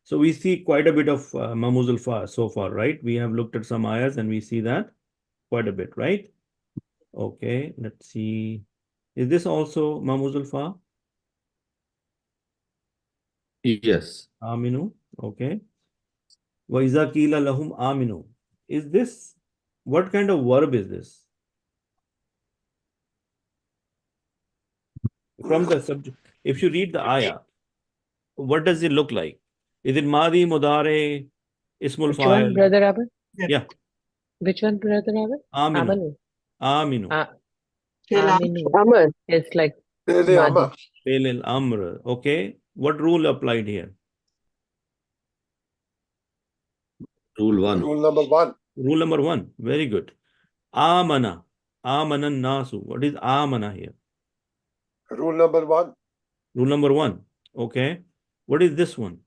Speaker 1: So we see quite a bit of Mamuzul Fa so far, right? We have looked at some ayahs and we see that quite a bit, right? Okay, let's see. Is this also Mamuzul Fa?
Speaker 7: Yes.
Speaker 1: Aminu. Okay. Wa iza qila lahum aminu. Is this, what kind of verb is this? From the subject, if you read the ayah, what does it look like? Is it Madi, Mudare, Ismul
Speaker 3: Which one,
Speaker 1: Fa'il?
Speaker 3: Brother Abid?
Speaker 1: Yeah.
Speaker 3: Which one, Brother Abid?
Speaker 1: Aminu.
Speaker 3: Amanu.
Speaker 1: Aminu.
Speaker 3: Aminu.
Speaker 10: Amr.
Speaker 3: It's like
Speaker 4: Pele
Speaker 3: Madi.
Speaker 4: Amar.
Speaker 1: Fail al-amr. Okay. What rule applied here?
Speaker 7: Rule 1.
Speaker 4: Rule number 1.
Speaker 1: Rule number 1. Very good. Amana. Amana nasu. What is amana here?
Speaker 4: Rule number 1.
Speaker 1: Rule number 1. Okay. What is this one?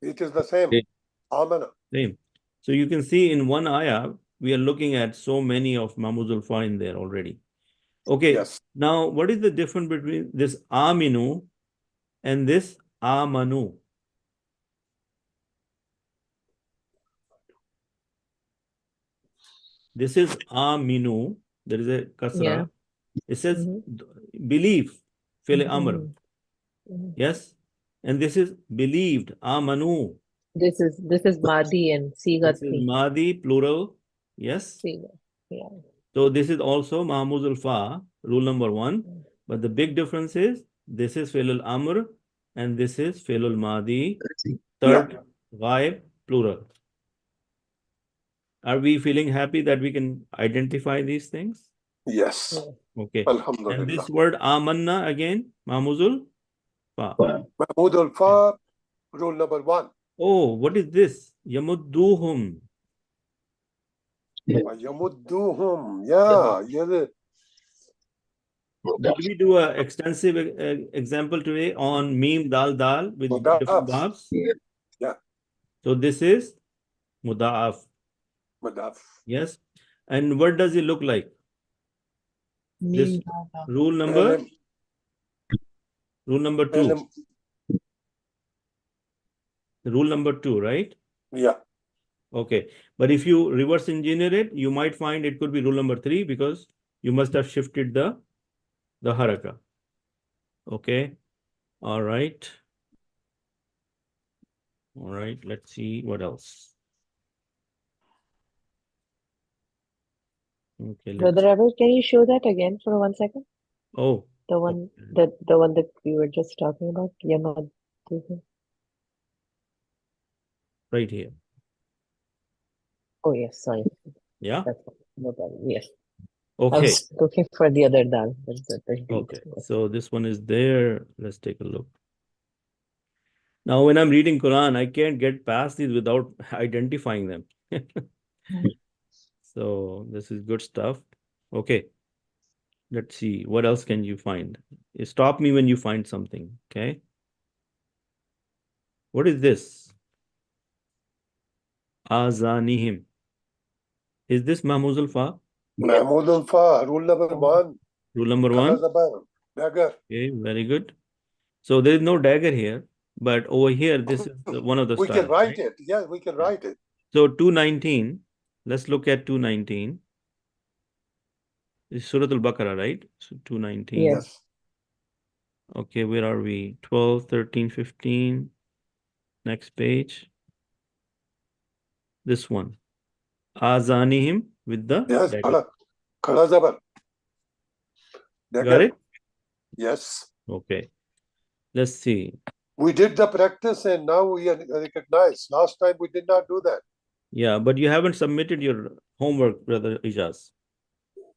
Speaker 4: It is the same.
Speaker 7: Okay.
Speaker 4: Amana.
Speaker 1: Same. So you can see in one ayah, we are looking at so many of Mamuzul Fa in there already. Okay.
Speaker 4: Yes.
Speaker 1: Now, what is the difference between this aminu and this amanu? This is aminu. There is a kasra.
Speaker 3: Yeah.
Speaker 1: It says believe. Fil amr. Yes. And this is believed. Amanu.
Speaker 3: This is Madi and
Speaker 1: This is
Speaker 3: Sigati.
Speaker 1: Madi plural. Yes.
Speaker 3: Siga. Yeah.
Speaker 1: So this is also Mahmuzul Fa, rule number 1. But the big difference is this is Fi'l al-Amr and this is Fi'l al-Madi, third ghaib plural. Are we feeling happy that we can identify these things?
Speaker 4: Yes.
Speaker 1: Okay. And
Speaker 4: Alhamdulillah.
Speaker 1: this word amanna again, Mahmuzul Fa.
Speaker 4: Mahmud al-Fa, rule number 1.
Speaker 1: Oh, what is this? Yamudduhum.
Speaker 4: Yamudduhum. Yeah. Yeah.
Speaker 1: Did we do an extensive example today on Mim Dal Dal with different babs?
Speaker 4: Yeah.
Speaker 1: So this is Muda'af.
Speaker 4: Madaf.
Speaker 1: Yes. And what does it look like? This
Speaker 6: Mim,
Speaker 1: rule number 2. Rule number 2, right?
Speaker 4: Yeah.
Speaker 1: Okay. But if you reverse engineer it, you might find it could be rule number 3 because you must have shifted the haraka. Okay. All right. All right. Let's see what else. Okay.
Speaker 3: Brother Abid, can you show that again for 1 second?
Speaker 1: Oh.
Speaker 3: The one
Speaker 1: okay.
Speaker 3: the one that we were just talking about. Yamad.
Speaker 1: Right here.
Speaker 3: Oh yes, sorry.
Speaker 1: Yeah.
Speaker 3: That's no problem. Yes. I
Speaker 1: Okay.
Speaker 3: was looking for the other dal. The
Speaker 1: Okay. So this one is there. Let's take a look. Now, when I'm reading Quran, I can't get past these without identifying them. So this is good stuff. Okay. Let's see. What else can you find? Stop me when you find something. Okay. What is this? Azanihim. Is this Mahmuzul Fa?
Speaker 4: Mahmud al-Fa, rule number 1.
Speaker 1: Rule number 1?
Speaker 4: Dagger.
Speaker 1: Okay, very good. So there is no dagger here, but over here, this is one of the
Speaker 4: We
Speaker 1: styles.
Speaker 4: can write it. Yeah, we can write it.
Speaker 1: So 219. Let's look at 219. It's Surah Al-Baqarah, right? So 219.
Speaker 3: Yes.
Speaker 1: Okay, where are we? 12, 13, 15. Next page. This one. Azanihim with the
Speaker 4: Yes,
Speaker 1: dagger.
Speaker 4: khada zabar.
Speaker 1: Got
Speaker 4: Dagger.
Speaker 1: it?
Speaker 4: Yes.
Speaker 1: Okay. Let's see.
Speaker 4: We did the practice and now we recognize. Last time we did not do that.
Speaker 1: Yeah, but you haven't submitted your homework, Brother Ijaz.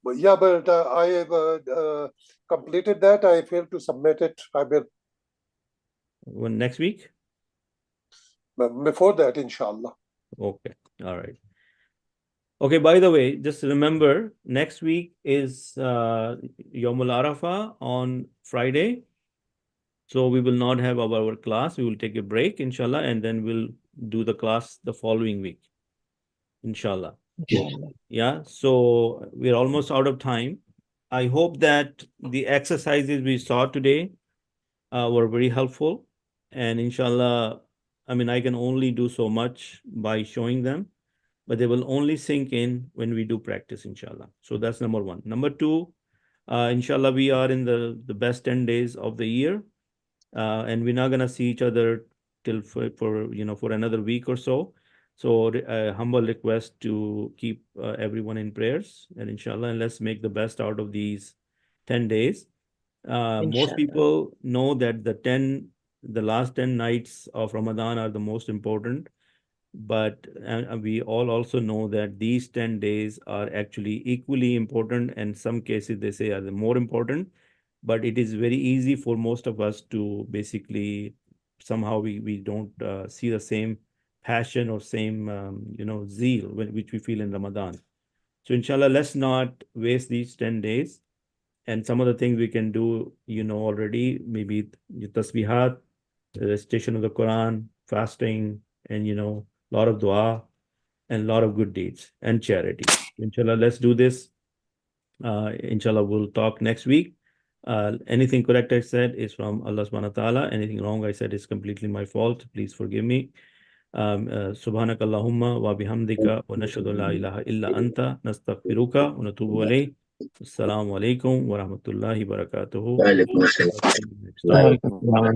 Speaker 4: But yeah, but I have completed that. I failed to submit it. I will
Speaker 1: When next week?
Speaker 4: before that, inshallah.
Speaker 1: Okay. All right. Okay, by the way, just remember next week is Yawmul Arafah on Friday. So we will not have our class. We will take a break, inshallah, and then we'll do the class the following week, inshallah.
Speaker 3: Inshallah.
Speaker 1: Yeah, so we're almost out of time. I hope that the exercises we saw today were very helpful. And inshallah, I mean, I can only do so much by showing them, but they will only sink in when we do practice, inshallah. So that's number one. Number two, inshallah, we are in the best 10 days of the year. And we're not gonna see each other till for another week or so. So humble request to keep everyone in prayers, and inshallah, and let's make the best out of these 10 days. Most
Speaker 3: Inshallah.
Speaker 1: people know that the last 10 nights of Ramadan are the most important, but we all also know that these 10 days are actually equally important, and some cases they say are the more important. But it is very easy for most of us to basically somehow we don't see the same passion or same zeal which we feel in Ramadan. So inshallah, let's not waste these 10 days. And some of the things we can do, already, maybe tasbihat, recitation of the Quran, fasting, and a lot of dua and a lot of good deeds and charity. Inshallah, let's do this. Inshallah, we'll talk next week. Anything correct I said is from Allah subhanahu wa ta'ala. Anything wrong I said is completely my fault. Please forgive me. Subhanak Allahumma wa bihamdika wa nashhadu la ilaha illa anta nastaghfiruka wa natubu ilayk. Assalamu alaikum wa rahmatullahi wa barakatuhu.
Speaker 2: Wa alaikum assalam.
Speaker 1: Next time.
Speaker 9: وعليكم السلام ورحمة